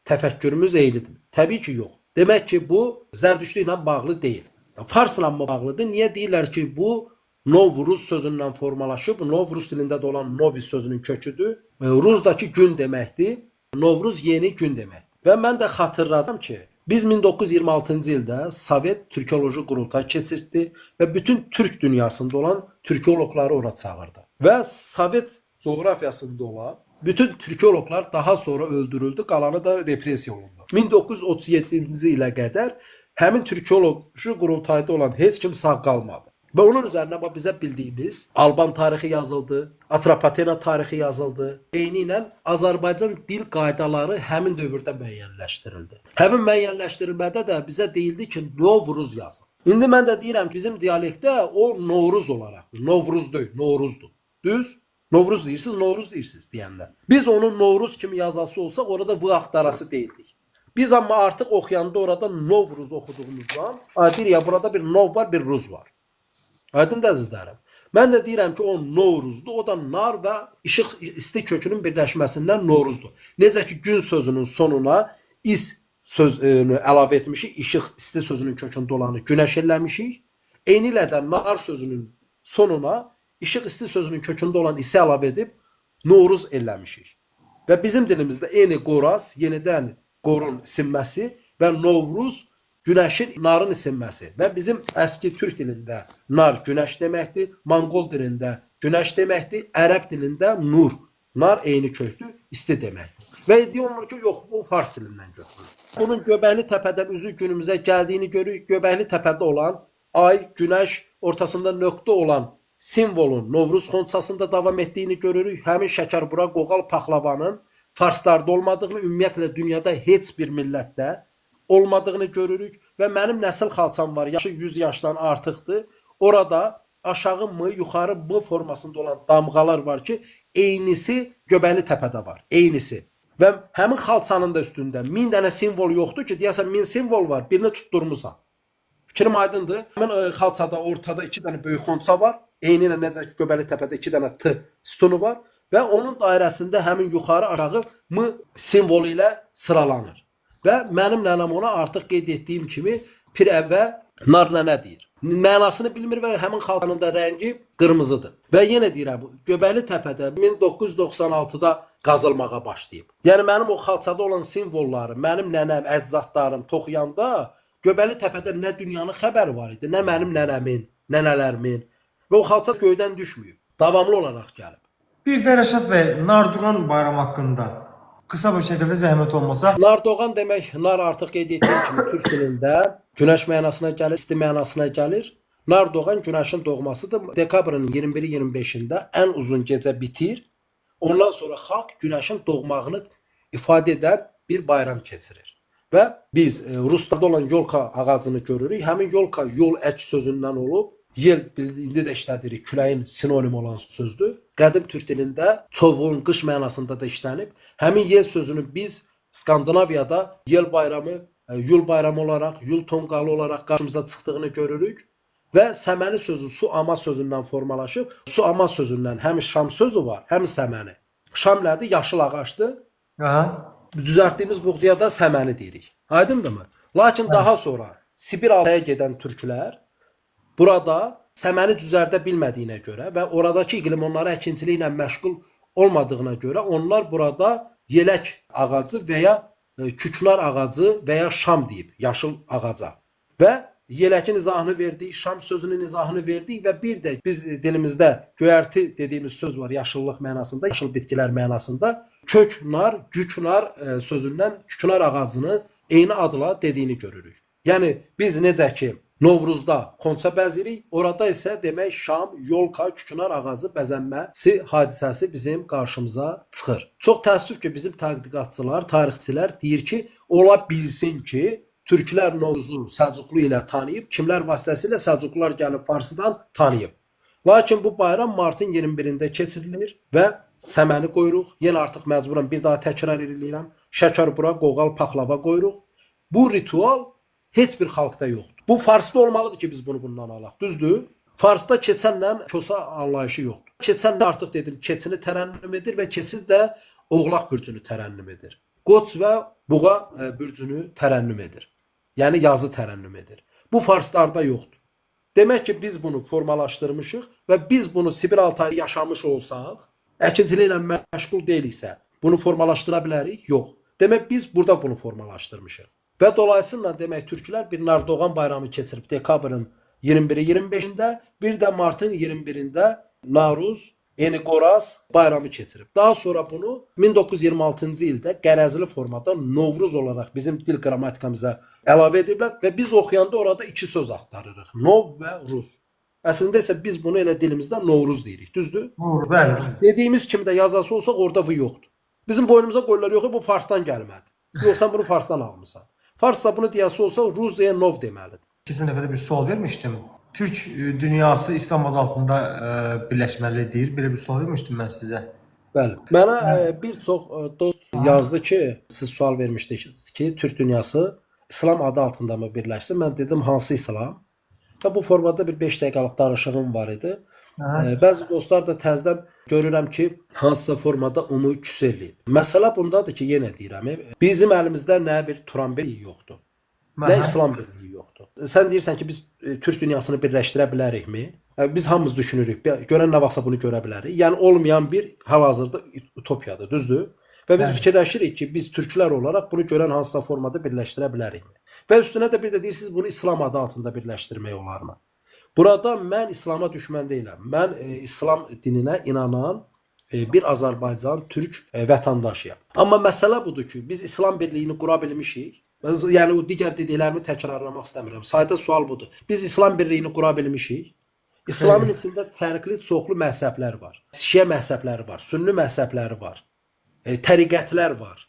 təfəkkürümüz eynidir. Təbii ki, yox. Demək ki, bu Zərdüştlüklə bağlı deyil. Farsla bağlıdır. Niyə deyirlər ki, bu Novruz sözündən formalaşıb, Novruz dilində də olan Novis sözünün köküdür. Ruzdakı gün deməkdir. Novruz yeni gün deməkdir. Və mən də xatırladım ki, biz 1926-cı ildə Sovet Türkoloji Qurultayı keçirdi və bütün Türk dünyasında olan türkoloqları ora çağırdı. Və Sovet coğrafiyasında olan bütün türkoloqlar daha sonra öldürüldü, qalanı da repressiya olundu. 1937-ci ilə qədər həmin türkoloji qurultayda olan heç kim sağ qalmadı. Və onun üzərinə bizə bildiyimiz Alban tarixi yazıldı, Atropatena tarixi yazıldı. Eyni ilə Azərbaycan dil qaydaları həmin dövrdə müəyyənləşdirildi. Həmin müəyyənləşdirilmədə də bizə deyildi ki, Novruz yazın. İndi mən də deyirəm, bizim dialektdə o Novruz olaraq, Novruz deyil, Novruzdur. Düz? Novruz deyirsiniz, Novruz deyirsiniz deyəndə. Biz onun Novruz kimi yazası olsaq orada v axtarası deyildik. Biz amma artıq oxuyanda orada Novruz oxuduğumuzdan deyir ya burada bir nov var, bir ruz var. Aydın əzizlərim. Mən də deyirəm ki, o Novruzdur, o da nar və işıq isti kökünün birləşməsindən Novruzdur. Necə ki, gün sözünün sonuna is sözünü əlavə etmişik, işıq isti sözünün kökündə olanı günəş eləmişik. Eyni ilə də nar sözünün sonuna işıq isti sözünün kökündə olan isi əlavə edib Novruz eləmişik. Və bizim dilimizdə eyni qoraz, yenidən qorun isinməsi və Novruz günəşin, narın isinməsi və bizim əski türk dilində nar günəş deməkdir, Monqol dilində günəş deməkdir, ərəb dilində nur, nar eyni kökdür, isti deməkdir. Və deyirlər ki, yox, bu fars dilindən götürülür. Bunun Göbəkli təpədən üzü günümüzə gəldiyini görürük. Göbəkli təpədə olan ay, günəş, ortasında nöqtə olan simvolun Novruz xonçasında davam etdiyini görürük. Həmin şəkərbura, qoğal, paxlavanın farslarda olmadığını, ümumiyyətlə dünyada heç bir millətdə olmadığını görürük. Və mənim nəsil xalçam var, yaşı 100 yaşdan artıqdır. Orada aşağı mı, yuxarı mı formasında olan damğalar var ki, eynisi Göbəkli təpədə var, eynisi. Və həmin xalçanın da üstündə 1000 dənə simvol yoxdur ki, deyəsən 1000 simvol var, birini tutturmusan. Fikrim aydındır. Həmin xalçada ortada 2 dənə böyük xonça var. Eyni ilə necə ki, Göbəkli təpədə 2 dənə T sütunu var və onun dairəsində həmin yuxarı aşağı M simvolu ilə sıralanır. Və mənim nənəm ona artıq qeyd etdiyim kimi pirəvvə nar nənə deyir. Mənasını bilmir və həmin xalçanın da rəngi qırmızıdır. Və yenə deyirəm, Göbəkli təpədə 1996-da qazılmağa başlayıb. Yəni mənim o xalçada olan simvolları, mənim nənəm, əcdadlarım toxuyanda Göbəkli təpədə nə dünyanın xəbəri var idi, nə mənim nənəmin, nənələrimin. Və o xalça göydən düşməyib, davamlı olaraq gəlib. Bir də Rəşad bəy, Nardoğan bayramı haqqında qısa bir şəkildə zəhmət olmasa. Nardoğan demək, nar artıq qeyd etdiyim kimi türk dilində günəş mənasına gəlir, isti mənasına gəlir. Nardoğan günəşin doğmasıdır. Dekabrın 21-25-də ən uzun gecə bitir. Ondan sonra xalq günəşin doğmağını ifadə edən bir bayram keçirir. Və biz Ruslarda olan yolka ağacını görürük. Həmin yolka yol ək sözündən olub. Yel indi də işlədirik, küləyin sinonim olan sözdür. Qədim türk dilində çoğun, qış mənasında da işlənib. Həmin yel sözünü biz Skandinaviyada yel bayramı, yul bayramı olaraq, yul tonqalı olaraq qarşımıza çıxdığını görürük. Və səməni sözü su ama sözündən formalaşıb. Su ama sözündən həm şam sözü var, həm səməni. Şam nədir? Yaşıl ağacdır. Düzəltdiyimiz buğdaya da səməni deyirik. Aydındırmı? Lakin daha sonra Sibir alaya gedən türklər burada səməni düzəldə bilmədiyinə görə və oradakı iqlim onları əkinçiliklə məşğul olmadığına görə onlar burada yelək ağacı və ya küknar ağacı və ya şam deyib, yaşıl ağaca. Və yələkin izahını verdik, şam sözünün izahını verdik və bir də biz dilimizdə göyərti dediyimiz söz var yaşıllıq mənasında, yaşıl bitkilər mənasında. Köknar, güknar sözündən küknar ağacını eyni adla dediyini görürük. Yəni biz necə ki Novruzda xonça bəzirik, orada isə demək şam, yolka, küknar ağacı bəzənməsi hadisəsi bizim qarşımıza çıxır. Çox təəssüf ki, bizim tədqiqatçılar, tarixçilər deyir ki, ola bilsin ki, türklər Novruzu Səlcuqlu ilə tanıyıb, kimlər vasitəsilə Səlcuqlular gəlib Farsıdan tanıyıb. Lakin bu bayram martın 21-də keçirilir və səməni qoyuruq. Yenə artıq məcburan bir daha təkrar edirəm. Şəkərbura, qoğal, paxlava qoyuruq. Bu ritual heç bir xalqda yoxdur. Bu Farsda olmalıdır ki, biz bunu bundan alaq. Düzdür? Farsda keçənlə kosa anlayışı yoxdur. Keçən artıq dedim, keçini tərənnüm edir və keçid də oğlaq bürcünü tərənnüm edir. Qoç və buğa bürcünü tərənnüm edir. Yəni yazı tərənnüm edir. Bu Farslarda yoxdur. Demək ki, biz bunu formalaşdırmışıq və biz bunu Sibir Altayı yaşamış olsaq, əkinçiliklə məşğul deyiliksə, bunu formalaşdıra bilərik? Yox. Demək biz burada bunu formalaşdırmışıq. Və dolayısıyla demək türklər bir Nardoğan bayramı keçirib dekabrın 21-25-də, bir də martın 21-də Naruz, yəni Qoraz bayramı keçirib. Daha sonra bunu 1926-cı ildə qərəzli formada Novruz olaraq bizim dil qrammatikamıza əlavə ediblər və biz oxuyanda orada iki söz axtarırıq. Nov və Rus. Əslində isə biz bunu elə dilimizdə Novruz deyirik. Düzdür? Bəli. Dediyimiz kimi də yazası olsaq orada v yoxdur. Bizim boynumuza qoyurlar, yox, bu Farsdan gəlmədi. Yox, sən bunu Farsdan almısan. Farsda bunu deyəsi olsa Ruzaya nov deməlidir. Keçən dəfə də bir sual vermişdim. Türk dünyası İslam adı altında birləşməlidir. Belə bir sual vermişdim mən sizə. Bəli. Mənə bir çox dost yazdı ki, siz sual vermişdiniz ki, Türk dünyası İslam adı altında mı birləşsin? Mən dedim hansı İslam? Və bu formada bir 5 dəqiqəlik danışığım var idi. Bəzi dostlar da təzədən görürəm ki, hansısa formada onu küs eləyir. Məsələ bundadır ki, yenə deyirəm, bizim əlimizdə nə bir Turan birliyi yoxdur, nə İslam birliyi yoxdur. Sən deyirsən ki, biz Türk dünyasını birləşdirə bilərikmi? Biz hamımız düşünürük, görən nə vaxtsa bunu görə bilərik. Yəni olmayan bir hal-hazırda utopiyadır, düzdür? Və biz fikirləşirik ki, biz türklər olaraq bunu görən hansısa formada birləşdirə bilərikmi? Və üstünə də bir də deyirsiniz, bunu İslam adı altında birləşdirmək olarmı? Burada mən İslama düşmən deyiləm. Mən İslam dininə inanan bir Azərbaycan türk vətəndaşıyam. Amma məsələ budur ki, biz İslam birliyini qura bilmişik. Yəni o digər dediklərimi təkrarlamaq istəmirəm. Sadə sual budur. Biz İslam birliyini qura bilmişik. İslamın içində fərqli çoxlu məzhəblər var. Şiə məzhəbləri var, sünni məzhəbləri var, təriqətlər var.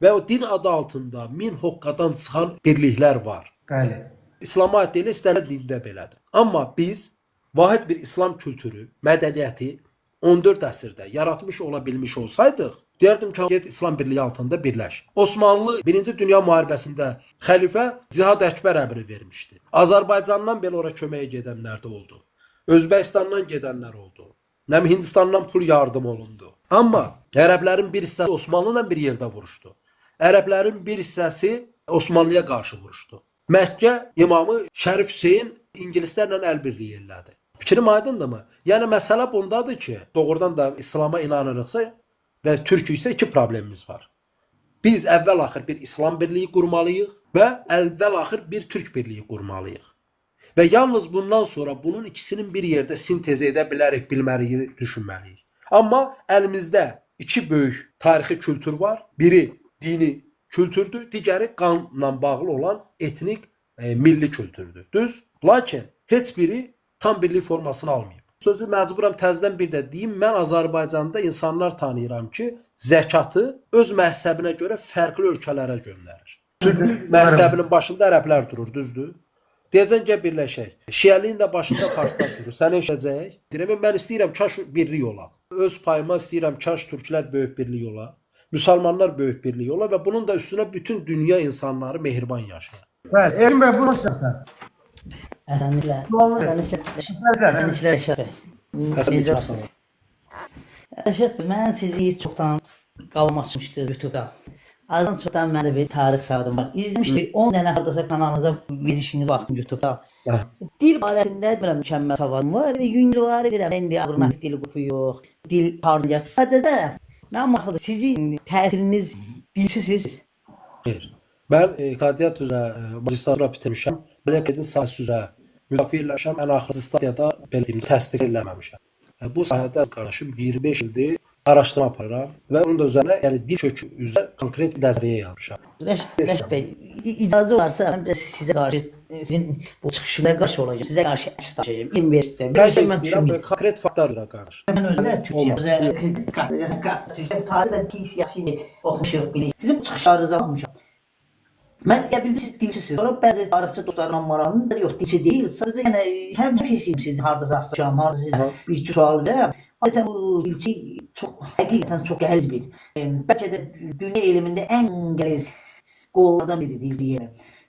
Və o din adı altında min hoqqadan çıxan birliklər var. Bəli. İslama aid deyil, istənilən dində belədir. Amma biz vahid bir İslam kültürü, mədəniyyəti 14 əsrdə yaratmış ola bilmiş olsaydıq, deyərdim ki, get İslam birliyi altında birləş. Osmanlı 1-ci Dünya müharibəsində xəlifə Cihad Əkbər əmri vermişdi. Azərbaycandan belə ora köməyə gedənlər də oldu. Özbəkistandan gedənlər oldu. Nəm Hindistandan pul yardım olundu. Amma ərəblərin bir hissəsi Osmanlı ilə bir yerdə vuruşdu. Ərəblərin bir hissəsi Osmanlıya qarşı vuruşdu. Məkkə imamı Şərif Hüseyn ingilislərlə əl birliyi elədi. Fikrim aydındırmı? Yəni məsələ bundadır ki, doğrudan da İslam'a inanırıqsa və türk isə iki problemimiz var. Biz əvvəl-axır bir İslam birliyi qurmalıyıq və əvvəl-axır bir türk birliyi qurmalıyıq. Və yalnız bundan sonra bunun ikisinin bir yerdə sintez edə bilərik, bilməliyik, düşünməliyik. Amma əlimizdə iki böyük tarixi kültür var. Biri dini kültürdür, digəri qanla bağlı olan etnik, milli kültürdür. Düz? Lakin heç biri tam birlik formasını almayıb. Sözü məcburam təzədən bir də deyim, mən Azərbaycanda insanlar tanıyıram ki, zəkatı öz məhzəbinə görə fərqli ölkələrə göndərir. Sünni məhzəbinin başında ərəblər durur, düzdür? Deyəcən gəl birləşək. Şiəliyin də başında farslar durur. Sən eşəcək? Deyirəm, mən istəyirəm kaş birlik ola. Öz payıma istəyirəm kaş türklər böyük birlik ola. Müsəlmanlar böyük birlik ola və bunun da üstünə bütün dünya insanları mehriban yaşayır. Bəli, Emin bəy, bunu istəyirsən. Əzənliklər Əşrəf bəy. Necə olsunuz? Əşrəf bəy, mən sizi çoxdan qalım açmışdı YouTube'da. Azdan çoxdan məndə bir tarix savadım var. İzləmişdik, 10 dənə hardasa kanalınıza verişiniz baxdım YouTube'da. Dil barəsində bilmirəm mükəmməl savadım var. Yüngül var, bilirəm, indi Ağırməhd dil qrupu yox. Dil parlayaq. Sadəcə, mən baxırdım, sizin təsiriniz dilsizsiniz. Xeyr. Mən iqtisadiyyat üzrə magistratura bitirmişəm. Mülkiyyətin sahəsi üzrə müdafiə eləmişəm. Ən axırıncı stadiyada belə deyim, təsdiq eləməmişəm. Bu sahədə qardaşım 25 ildir araşdırma aparıram və onun da üzərinə, yəni dil kökü üzrə konkret bir nəzəriyyə yazmışam. Rəşid bəy, icazə varsa mən biraz sizə qarşı, sizin bu çıxışına qarşı olacağım. Sizə qarşı əks daşıyacağım. İnvestisiya. Mən düşünməyim. Konkret faktlar üzrə qarşı. Mən özümə Türkçə, tarixdə ki, siyasi oxumuşuq, bilik. Sizin bu çıxışlarınıza baxmışam. Mən bildim siz dilçisiniz. Sonra bəzi tarixçi dostlarla marağının da yox, dilçi deyil. Sadəcə yəni həmişə sizi harda rastlaşam, harda bir iki sual verirəm. Adətən bu dilçi çox həqiqətən çox qəliz. Bəlkə də dünya elmində ən qəliz qollardan biri dilçi.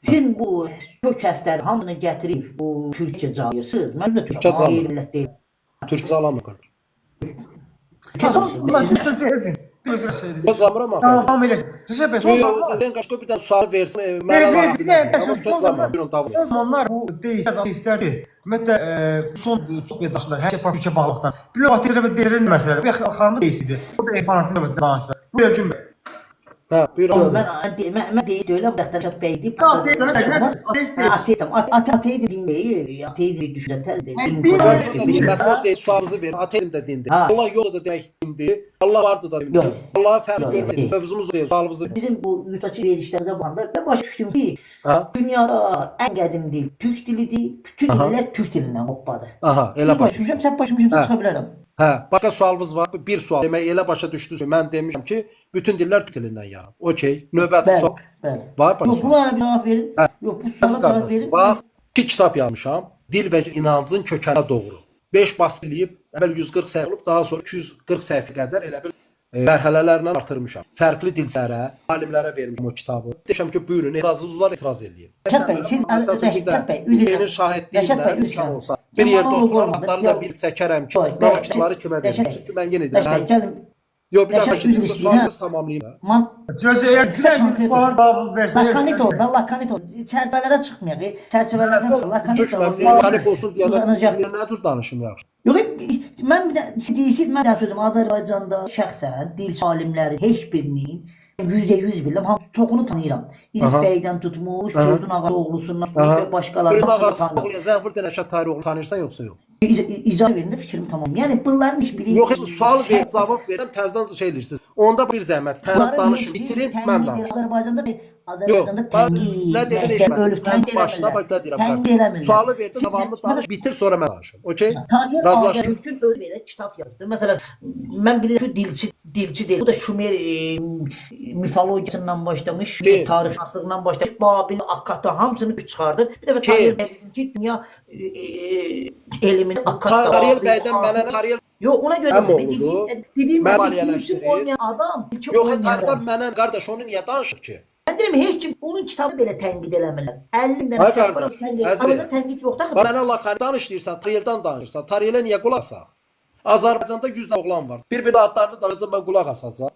Sizin bu kök kəsləri hamını gətirib bu Türkçə cayırsınız. Mən də Türkçə millət deyil. Türkçə alamır qardaş. Türkçə Zamıram axı. Tamam eləsin. Rəşad bəy, Sən qaşqo bir dənə sual versin. o zamanlar bu deistlər ki, ümumiyyətlə son çox yaddaşlar, hər şey Türkçə bağlıqdan. Bir növ deyilən məsələdir. Bu yaxınlarında deistdir. O da fanatik növbətdə danışır. Bu Elgün bəy. Hə, buyur. Mən deyil deyiləm, Rəşad bəy deyib. Ateizm din deyil, ateizm düşüncə deyil. Məsələn, deyil, sualınızı verin. Ateizm də dindir. Allah yolu da demək dindir. Allah vardı da dindir. Allah'a fərq görməyin. Mövzumuz deyil, sualınızı verin. Bizim bu yurtdakı verişlərimizə baxanda mən başa düşdüm ki, dünyada ən qədim dil Türk dilidir. Bütün dillər Türk dilindən qopmadı. Aha, elə başa düşdüm. Sən başa düşmüşəm, çıxa bilərəm. Hə, başqa sualınız var? Bir sual. Demək elə başa düşdünüz. Mən demişəm ki, bütün dillər Türk dilindən yaranıb. Okey. Növbəti sual. Bəli. Var başqa Yox, sual. buna bir cavab verin. Yox, bu suala cavab verin. Bax, 2 kitab yazmışam. Dil və inancın kökənə doğru. 5 baskı eləyib, əvvəl 140 səhifə olub, daha sonra 240 səhifə qədər elə bil mərhələlərlə artırmışam. Fərqli dillərə, alimlərə vermişəm o kitabı. Deyirəm ki, buyurun, etirazınız var, etiraz eləyin. Rəşad bəy, siz Rəşad bəy, senin şahidliyindən olsa, bir yerdə oturan adları da bir çəkərəm ki, mən o kitabları kimə verirəm? Çünki mən yenə Rəşad bəy, deyirəm. gəlin. Yox, bir dəfə ki, sualınızı tamamlayayım. Göz eğer güzel sual cevabı versen. Lakanit ol, lakanit ol. Çərçivələrə çıxmayaq, çərçivələrdən çıx, lakanit Çünki ol. mən kanip olsun deyə Uzanacaq. nə tür danışım yaxşı. Yox, mən bir də deyirsiz, mən də sözüm Azərbaycanda şəxsən dil alimləri heç birinin %100 bilirəm, çoxunu tanıyıram. İris bəydən tutmuş, Firdun ağa oğlusundan tutmuş, başqalarından Firdun ağa tanıyıram. oğlu Zəfər Dənəşət Tarihi tanıyırsan yoxsa yox? İcazə verin də fikrimi tamam. Yəni bunların heç biri Yox, sual ver, cavab verirəm, təzədən şey edirsiniz. Onda bir zəhmət, tənqid danışın, bitirin, mən danışım. Azərbaycanda Yox, tənqid, nə deyirəm, mən başda bax nə deyirəm. Sualı verdim, davamlı danış, bitir, sonra mən danışım. Okey? Razılaşdıq. Bütün öz belə kitab yazdı. Məsələn, mən bilirəm ki, dilçi deyil. Bu da Şumer mifologiyasından başlamış, Şumer tarixşünaslığından başlamış, Babil, Akkadda hamısını çıxardı. Bir də tarixçi dünya elmini Akkadda. Tariyel bəydən mənə Tariyel Yox, ona görə dediyim maliyyələşdirir. olmayan adam, yox, tarixdən mənə qardaş onu niyə danışır ki? Mən deyirəm, heç kim onun kitabı belə tənqid eləmirlər. 50 dənə Ay səhifə qardaş, tənqid, əzizim. arada tənqid yoxdur axı. Mənə lakan danış deyirsən, Tariyeldən danışırsan. Tariyelə niyə qulaq asaq? Azərbaycanda 100 oğlan var. Bir adlarını danışacağam, mən qulaq asacağam.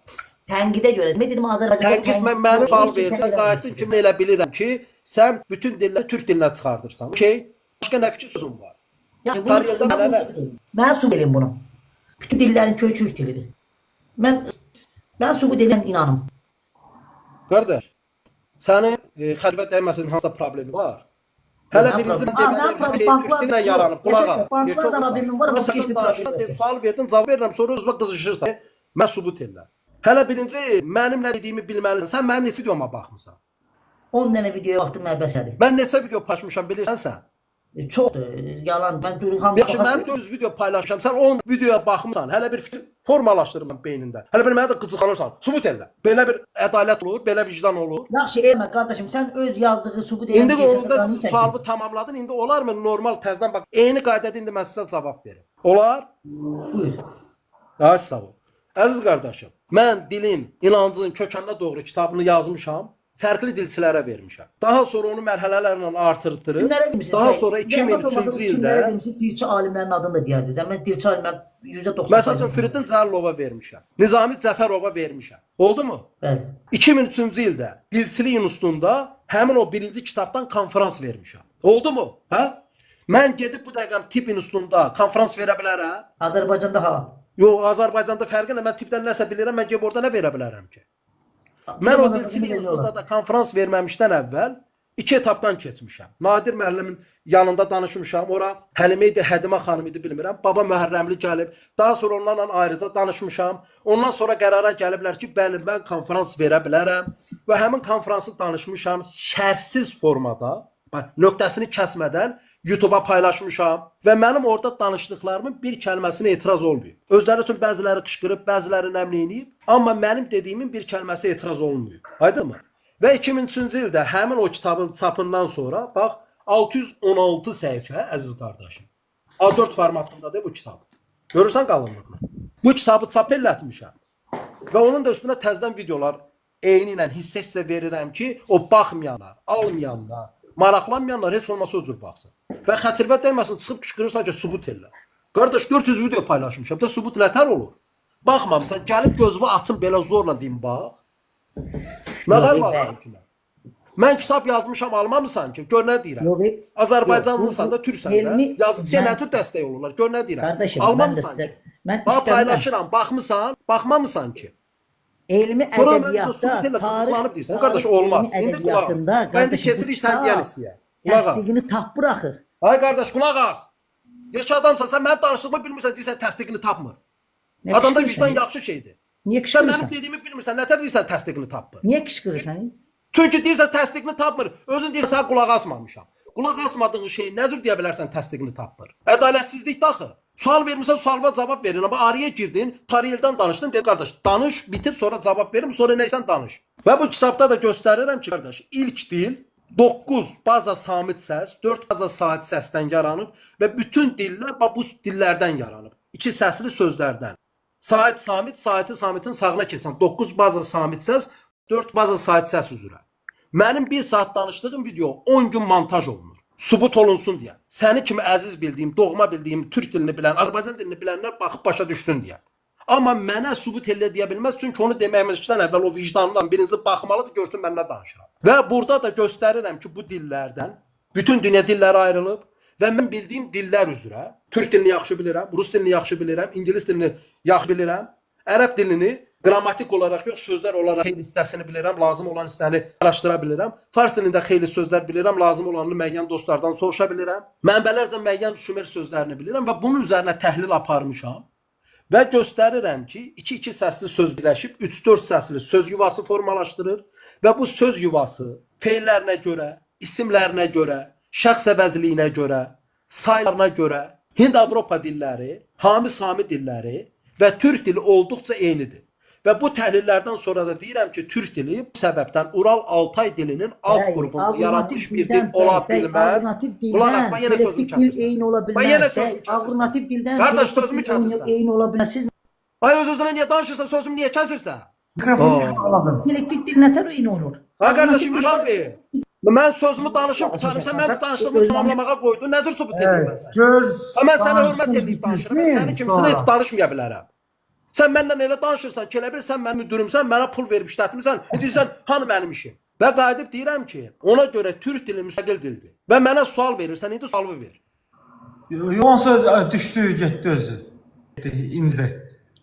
Tənqidə görə. Mən dedim Azərbaycanda Tənqid mənim sual verdin, qayıtdın ki, mən elə bilirəm ki, sən bütün dilləri türk dilinə çıxardırsan. Okey? Başqa nə fikir sözün var? Tariyeldən mənə nə? Mən sübut edim bunu. Bütün dillərin kökü türk dilidir. Mən sübut edən inanım. Qardaş, sənin xəlvət dəyməsin hansısa problemi var? Hələ birinci deməli türk dilinə yaranıb, qulaq as. Məsələn, danışırsan, sual verdin, cavab verirəm, sonra özünə qızışırsan. Mən sübut edirəm. Hələ birinci mənim nə dediyimi bilməlisən. Sən mənim neçə videoma baxmısan? 10 dənə videoya vaxtım məbəsədir. Mən neçə video paylaşmışam bilirsən sən? Çoxdur, yalan. Mən görürəm. Yaxşı, mən 400 video paylaşmışam. Sən 10 videoya baxmısan. Hələ bir fikir formalaşdırmam beynində. Hələ bir mənə də qıcıqlanırsan. Sübut elə. Belə bir ədalət olur, belə vicdan olur. Yaxşı, elmə qardaşım, sən öz yazdığı sübut edən İndi onda sualı tamamladın. İndi olarmı normal təzədən bax. Eyni qaydada indi mən sizə cavab verim. Olar? Buyur. Ay sağ ol. Əziz qardaşım, mən dilin, inancın kökəninə doğru kitabını yazmışam. Fərqli dilçilərə vermişəm. Daha sonra onu mərhələlərlə artırtdırıb, daha sonra 2003-cü ildə dilçi alimlərin adını da deyərdi. Mən dilçi alimlər %90. məsələn Firidun Cəlilova vermişəm. Nizami Cəfərova vermişəm. Oldu mu? Bəli. 2003-cü ildə Dilçilik İnstitutunda həmin o birinci kitabdan konferans vermişəm. Oldu mu? Hə? Mən gedib bu dəqiqə tip institutunda konferans verə bilərəm? Azərbaycanda ha. Yox, Azərbaycanda fərqi nə? Mən tipdən nəsə bilirəm, mən gedib orada nə verə bilərəm ki? Mən o dilçilik institutunda da konferans verməmişdən əvvəl 2 etapdan keçmişəm. Nadir müəllimin yanında danışmışam. Ora Həlimə idi, Hədimə xanım idi bilmirəm. Baba Məhərrəmli gəlib. Daha sonra onlarla ayrıca danışmışam. Ondan sonra qərara gəliblər ki, bəli, mən konferans verə bilərəm və həmin konferansı danışmışam şərhsiz formada, nöqtəsini kəsmədən YouTube-a paylaşmışam və mənim orada danışdıqlarımın bir kəlməsinə etiraz olmayıb. Özləri üçün bəziləri qışqırıb, bəziləri nəmləyib, amma mənim dediyimin bir kəlməsi etiraz olmuyor. Aydınmı? Və 2003-cü ildə həmin o kitabın çapından sonra bax 616 səhifə əziz qardaşım. A4 formatındadır bu kitab. Görürsən qalınlığını? Bu kitabı çap elətmişəm. Və onun da üstünə təzədən videolar eyni ilə hissə verirəm ki, o baxmayanlar, almayanlar, maraqlanmayanlar heç olmasa o cür baxsın. Və xətirvət dəyməsin, çıxıb qışqırırsan ki, sübut elə. Qardaş 400 video paylaşmışam da sübut nətər olur? Baxmamısan, gəlib gözümü açım belə zorla deyim, bax. Nə qədər var ki? Mən kitab yazmışam, almamısan ki, gör nə deyirəm. Azərbaycanlısan da, türksən də, yazıcıya nə tür dəstək olurlar, gör nə deyirəm. Qardaşım, almamısan ki. Bax, paylaşıram, baxmısan, baxmamısan ki. Elmi ədəbiyyatda, tarix, qardaş olmaz. İndi qulaq as. Mən də keçirik sən deyən istəyə. Təsdiqini tapmır axı. Ay qardaş, qulaq as. Yekə adamsan, sən mənim danışdığımı bilmirsən, deyirsən təsdiqini tapmır. Adamda vicdan yaxşı şeydir. Niyə Sən qışqırırsan? mənim dediyimi bilmirsən, nətər deyirsən təsdiqini tapmır. Niyə qışqırırsan? Çünki deyirsən təsdiqini tapmır. Özün deyirsən sən qulaq asmamışam. Qulaq asmadığın şey nə cür deyə bilərsən təsdiqini tapmır. Ədalətsizlikdir axı. Sual vermirsən, sualıma cavab verin. Amma araya girdin, Tariyeldən danışdın, dedi qardaş, danış, bitir, sonra cavab verim, sonra nəysən danış. Və bu kitabda da göstərirəm ki, qardaş, ilk dil 9 baza samit səs, 4 baza sait səsdən yaranıb və bütün dillər bu dillərdən yaranıb. 2 səsli sözlərdən. Sait samit, saiti samitin sağına keçən 9 baza samit səs, 4 baza sait səs üzrə. Mənim 1 saat danışdığım video 10 gün montaj olunur. Subut olunsun deyə. Səni kimi əziz bildiyim, doğma bildiyim türk dilini bilən, Azərbaycan dilini bilənlər baxıb başa düşsün deyə. Amma mənə subut elə deyə bilməz, çünki onu deməyimizdən əvvəl o vicdanla birinci baxmalıdır, görsün mən nə danışıram. Və burada da göstərirəm ki, bu dillərdən bütün dünya dilləri ayrılıb və mən bildiyim dillər üzrə türk dilini yaxşı bilirəm, rus dilini yaxşı bilirəm, ingilis dilini yaxşı bilirəm, ərəb dilini qrammatik olaraq yox, sözlər olaraq xeyli hissəsini bilirəm, lazım olan hissəni araşdıra bilirəm. Fars dilində xeyli sözlər bilirəm, lazım olanını müəyyən dostlardan soruşa bilirəm. Mənbələrcə müəyyən şumer sözlərini bilirəm və bunun üzərinə təhlil aparmışam. Və göstərirəm ki, 2-2 səsli söz birləşib 3-4 səsli söz yuvası formalaşdırır və bu söz yuvası feillərinə görə, isimlərinə görə, şəxs əvəzliyinə görə, saylarına görə Hind-Avropa dilləri, Hami-Sami dilləri və türk dili olduqca eynidir. Və bu təhlillərdən sonra da deyirəm ki, türk dili bu səbəbdən Ural-Altay dilinin alt qrupunu yaratmış bir dil ola bilməz. Qulaq asma, yenə sözümü kəsirsən. Ben yenə sözümü kəsirsən. Avronativ dildən Qardaş, sözümü kəsirsən. eyni ola bilməz. Siz Ay öz-özünə niyə danışırsan, sözümü niyə kəsirsən? Mikrofonu bağladım. dialektik dil nətər eyni olur? Ha qardaşım, uşaq ver. Mən sözümü danışıb tutarım, sən mənim danışdığımı tamamlamağa qoydun, nədir sübut edirəm mən sənə? Gör. Mən sənə hörmət edib danışıram, mən səni kimsinə heç danışmaya bilərəm. Sən məndən elə danışırsan ki, elə bil sən mənim müdürümsən, mənə pul verib işlətmirsən, indi sən hanı mənim işim? Və qayıdıb deyirəm ki, ona görə türk dili müstəqil dildir. Və mənə sual verirsən, indi sualımı ver. Yoğun söz düşdü, getdi özü. İndi.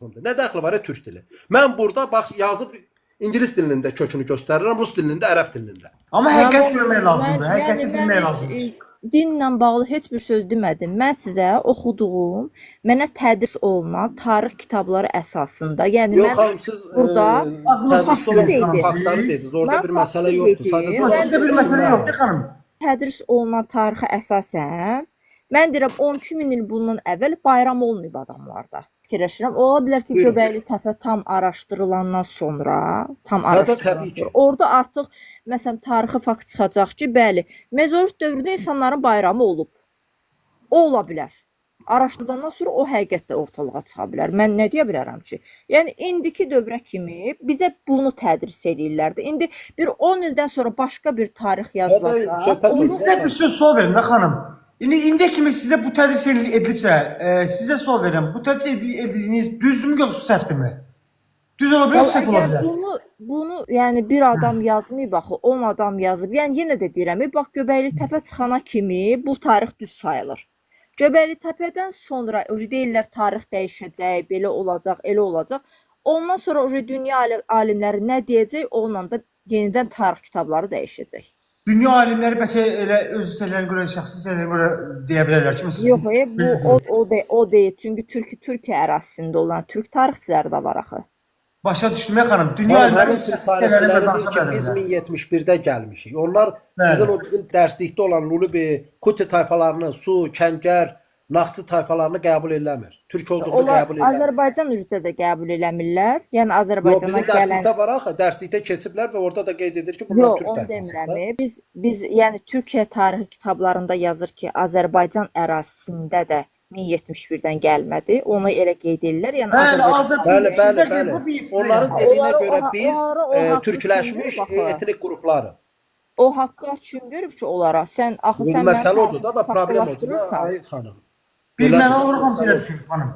Nə dəxli var türk dili? Mən burada bax yazıb ingilis dilinin də kökünü göstərirəm, rus dilinin də, ərəb dilinin də. Amma həqiqət görmək lazımdır. Həqiqəti bilmək lazımdır. Dinlə bağlı heç bir söz demədim. Mən sizə oxuduğum, mənə tədris olunan tarix kitabları əsasında, yəni Yox mən xanım, siz burada tədris faktları olunan deyildi. faktları dediniz. Orada Mən bir məsələ faktı yoxdur. dedim. Sadəcə Sizdə bir məsələ yoxdur xanım. Tədris olunan tarixə əsasən mən deyirəm 12 min il bundan əvvəl bayram olmayıb adamlarda. Fikirləşirəm. Ola bilər ki, Buyurun. Göbəkli Təpə tam araşdırılandan sonra, təbii ki. orada artıq məsələn tarixi fakt çıxacaq ki, bəli, mezolit dövründə insanların bayramı olub. O ola bilər. Araşdırdıqdan sonra o həqiqətdə ortalığa çıxa bilər. Mən nə deyə bilərəm ki? Yəni indiki dövrə kimi bizə bunu tədris edirlər. İndi bir 10 ildən sonra başqa bir tarix yazılacaq. söhbət Onu- Sizə bir söz sual verin də xanım. İndi kimi sizə bu tədris edilibsə, sizə sual verirəm. Bu tədris edildiyiniz düzdürmü yoxsa səhvdirmi? Düz ola bilər, yoxsa səhv ola Əgər bilər? bunu yəni bir adam yazmayıb axı, 10 adam yazıb. Yəni yenə də deyirəm, bax Göbəkli Təpə çıxana kimi bu tarix düz sayılır. Göbəkli Təpədən sonra o deyirlər tarix dəyişəcək, belə olacaq, elə olacaq. Ondan sonra o dünya alimləri nə deyəcək, onunla da yenidən tarix kitabları dəyişəcək. Dünya alimləri bəlkə elə öz hissələrinə görə, şəxsi hissələrinə görə deyə bilərlər ki, məsələn. Yox, bu o deyil. Çünki Türkiyə ərazisində olan türk tarixçiləri də var axı. Başa düşdüm xanım. Dünya Həmin alimləri Türk tarixçiləri deyir ki, biz 1071-də gəlmişik. Onlar sizin o bizim dərslikdə olan Lulubi, Kuti tayfalarını, Su, Kəngər, Naxçı tayfalarını qəbul eləmir. Türk olduğunu Onlar qəbul eləmir. Azərbaycan üzrə də qəbul eləmirlər. Yəni Yox, Azərbaycana bizim gələn dərslikdə var axı, dərslikdə keçiblər və orada da qeyd edir ki, bunlar Yox, türk onu tayfasıdır. demirəm. Biz yəni Türkiyə tarixi kitablarında yazır ki, Azərbaycan ərazisində də 1071-dən gəlmədi. Onu elə qeyd edirlər. Yəni Bəli. Onların dediyinə görə biz türkləşmiş etnik qruplarıq. O haqqı kim görüb ki, onlara? Sən axı sən Məsələ odur da, problem odur da, ay xanım. Bir mənə alırıq hamısıyla xanım.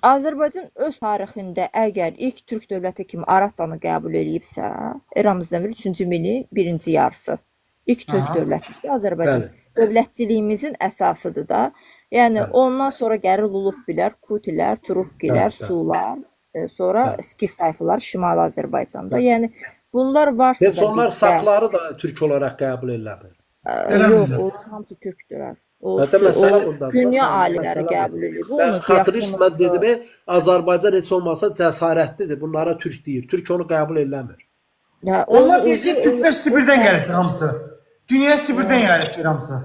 Azərbaycan öz tarixində əgər ilk türk dövləti kimi Aratanı qəbul edibsə, eramızdan 3-cü minin birinci yarısı. İlk türk dövlətidir Azərbaycan. Dövlətçiliyimizin əsasıdır da. Yəni ondan sonra gəlir Lulubilər, Kutilər, Turukgilər, Sular, sonra Skif tayfalar Şimali Azərbaycanda. Yəni bunlar varsa Heç onlar saqları da türk olaraq qəbul eləmir. Yox, o hamısı türkdür. Dünya alimləri qəbul edir. Xatırlayırsınız, mən dedim, Azərbaycan heç olmasa cəsarətlidir. Bunlara türk deyir. Türk onu qəbul eləmir. Onlar deyir ki, türklər Sibirdən gəlibdir hamısı. Dünya Sibirdən gəlibdir hamısı.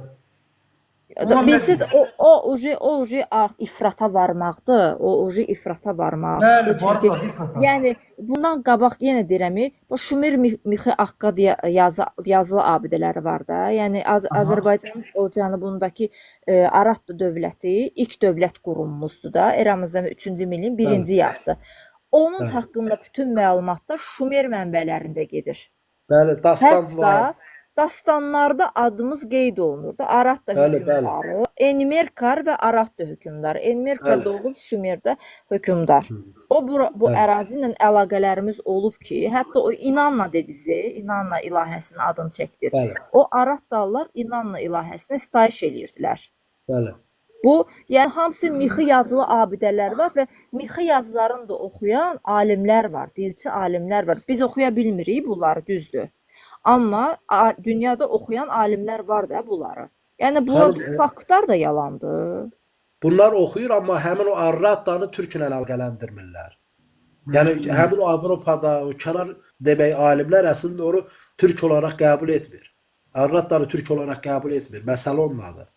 Amma Bilsiz o uji ifrata varmaqdır. O uji ifrata varmaqdır. Bəli, var Çünki var, ifrata. yəni bundan qabaq yenə deyirəm, bu Şumer mixi Akkad yazılı abidələri var da. Yəni Azərbaycanın o cənubundakı Arat dövləti ilk dövlət qurulmuşdu da. Eramızdan 3-cü milin 1-ci yarısı. Onun haqqında bütün məlumatlar Şumer mənbələrində gedir. Bəli, dastan var. Hətta dastanlarda adımız qeyd olunur da. Arat da hökmdarı, Enmerkar və Arat da hökmdarı. Enmerkar da olub, Şumerdə hökmdar. Bu ərazi ilə əlaqələrimiz olub ki, hətta o İnanna dedizi, İnanna ilahəsinin adını çəkdir. O Arat dağlar İnanna ilahəsinə sitayiş edirdilər. Bəli. Bu, yəni hamısı mixi yazılı abidələr var və mixi yazılarını da oxuyan alimlər var, dilçi alimlər var. Biz oxuya bilmirik bunları, düzdür. Amma dünyada oxuyan alimlər var da bunları. Yəni bu faktlar da yalandır. Bunlar oxuyur, amma həmin o Arrat dağını türklə əlaqələndirmirlər. Yəni həmin o Avropada, o kənar demək alimlər əslində onu türk olaraq qəbul etmir. Arrat dağını türk olaraq qəbul etmir. Məsələ ondadır.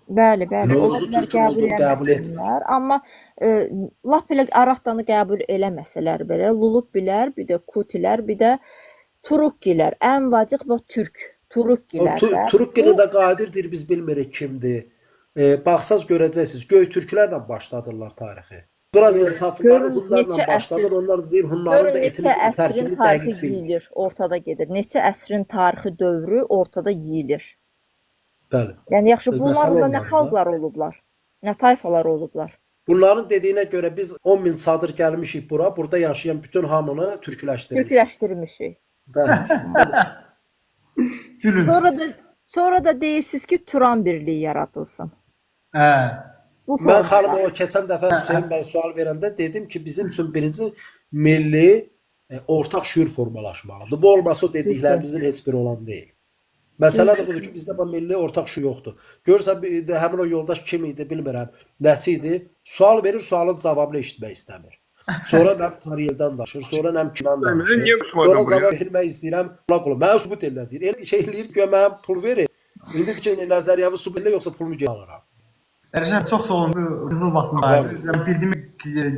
Bəli, bəli. Mövzu türk olduğunu qəbul etmir. Amma lap elə Aratdanı qəbul eləməsələr belə, Lulubilər, bir də Kutilər, bir də Turukkilər, ən vacib bu türk, Turukkilər. Turukkilər də qadirdir, biz bilmirik kimdir. Baxsaz görəcəksiniz, Göytürklərlə başladırlar tarixi. Biraz insaflılar Hunlarla başladır, onlar deyir Hunların da etnik tərkibini dəqiq bilir. Ortada gedir. Neçə əsrin tarixi dövrü ortada yeyilir. Bəli. Yəni yaxşı, bunlarla nə xalqlar olublar, nə tayfalar olublar. Bunların dediyinə görə biz 10 min çadır gəlmişik bura, burada yaşayan bütün hamını türkləşdirmişik. Sonra da deyirsiniz ki, Turan birliyi yaradılsın. Mən xanıma o keçən dəfə Hüseyin bəy sual verəndə dedim ki, bizim üçün birinci milli ortaq şüur formalaşmalıdır. Bu olmasa o dediklərimizin heç biri olan deyil. Məsələ də budur ki, bizdə bu milli ortaq şüur yoxdur. Görürsən, həmin o yoldaş kim idi, bilmirəm, nəçi idi. Sual verir, sualın cavabını eşitmək istəmir. Sonra nəm Tariyeldən danışır, sonra nəm kimdən danışır. Sonra cavab vermək istəyirəm, mən sübut elə deyir. Elə şey eləyir ki, mənə pul verir. İndi ki, nəzəriyyəvi sübut elə, yoxsa pulunu geri alıram. Ərşən, çox sağ olun, qızıl vaxtınızda. Bildiyimə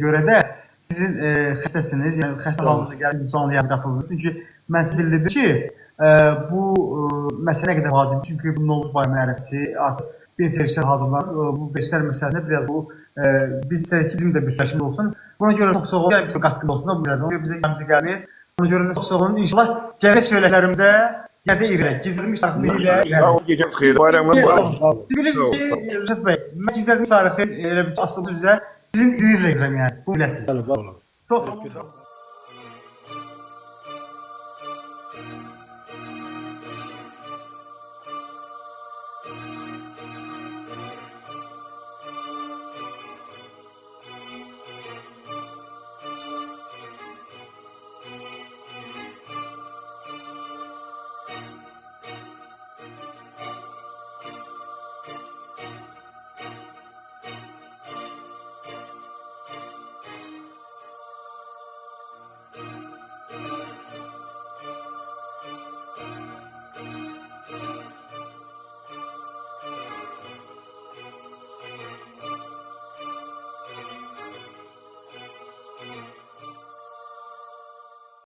görə də sizin xəstəsiniz, yəni xəstə halınızda gəlib imzalı yazı qatıldınız. Çünki mən sizə bildirdim ki, bu məsələ nə qədər vacibdir. Çünki bu Novruz bayramı ərəfəsi artıq bir neçə verslər hazırlanır. Bu verslər məsələsində biraz bu biz istəyirik ki, bizim də bir süreçimiz olsun. Buna görə çox sağ olun, bir qatqıda olsun da bu yerdə. Bizə gəliniz. Buna görə də çox sağ olun. İnşallah gələk söyləklərimizdə yenə də irələk. Gizlədilmiş tarixini ilə. Sağ olun, gecəniz xeyir. Bayramınız var. Siz bilirsiniz ki, Rəşad bəy, mən gizlədilmiş tarixin elə bir asılımız üzrə sizin izinizlə edirəm yəni. Bu biləsiniz. Bəli, var olun. Çox sağ olun.